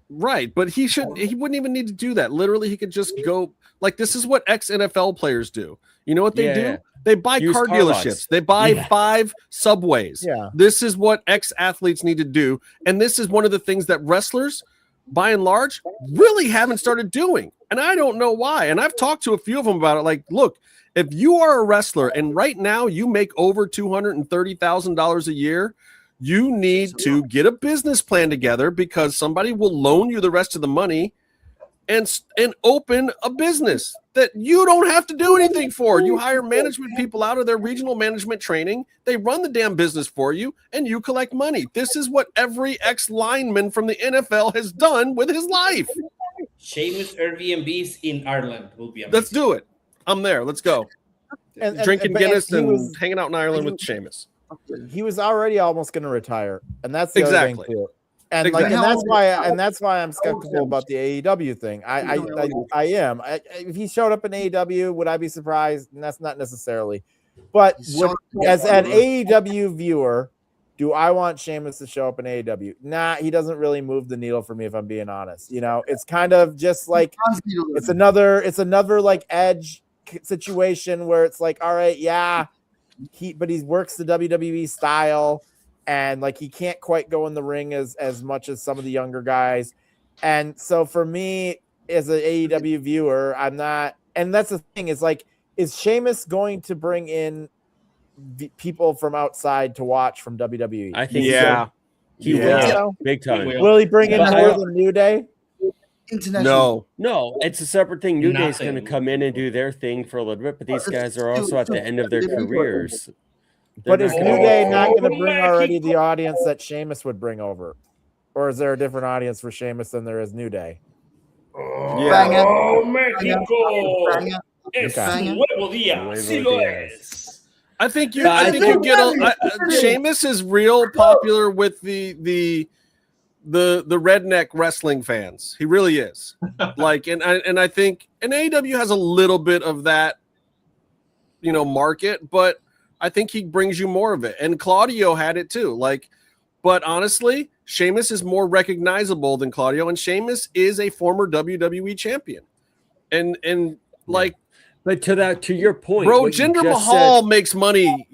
Right. But he wouldn't even need to do that. Literally, he could just go like, this is what ex-NFL players do. You know what they do? They buy car dealerships. They buy 5 subways. Yeah. This is what ex-athletes need to do. And this is one of the things that wrestlers, by and large, really haven't started doing. And I don't know why. And I've talked to a few of them about it. Like, look, if you are a wrestler and right now you make over $230,000 a year, you need to get a business plan together because somebody will loan you the rest of the money and open a business that you don't have to do anything for. You hire management people out of their regional management training. They run the damn business for you, and you collect money. This is what every ex-lineman from the NFL has done with his life. Sheamus Airbnbs in Ireland will be amazing. Let's do it. I'm there. Let's go. Drinking Guinness and hanging out in Ireland with Sheamus. He was already almost going to retire, and that's the other thing too. And Exactly. and that's why I'm skeptical about the AEW thing. I am. If he showed up in AEW, would I be surprised? And that's not necessarily. But as an AEW viewer, do I want Sheamus to show up in AEW? Nah, he doesn't really move the needle for me, if I'm being honest. You know, it's kind of just like it's another like Edge situation where it's like, all right, yeah, he works the WWE style. And like he can't quite go in the ring as much as some of the younger guys. And so for me as an AEW viewer, I'm not, and that's the thing, is like, is Sheamus going to bring in people from outside to watch from WWE? I think so. He will. Big time. Will he bring in more than New Day? No, it's a separate thing. New Day's going to come in and do their thing for a little bit, but these guys are also at the end of their careers. But is New Day not going to bring already the audience that Sheamus would bring over? Or is there a different audience for Sheamus than there is New Day? Oh, Mexico! Es un nuevo día. Sí lo es. I think you get Sheamus is real popular with the redneck wrestling fans. He really is. Like, and I think AEW has a little bit of that, market, but I think he brings you more of it. And Claudio had it too. Like, but honestly, Sheamus is more recognizable than Claudio, and Sheamus is a former WWE champion. And like, but to your point, bro, Jinder Mahal makes money,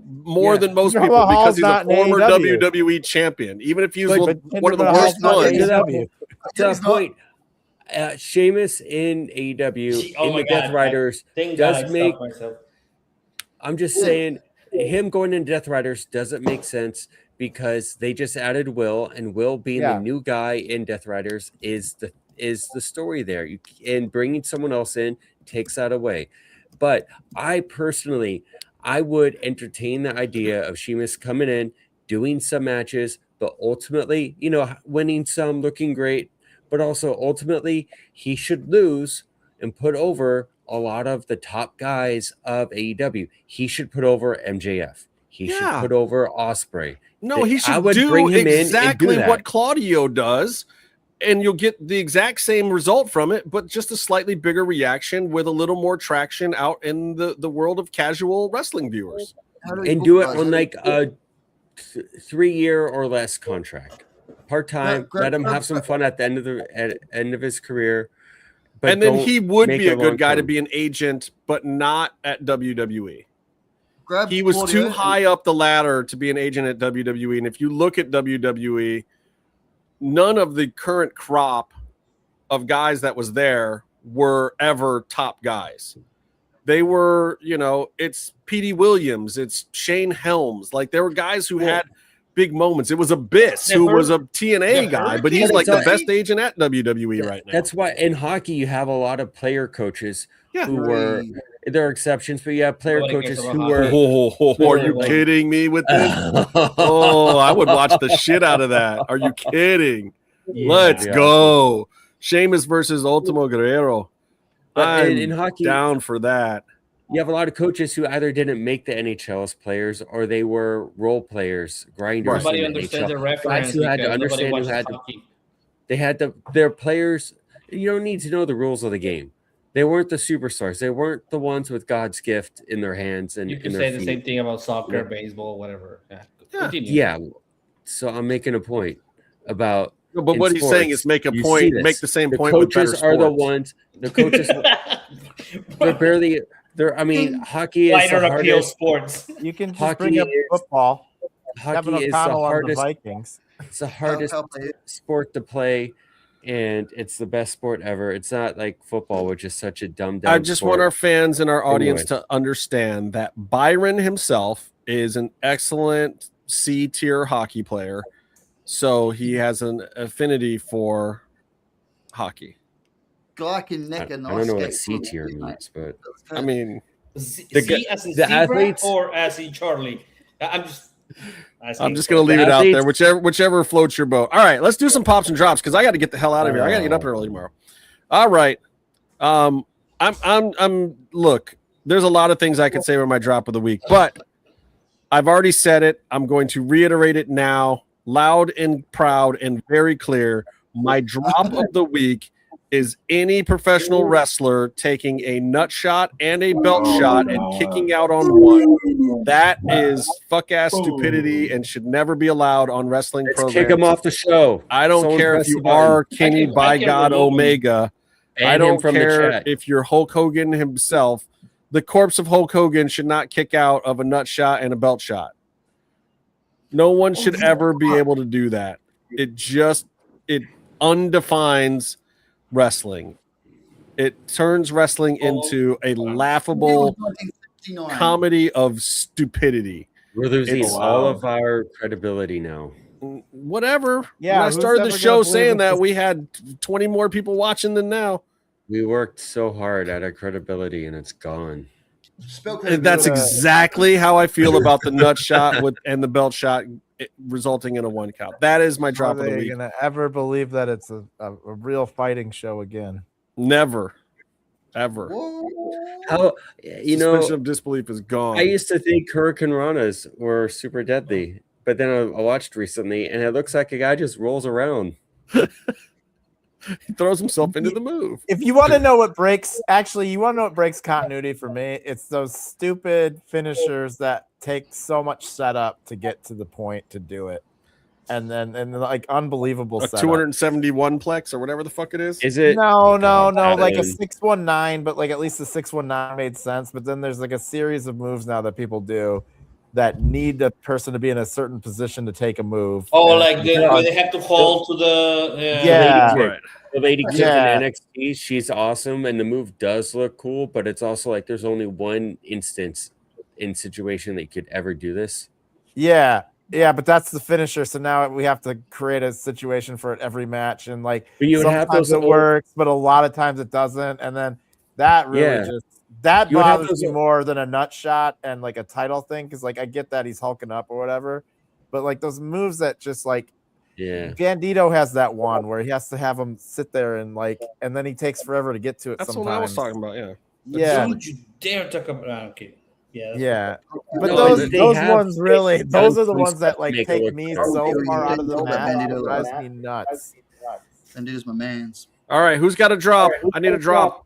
more than most people because he's a former WWE champion, even if he's one of the worst ones. To that point, Sheamus in AEW in the Death Riders does make. I'm just saying, him going into Death Riders doesn't make sense because they just added Will, and Will being the new guy in Death Riders is the story there. And bringing someone else in takes that away. But I personally, I would entertain the idea of Sheamus coming in, doing some matches, but ultimately, winning some, looking great, but also ultimately he should lose and put over a lot of the top guys of AEW. He should put over MJF. He should put over Ospreay. No, he should do exactly what Claudio does, and you'll get the exact same result from it, but just a slightly bigger reaction with a little more traction out in the world of casual wrestling viewers. And do it on like a 3-year or less contract. Part-time, let him have some fun at the end of his career. And then he would be a good guy to be an agent, but not at WWE. He was too high up the ladder to be an agent at WWE. And if you look at WWE, none of the current crop of guys that was there were ever top guys. They were, it's Petey Williams, it's Shane Helms. Like, there were guys who had big moments. It was Abyss, who was a TNA guy, but he's like the best agent at WWE right now. That's why in hockey you have a lot of player coaches who were, there are exceptions, but you have player coaches who were. Are you kidding me with this? I would watch the shit out of that. Are you kidding? Let's go. Awesome. Sheamus versus Ultimo Guerrero. I'm in hockey, down for that. You have a lot of coaches who either didn't make the NHL as players or they were role players, grinders. Nobody understands the reference. Who had to understand their players. You don't need to know the rules of the game. They weren't the superstars. They weren't the ones with God's gift in their hands and you can in say their the feet. same thing about soccer, baseball, whatever. Yeah. So I'm making a point about. No, but what he's saying is make a point, make the same point. Coaches are the ones. The coaches. They're barely. Hockey is the hardest sports. You can just bring up football. Hockey is the hardest. Vikings. It's the hardest sport to play, and it's the best sport ever. It's not like football, which is such a dumbed down. I just want our fans and our audience to understand that Byron himself is an excellent C-tier hockey player, so he has an affinity for hockey. I don't know what C-tier means, but I mean, C as in the athletes or as in Charlie. I'm just gonna leave it out there, whichever floats your boat. All right, let's do some pops and drops because I got to get the hell out of here. I got to get up early tomorrow. All right. I'm look, there's a lot of things I could say with my drop of the week, but I've already said it. I'm going to reiterate it now, loud and proud and very clear. My drop of the week is any professional wrestler taking a nut shot and a belt shot and kicking out on one. That is fuck-ass stupidity and should never be allowed on wrestling programs. Kick him off the show. I don't care if you are Kenny by God Omega. I don't care if you're Hulk Hogan himself. The corpse of Hulk Hogan should not kick out of a nut shot and a belt shot. No one should ever be able to do that. It undefines wrestling. It turns wrestling into a laughable comedy of stupidity. We're losing all of our credibility now. Whatever. Yeah, when I started the show saying that, we had 20 more people watching than now. We worked so hard at our credibility, and it's gone. That's exactly how I feel about the nut shot and the belt shot resulting in a 1 count. That is my drop of the week. Are gonna ever believe that it's a real fighting show again? Never, ever. How suspension of disbelief is gone. I used to think Hurricane Ranas were super deadly, but then I watched recently, and it looks like a guy just rolls around. He throws himself into the move. If you want to know what breaks continuity for me, it's those stupid finishers that take so much setup to get to the point to do it. And like unbelievable a setup. 271 plex or whatever the fuck it is. Is it? No, like a 619, but like at least the 619 made sense. But then there's like a series of moves now that people do that need the person to be in a certain position to take a move. Oh, like they have to hold to the The lady Chick in NXT, she's awesome, and the move does look cool, but it's also like there's only one instance in situation that you could ever do this. Yeah, but that's the finisher. So now we have to create a situation for it every match, and like sometimes it works, but a lot of times it doesn't, and then that really that bothers me more than a nut shot and like a title thing, because like I get that he's hulking up or whatever, but like those moves that just like Bandito has that one where he has to have him sit there and like, and then he takes forever to get to it. That's sometimes. what I was talking about. Don't you dare talk about okay. Yeah, but those ones really, those are the ones that like take me so far out of the match, it drives me nuts. Bandito's my man's. All right, who's got a drop? I need a drop.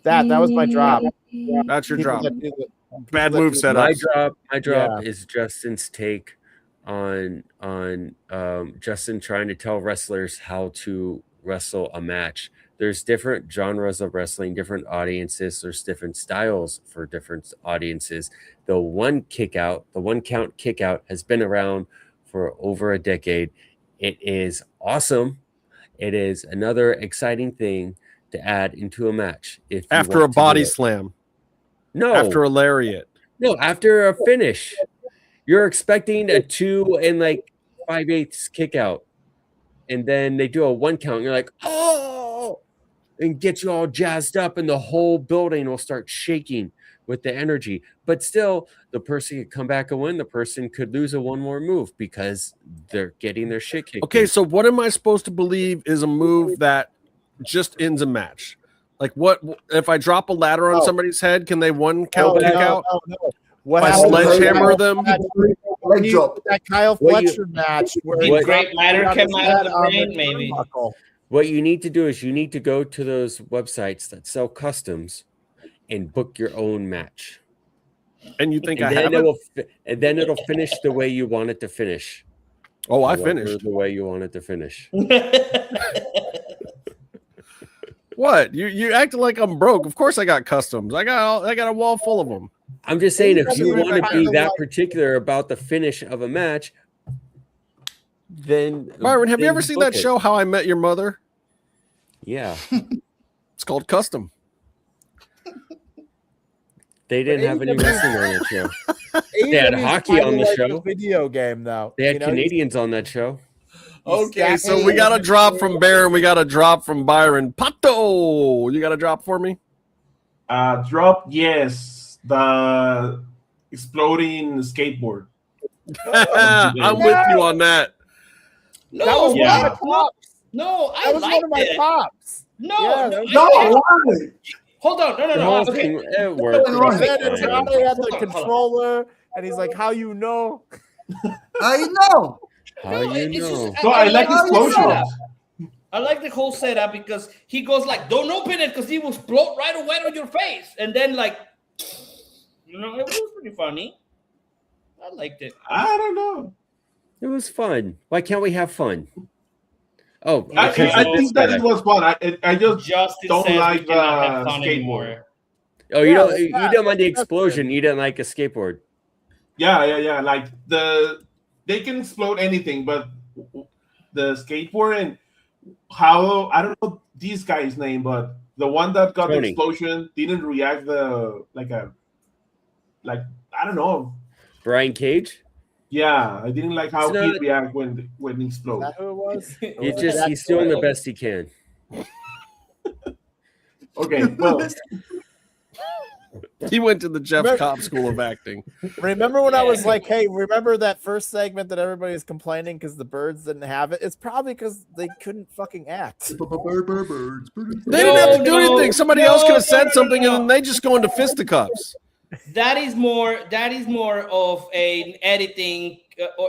That was my drop. That's your drop. Bad move setup. My drop is Justin's take on Justin trying to tell wrestlers how to wrestle a match. There's different genres of wrestling, different audiences. There's different styles for different audiences. The 1 count kick out has been around for over a decade. It is awesome. It is another exciting thing to add into a match. After a body slam. No. After a lariat. No, after a finish. You're expecting a 2 and like 5/8 kick out. And then they do a 1 count. And you're like, oh, and get you all jazzed up, and the whole building will start shaking with the energy. But still, the person could come back and win. The person could lose a 1 more move because they're getting their shit kicked. Okay, so what am I supposed to believe is a move that just ends a match? Like, what if I drop a ladder on somebody's head? Can they 1 count kick out? No. What if I sledgehammer them? That Kyle Fletcher match where great ladder came out of the ring, maybe. What you need to do is you need to go to those websites that sell customs and book your own match. And you think and I have it? And then it'll finish the way you want it to finish. Oh, I finished the way you want it to finish. What? You acting like I'm broke. Of course I got customs. I got a wall full of them. I'm just saying, if you want to be that particular about the finish of a match, then Byron, have you ever seen that show, How I Met Your Mother? Yeah. It's called Custom. They didn't have any wrestling on that show. They had hockey on the show. Video game, though. They had Canadians on that show. Okay, so we got a drop from Baron. We got a drop from Byron. Pato, you got a drop for me? Drop, yes. The exploding skateboard. I'm with you on that. No, that was one of my tops. No, I that was liked one of my it. tops. No, Yeah, no, No, why? hold on, no. The whole Okay, thing, it worked. And then It was fine. Andrade had the Hold on. controller, and he's like, "How you know?" How you know? How you it's just- know? No, I like the whole explosions. setup. I like the whole setup because he goes like, "Don't open it," because he will explode right away on your face, and then like, it was pretty funny. I liked it. I don't know. It was fun. Why can't we have fun? Oh, I because of think this that guy. it was fun. I just Justin don't says like we cannot have the fun skateboard. anymore. Oh, you Yeah, don't. it's You not- don't mind the that's explosion. You didn't like a skateboard. Yeah. Like they can explode anything, but the skateboard and how I don't know this guy's name, but the one that got the Tony. explosion didn't react like I don't know. Brian Cage. Yeah, I didn't like how It's he not- react when he Is exploded. that who it was? He's doing the best he can. Okay, well, He went to the Jeff Remember- Cobb School of Acting. Remember when I was like, "Hey, remember that first segment that everybody was complaining because the birds didn't have it?" It's probably because they couldn't fucking act. They didn't have to do anything. Somebody else could have said something, and then they just go into fisticuffs. That is more of an editing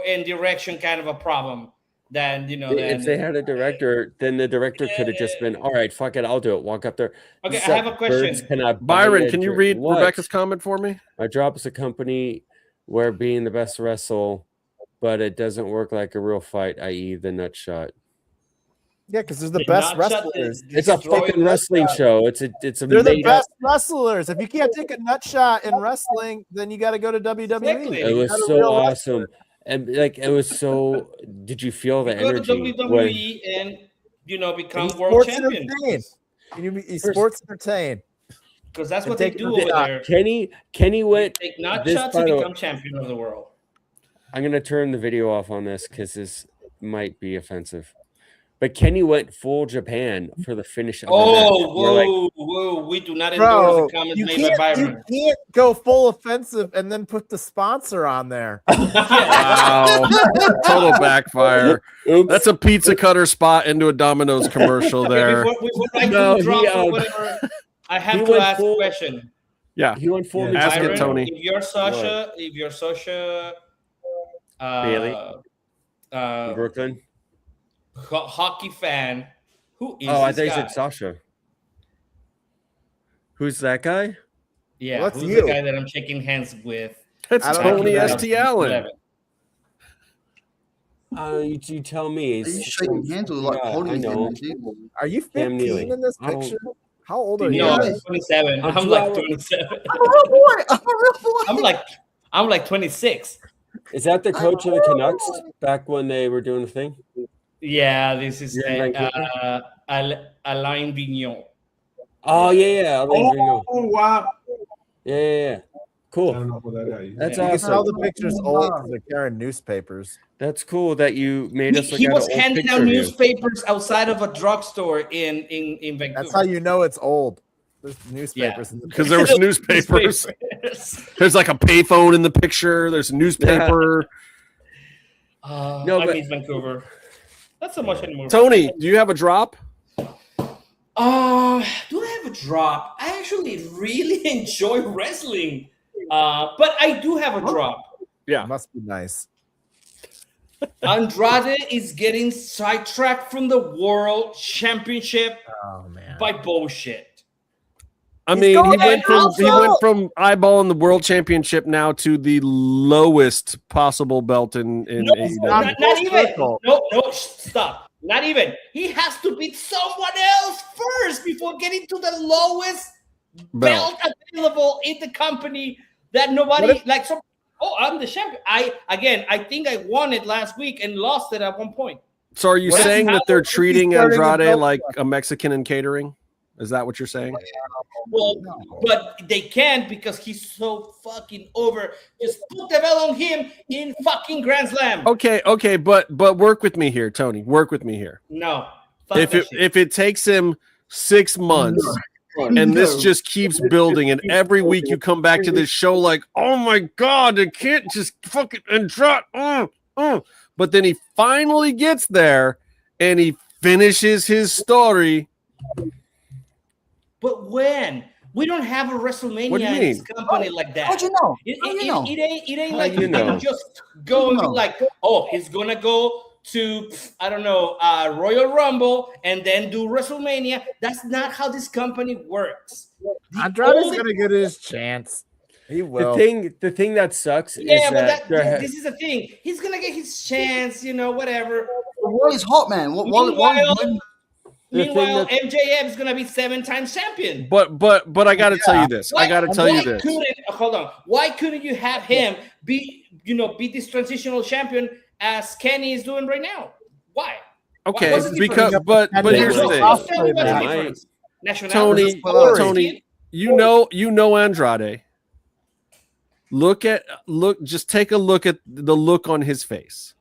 and direction kind of a problem than If they had a director, then the director could have just been, "All right, fuck it, I'll do it." Walk up there. Okay, I Suck, have a question. birds cannot Byron, bite can you a read what? Rebecca's comment for me? My job is a company where being the best wrestle, but it doesn't work like a real fight, i.e., the nut shot. Yeah, because they're the Did best not shut wrestlers. It's a Destroy fucking the wrestling shot. show. It's a They're the made up. best wrestlers. If you can't take a nut shot in wrestling, then you got to go to WWE. Exactly. It was Not a so real awesome, and like it was so. Did you feel the Go to energy? WWE and become He's world sports champion entertained. He's sports entertained. because that's And what they take do the over shot. there. Kenny went. Take nut this shots and final- become champion of the world. I'm gonna turn the video off on this because this might be offensive. But Kenny went full Japan for the finish of the match. Oh, We're like, whoa! We do not endorse Bro, the comments you made by can't, Byron. you can't go full offensive and then put the sponsor on there. Wow. Total backfire. oops. That's a pizza cutter spot into a Domino's commercial Okay, there. before I No, do drop he, or whatever, I he have to went ask a full- question. Yeah. He went full. Yeah. Ask it, Nintendo. Tony. If you're Sasha, Bailey. Brooklyn. hockey fan, who is Oh, I this thought you guy? said Sasha. Who's that guy? Yeah, Well, that's who's you. the guy that I'm shaking hands with? That's I don't know Tony who that S.T. Allen. You tell me. Are you shaking hands or like Yeah, holding I his hand? know. dude? Are you Cam 15 Neely. in this I don't- picture? How old are you? No, Yeah. I'm 27. I'm I'm too like old. 27. I'm a real boy. I'm a real boy. I'm like 26. Is that the coach of the Canucks back when they were doing the thing? Yeah, this is You're in Vancouver? Alain Vignon. Oh yeah. oh wow! Yeah. I Cool. don't know who that guy is. That's Yeah. You can tell awesome. the picture's old because they're carrying newspapers. That's cool that you made us look He at was an old handing picture out of you. newspapers outside of a drugstore in Vancouver. That's how you know it's old. There's newspapers in the Because there was newspapers. There's like a payphone in the picture. There's a newspaper. No, I but- miss Vancouver. Not so much anymore. Tony, do you have a drop? Do I have a drop? I actually really enjoy wrestling, but I do have a drop. Yeah, must be nice. Andrade is getting sidetracked from the World Championship by bullshit. I He's mean, going he went also- from eyeballing the world championship now to the lowest possible belt in No, AEW. not even. No, stop. Not even. He has to beat someone else first before getting to the lowest belt available in the company that nobody like. I'm the champion. I think I won it last week and lost it at one point. So are you What saying that they're happened? treating He's starting a Andrade belt like a Mexican in catering? Is that what you're saying? Well, but they can't because he's so fucking over. Just put the belt on him in fucking Grand Slam. Okay, but work with me here, Tony. Work with me here. No. If it takes him 6 months and this just keeps building, and every week you come back to this show like, oh my god, they can't just fucking Andrade. But then he finally gets there and he finishes his story. But when? We don't have a WrestleMania What do you in this mean? company like that. How'd you know? It ain't like you you know? can just go and be like, oh, he's gonna go to Royal Rumble and then do WrestleMania. That's not how this company works. Andrade's gonna get his chance. He will. The thing that sucks is that this is the thing. He's gonna get his chance, whatever. While he's hot, man. Meanwhile, MJF is gonna be 7-time champion. But I got to tell you this. I got to tell you this. Hold on. Why couldn't you have him be this transitional champion as Kenny is doing right now? Why? Okay, What's the because difference? but here's the thing. Tony, you know Andrade. Just take a look at the look on his face.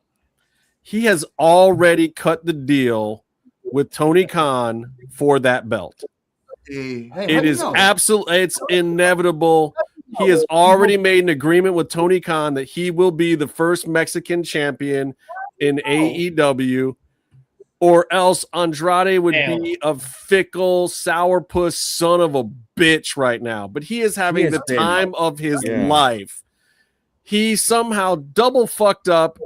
He has already cut the deal with Tony Khan for that belt. It is absolutely, it's inevitable. He has already made an agreement with Tony Khan that he will be the first Mexican champion in AEW, or else Andrade would be a fickle, sourpuss son of a bitch right now. But he is having the time of his life. He somehow double fucked up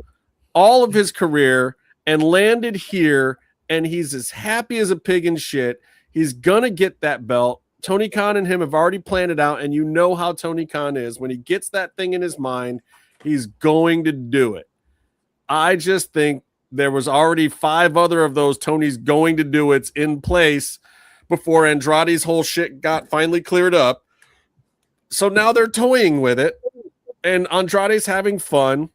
all of his career and landed here, and he's as happy as a pig in shit. He's gonna get that belt. Tony Khan and him have already planned it out, and you know how Tony Khan is. When he gets that thing in his mind, he's going to do it. I just think there was already 5 other of those Tony's going to do it's in place before Andrade's whole shit got finally cleared up. So now they're toying with it, and Andrade's having fun.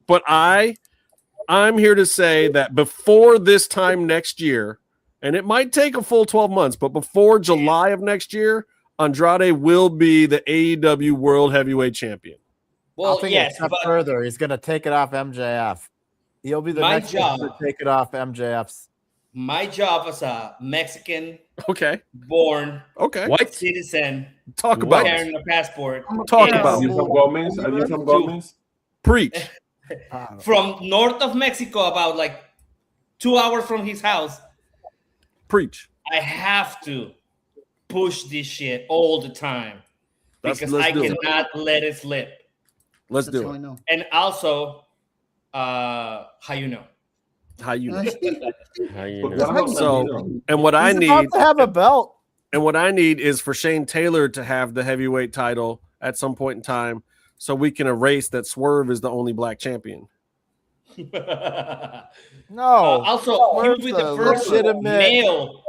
But I'm here to say that before this time next year, and it might take a full 12 months, but before July of next year, Andrade will be the AEW World Heavyweight Champion. Well, yes, but further, he's going to take it off MJF. He'll be the next one to take it off MJF's. My job as a Mexican, born, citizen, carrying a passport. Preach. From north of Mexico, about like 2 hours from his house. Preach. I have to push this shit all the time because I cannot let it slip. Let's do it. And also, how you know? How you know? So, and what I need to have a belt. And what I need is for Shane Taylor to have the heavyweight title at some point in time, so we can erase that Swerve is the only black champion. No. Also, he would be the first male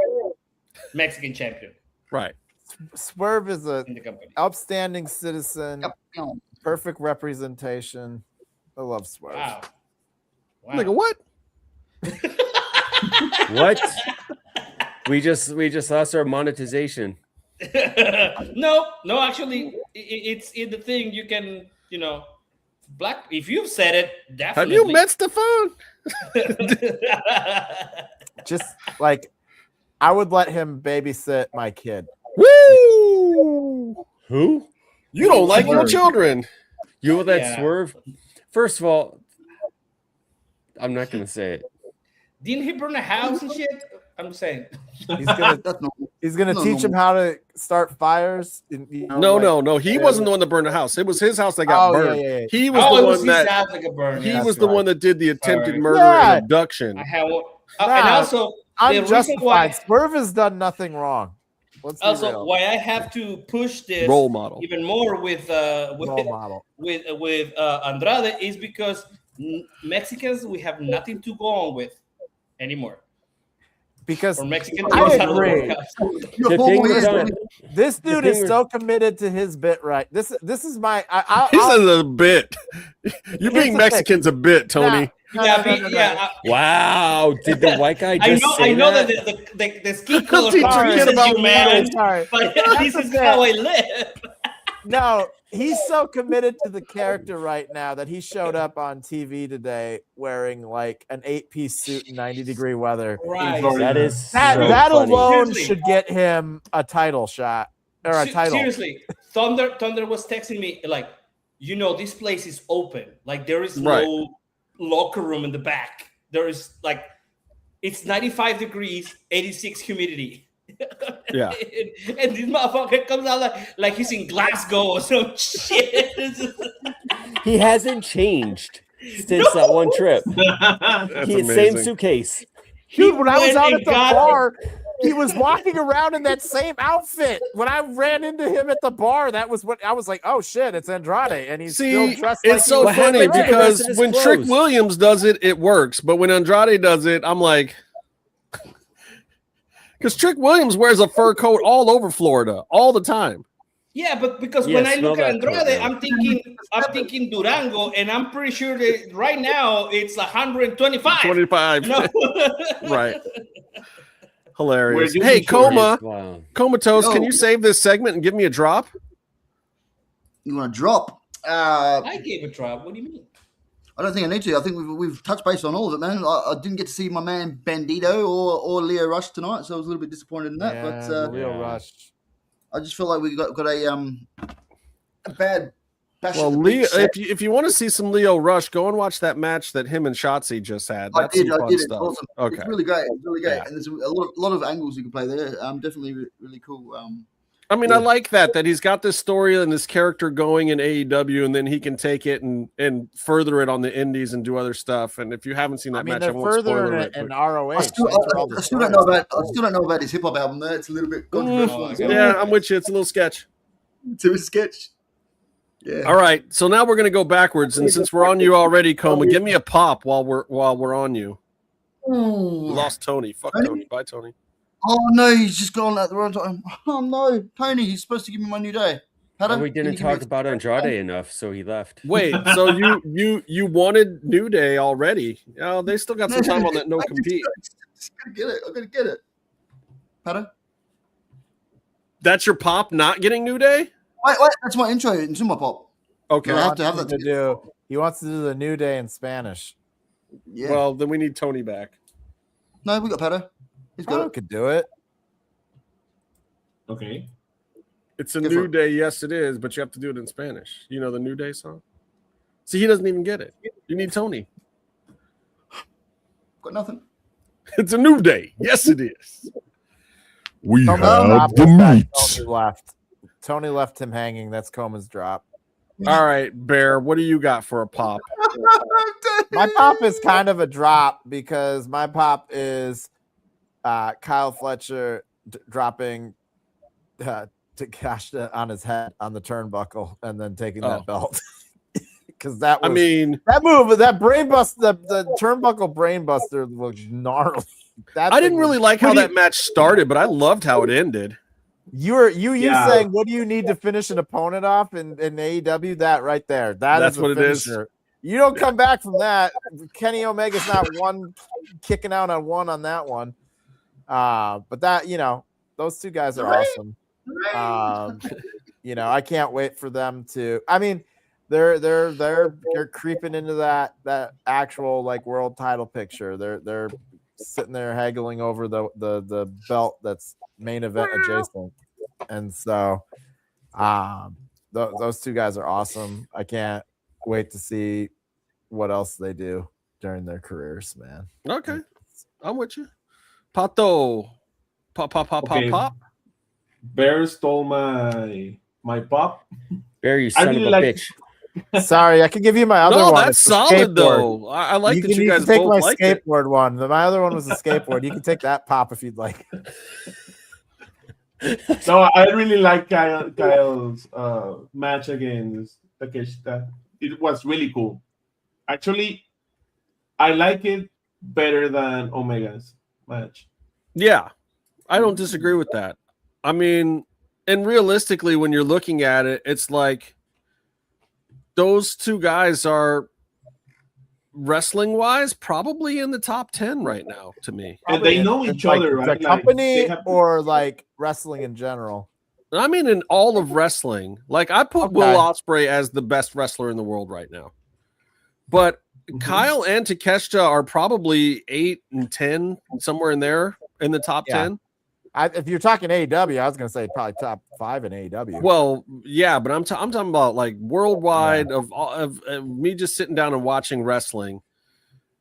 Mexican champion. Right. Swerve is a outstanding citizen, perfect representation. I love Swerve. Wow. Nigga, what? What? We just lost our monetization. No, actually, it's in the thing. You can, black. If you've said it, definitely. Have you met Stefan? Just like, I would let him babysit my kid. Woo! Who? You don't like your children. You will let Swerve? First of all, I'm not going to say it. Didn't he burn a house and shit? I'm saying. He's gonna teach him how to start fires. No. He wasn't the one that burned the house. It was his house that got burned. Yeah. He was the one that he was the one that did the attempted murder and abduction. And also, I'm justified. Swerve has done nothing wrong. Also, why I have to push this role model even more with Andrade is because Mexicans, we have nothing to go on with anymore. Because Mexican I agree. This dude is so committed to his bit, right? This is my. This is a bit. You being Mexican's a bit, Tony. Wow! Did the white guy just say I know that? The skin color says you man, but this is how I live. No, he's so committed to the character right now that he showed up on TV today wearing like an 8-piece suit in 90-degree weather. Right. That alone should get him a title shot or a title. Seriously, Thunder was texting me like, this place is open. Like there is no locker room in the back. There is like, it's 95 degrees, 86 humidity. Yeah. And this motherfucker comes out like he's in Glasgow or some shit. He hasn't changed since that one trip. Same suitcase. Dude, when I was out at the bar, he was walking around in that same outfit. When I ran into him at the bar, that was what I was like, oh shit, it's Andrade. And he's still dressed like it's so funny because when Trick Williams does it, it works. But when Andrade does it, I'm like, because Trick Williams wears a fur coat all over Florida all the time. Yeah, but because when I look at Andrade, I'm thinking Durango, and I'm pretty sure that right now it's 125. 25. No. Right. Hilarious. Hey, Comatose, can you save this segment and give me a drop? You want a drop? I gave a drop. What do you mean? I don't think I need to. I think we've touched base on all of it, man. I didn't get to see my man Bandito or Leo Rush tonight, so I was a little bit disappointed in that. Yeah, but Leo Rush. I just feel like we got a bad. Well, Leo, if you want to see some Leo Rush, go and watch that match that him and Shotzi just had. That's I did. some fun It's stuff. awesome. Okay, It's really great. It's really great, Yeah. and there's a lot of angles you can play there. Definitely really cool. I mean, I like that he's got this story and this character going in AEW, and then he can take it and further it on the Indies and do other stuff. And if you haven't seen that match, I won't spoil it. in ROH. I still don't know about his hip hop album. There, it's a little bit controversial. Yeah, I'm with you. It's a little sketch. It's a sketch. Yeah. All right, so now we're gonna go backwards, and since we're on you already, Coma, give me a pop while we're on you. Ooh. Lost Tony. Fuck Tony. Bye, Tony. Oh no, he's just gone at the wrong time. Oh no, Tony, he's supposed to give me my new day. We didn't talk about Andrade enough, so he left. Wait, so you wanted New Day already? Oh, they still got some time on that no compete. I'm gonna get it. Pardon? That's your pop not getting New Day? Wait, that's my intro into my pop. Okay. I have to have that. He wants to do the New Day in Spanish. Yeah. Well, then we need Tony back. No, we got Pato. He's got it. Could do it. Okay. It's a New Day, yes, it is, but you have to do it in Spanish. You know the New Day song? See, he doesn't even get it. You need Tony. Got nothing. It's a New Day. Yes, it is. We have the meat. Tony left him hanging. That's Coma's drop. All right, Bear, what do you got for a pop? My pop is kind of a drop because my pop is Kyle Fletcher dropping Takashita on his head on the turnbuckle and then taking that belt. Because that was, that move, that brainbuster, the turnbuckle brainbuster was gnarly. I didn't really like how that match started, but I loved how it ended. You saying, what do you need to finish an opponent off in AEW? That right there. That's what it is. You don't come back from that. Kenny Omega's not kicking out on one on that one. But that, those two guys are awesome. I can't wait for them to. I mean, they're creeping into that actual like world title picture. They're sitting there haggling over the belt that's main event adjacent, and so those two guys are awesome. I can't wait to see what else they do during their careers, man. Okay, I'm with you. Pato, pop. Bear stole my pop. Bear, you son of a bitch. Sorry, I could give you my other one. No, that's solid though. I like that you guys take both my like skateboard it. one. My other one was a skateboard. You can take that pop if you'd like. So I really like Kyle's match against Takeshita. It was really cool. Actually, I like it better than Omega's match. Yeah, I don't disagree with that. I mean, and realistically, when you're looking at it, it's like those two guys are wrestling wise probably in the top 10 right now to me. And they know each other, right? The company or like wrestling in general? I mean, in all of wrestling. Like I put Will Ospreay as the best wrestler in the world right now. But Kyle and Takeshita are probably 8 and 10, somewhere in there in the top 10. If you're talking AEW, I was going to say probably top 5 in AEW. Well, yeah, but I'm talking about like worldwide of me just sitting down and watching wrestling.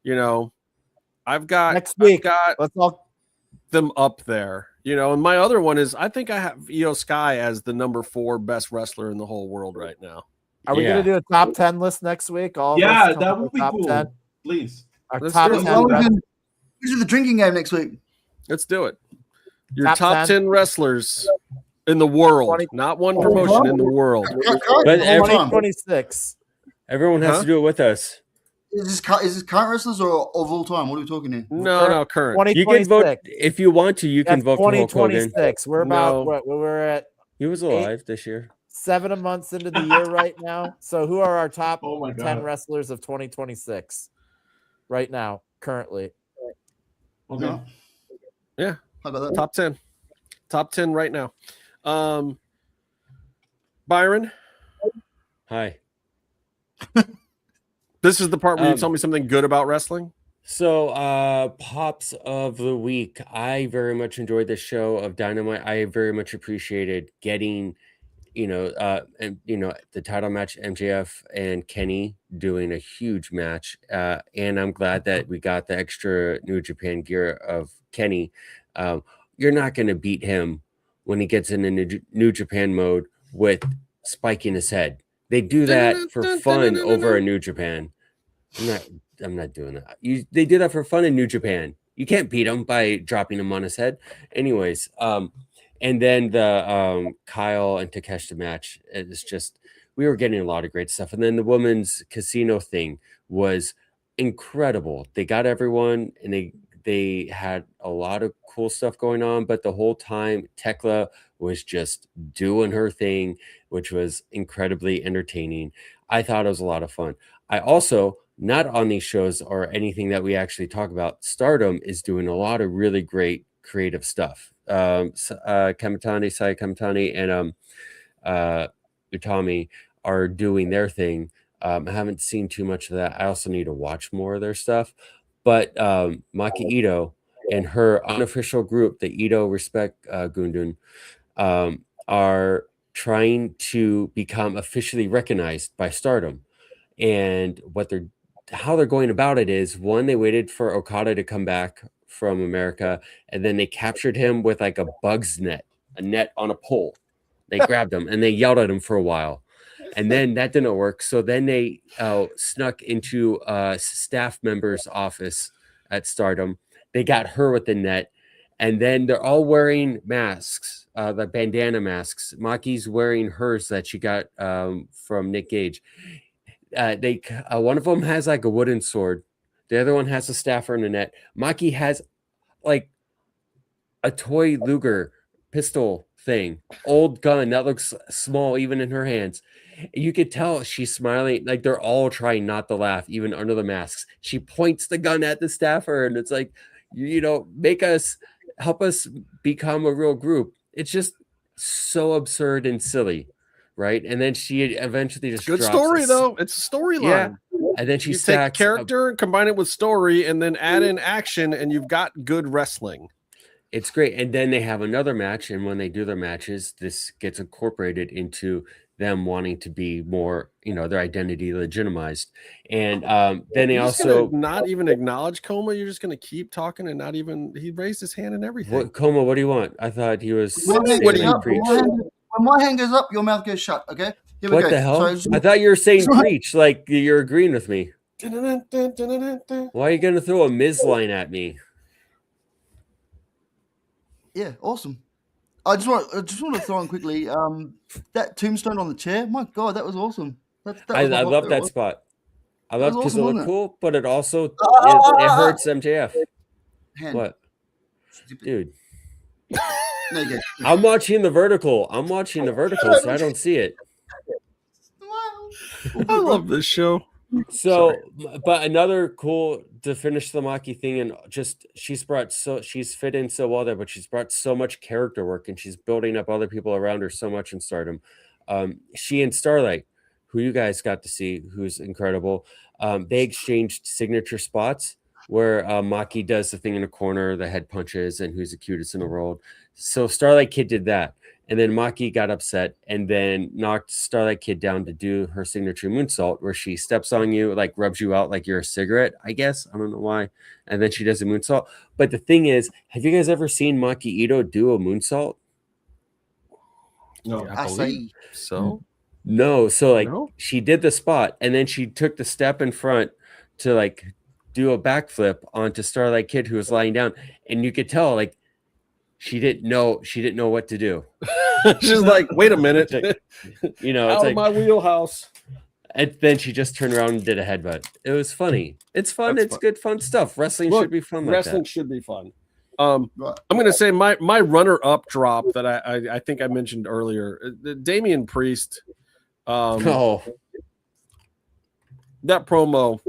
I've got next week. let's all them up there. You know, and my other one is I think I have Io Sky as the number 4 best wrestler in the whole world right now. Are we going to do a top 10 list next week? All yeah, that would be cool. 10? Please. Our Let's top do it. 10. We do the drinking game next week. Let's do it. Your top 10 wrestlers in the world, not one promotion in the world. But 2026. Everyone has to do it with us. Is this current wrestlers or of all time? What are we talking here? No, current. You can vote if you want to. You can vote for Hulk Hogan. 2026. We're about we're at. He was alive this year. 7 months into the year right now. So who are our top 10 wrestlers of 2026 right now, currently? Okay. Yeah. How about that? Top 10. Top 10 right now. Byron. Hi. This is the part where you tell me something good about wrestling. So, pops of the week. I very much enjoyed this show of Dynamite. I very much appreciated getting, the title match, MJF and Kenny doing a huge match. And I'm glad that we got the extra New Japan gear of Kenny. You're not going to beat him when he gets in a New Japan mode with spiking his head. They do that for fun over in New Japan. I'm not doing that. They do that for fun in New Japan. You can't beat him by dropping him on his head. Anyways, and then the Kyle and Takeshita match is just, we were getting a lot of great stuff. And then the women's casino thing was incredible. They got everyone and they had a lot of cool stuff going on, but the whole time Tekla was just doing her thing, which was incredibly entertaining. I thought it was a lot of fun. I also, not on these shows or anything that we actually talk about, Stardom is doing a lot of really great creative stuff. Sai Kamitani and Utami are doing their thing. I haven't seen too much of that. I also need to watch more of their stuff. But Maki Ito and her unofficial group, the Ito Respect Gundun, are trying to become officially recognized by Stardom. And how they're going about it is, one, they waited for Okada to come back from America, and then they captured him with like a bug's net, a net on a pole. They grabbed him and they yelled at him for a while. And then that didn't work. So then they snuck into a staff member's office at Stardom. They got her with the net. And then they're all wearing masks, the bandana masks. Maki's wearing hers that she got from Nick Gage. One of them has like a wooden sword. The other one has a staff and a net. Maki has like a toy Luger pistol thing, old gun that looks small even in her hands. You could tell she's smiling, like they're all trying not to laugh, even under the masks. She points the gun at the staffer, and it's like, help us become a real group. It's just so absurd and silly, right? And then she eventually just good story though. It's a storyline. Yeah. And then she take character and combine it with story, and then add in action, and you've got good wrestling. It's great. And then they have another match, and when they do their matches, this gets incorporated into them wanting to be more, their identity legitimized. And then they also not even acknowledge Coma. You're just going to keep talking and not even. He raised his hand and everything. Coma, what do you want? I thought he was. When my hand goes up, your mouth goes shut. Okay. Here we what go. The hell? So, I thought you were saying preach, like you're agreeing with me. Why are you going to throw a Miz line at me? Yeah, awesome. I just want to throw in quickly that tombstone on the chair. My God, that was awesome. I love that spot. I love because awesome, it looked cool, but it also it hurts MJF. Hand. What, dude? There you go. I'm watching the vertical. So I don't see it. I love this show. So, but another cool to finish the Maki thing, and just she's fit in so well there, but she's brought so much character work, and she's building up other people around her so much in Stardom. She and Starlight, who you guys got to see, who's incredible. They exchanged signature spots where Maki does the thing in the corner, the head punches, and who's the cutest in the world. So Starlight Kid did that, And then Maki got upset and then knocked Starlight Kid down to do her signature moonsault, where she steps on you, like rubs you out like you're a cigarette, I guess. I don't know why. And then she does a moonsault. But the thing is, have you guys ever seen Maki Ito do a moonsault? No, I believe so. No. So like No? she did the spot and then she took the step in front to like do a backflip onto Starlight Kid, who was lying down. And you could tell like she didn't know what to do. She's like, wait a minute. You know, Out it's of like my wheelhouse. and then she just turned around and did a headbutt. It was funny. It's fun. That's It's fun. good, fun stuff. Wrestling Look, should be fun like wrestling that. should be fun. I'm going to say my runner-up drop that I think I mentioned earlier, Damian Priest. Oh, that promo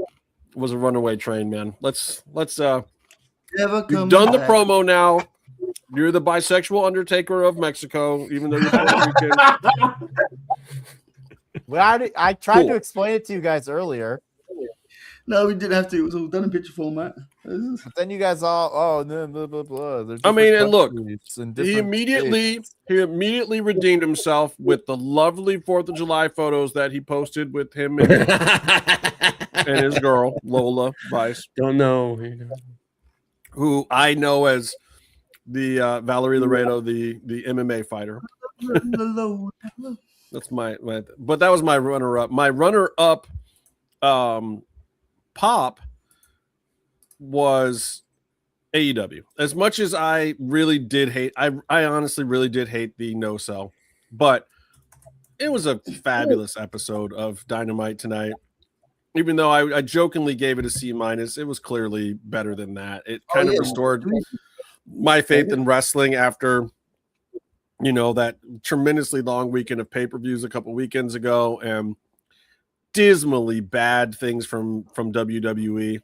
was a runaway train, man. Let's Never you've come done the back. promo now. You're the bisexual Undertaker of Mexico, even though you're Puerto Rican. Well, I tried Cool. to explain it to you guys earlier. No, we didn't have to. It was all done in picture format. But then you guys all, blah, blah, blah, blah. They're I mean, and different look, countries and he different immediately redeemed himself with the lovely 4th of July photos that he posted with him and his girl, Lola Vice. Don't know. Who I know as the Valerie Laredo, the MMA fighter. That's my but that was my runner-up. My runner-up pop was AEW. As much as I really did hate, I honestly really did hate the no sell, but it was a fabulous episode of Dynamite tonight. Even though I jokingly gave it a C-, it was clearly better than that. It kind of restored my faith in wrestling after, you know, that tremendously long weekend of pay-per-views a couple weekends ago and dismally bad things from WWE.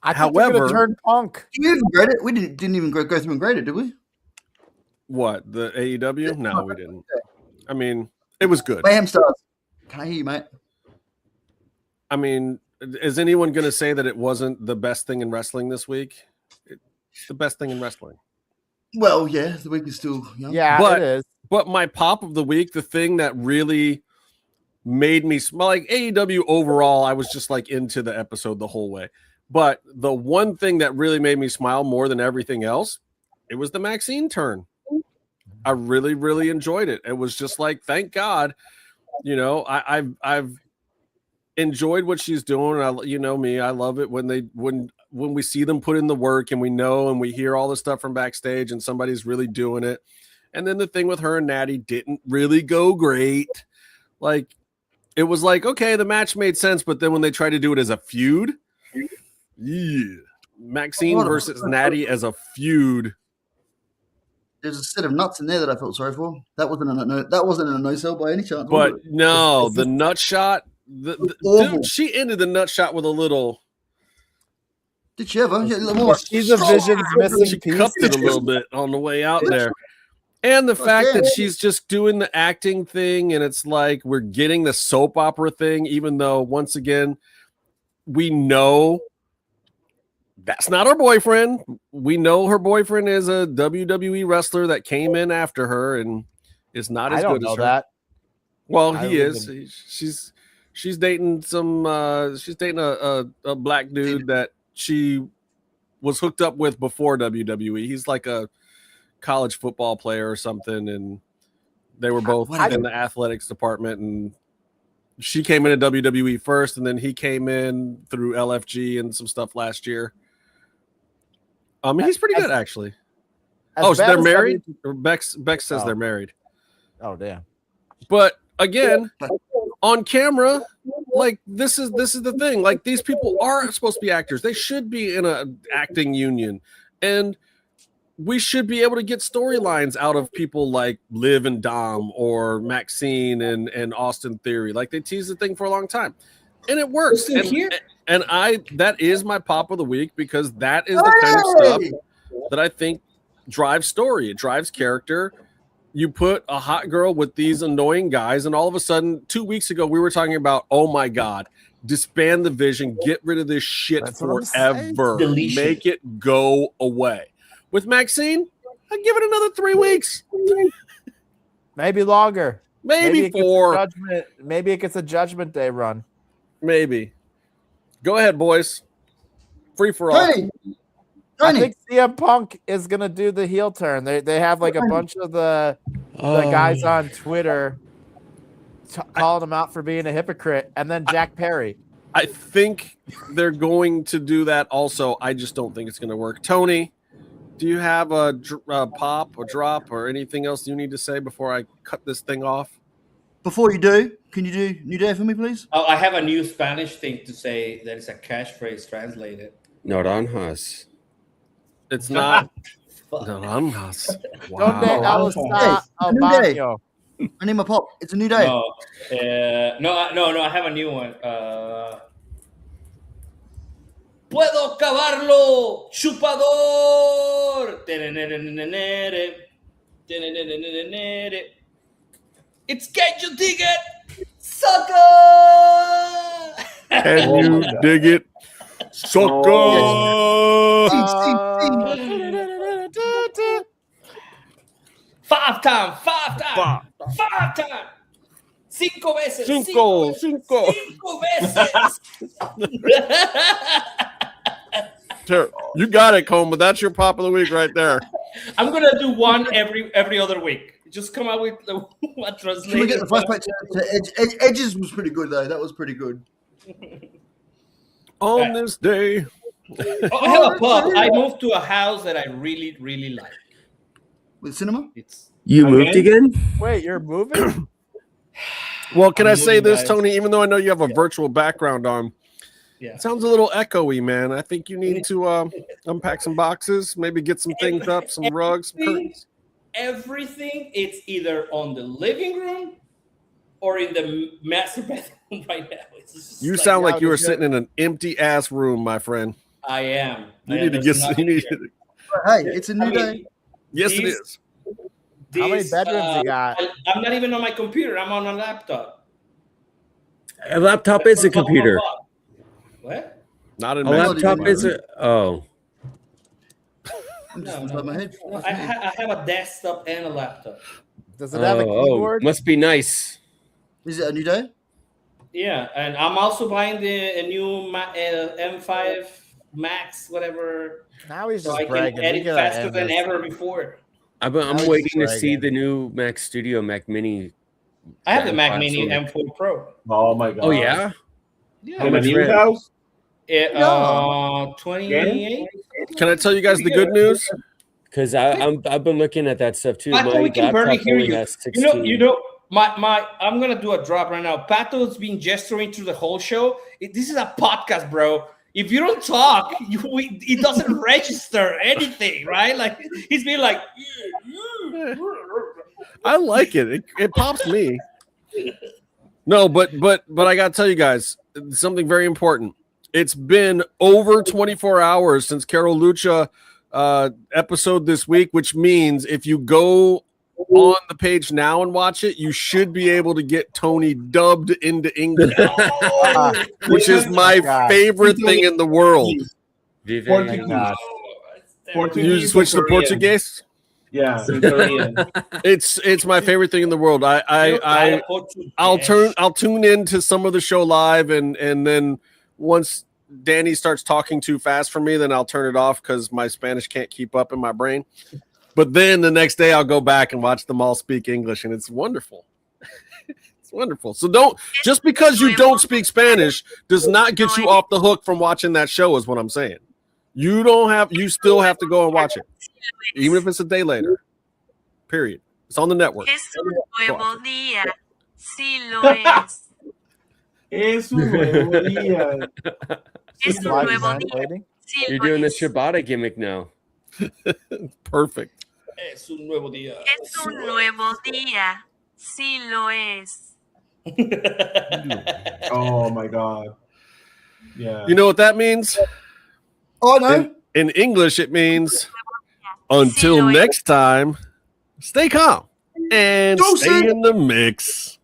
However, turn Punk. Did you even grade it? We didn't even go through and grade it, did we? What, the AEW? No, we didn't. I mean, it was good. Mayhem Stars. Can I hear you, mate? I mean, is anyone going to say that it wasn't the best thing in wrestling this week? It's the best thing in wrestling. Well, yeah, the week is still young. Yeah, but, it is. But my pop of the week, the thing that really made me smile, like AEW overall, I was just like into the episode the whole way. But the one thing that really made me smile more than everything else, it was the Maxine turn. I really, really enjoyed it. It was just like, thank God, you know, I've enjoyed what she's doing. You know me, I love it when we see them put in the work and we know and we hear all the stuff from backstage and somebody's really doing it. And then the thing with her and Natty didn't really go great. Like, it was like, okay, the match made sense, but then when they tried to do it as a feud, yeah, Maxine versus Natty as a feud. There's a set of nuts in there that I felt sorry for. That wasn't a no sell by any chance. But no, the nut shot. Dude, she ended the nut shot with a little. Did she ever? She's a Vision's missing She piece. cupped it a little bit on the way out there. And the fact that she's just doing the acting thing, and it's like we're getting the soap opera thing, even though, once again, we know that's not her boyfriend. We know her boyfriend is a WWE wrestler that came in after her and is not as good as her. That. Well, he is. She's dating some. She's dating a black dude that she was hooked up with before WWE. He's like a college football player or something, and they were both in the athletics department. And she came into WWE first, and then he came in through LFG and some stuff last year. He's pretty good actually. Oh, so they're married? Bex says they're married. Oh, damn. But again, on camera, like this is the thing. Like, these people are supposed to be actors. They should be in an acting union, and we should be able to get storylines out of people like Liv and Dom or Maxine and Austin Theory. Like, they teased the thing for a long time, and it works. And that is my pop of the week, because that is the kind of stuff that I think drives story. It drives character. You put a hot girl with these annoying guys, and all of a sudden, 2 weeks ago, we were talking about, oh my God, disband the Vision, get rid of this shit forever, make it go away. With Maxine, I'd give it another 3 weeks. Maybe longer. Maybe 4. Maybe it gets a Judgment Day run. Maybe. Go ahead, boys. Free for all. Tony, I think CM Punk is gonna do the heel turn. They have like a bunch of the guys on Twitter calling him out for being a hypocrite, and then Jack Perry. I think they're going to do that also. I just don't think it's going to work. Tony, do you have a pop or drop or anything else you need to say before I cut this thing off? Before you do, can you do New Day for me, please? Oh, I have a new Spanish thing to say that is a catchphrase translated. Naranjas. It's not. Naranjas. Wow. I need my pop. It's a new day. No, I have a new one. Puedo cavarlo, chupador. It's Get Your Ticket, sucker. Can you dig it, sucker? Five times. 5 veces. Cinco veces. Turk, you got it, Coma. That's your pop of the week right there. I'm gonna do one every other week. Just come out with what translation. Can we get the flashback to Edges was pretty good though. That was pretty good. On this day. Oh, I have a pub. I moved to a house that I really, really like. With cinema? You moved again? Wait, you're moving? Well, can I'm I say moving, this, guys. Tony? Even though I know you have a virtual background on, Yeah. it sounds a little echoey, man. I think you need to unpack some boxes, maybe get some things up, some rugs, some curtains. Everything, it's either on the living room or in the master bedroom right now. It's just You sound like you were sitting in an empty ass room, my friend. I am. You need to get. You need. Hey, it's a new day. Yes, it is. How many bedrooms you got? I'm not even on my computer. I'm on a laptop. A laptop is a computer. What? Not in A laptop is a. Oh. No, I have a desktop and a laptop. Does it have a keyboard? Must be nice. Is it a new day? Yeah, and I'm also buying a new M5 Max, whatever. Now he's so just I bragging. can edit Look at faster that than ever before. I'm was waiting to just see bragging. the new Mac Studio Mac Mini. I have the Mac Mini M4 Pro. Oh my god. Oh yeah. Yeah. In a new house? 28. Can I tell you guys the good news? Because I've been looking at that stuff too. Pato, we can barely hear you. Has 16. You know, my I'm gonna do a drop right now. Pato's been gesturing through the whole show. This is a podcast, bro. If you don't talk, it doesn't register anything, right? Like he's being like, I like it. It pops me. No, but I gotta tell you guys something very important. It's been over 24 hours since Carol Lucha episode this week, which means if you go on the page now and watch it, you should be able to get Tony dubbed into English, which is my favorite thing in the world. You switch to Portuguese? Yeah, it's my favorite thing in the world. I'll tune into some of the show live, and then once Dani starts talking too fast for me, then I'll turn it off because my Spanish can't keep up in my brain. But then the next day I'll go back and watch them all speak English, and it's wonderful. It's wonderful. So just because you don't speak Spanish does not get you off the hook from watching that show, is what I'm saying. You still have to go and watch it, even if it's a day later. Period. It's on the network. Es un nuevo día. Sí lo es. Es un nuevo día. Es un nuevo día. Sí You're lo doing the es. Shibata gimmick now. Perfect. Es un nuevo día. Es un nuevo día. Sí lo es. Oh my god. Yeah. You know what that means? Oh no. In English, it means until next time, stay calm and stay in the mix.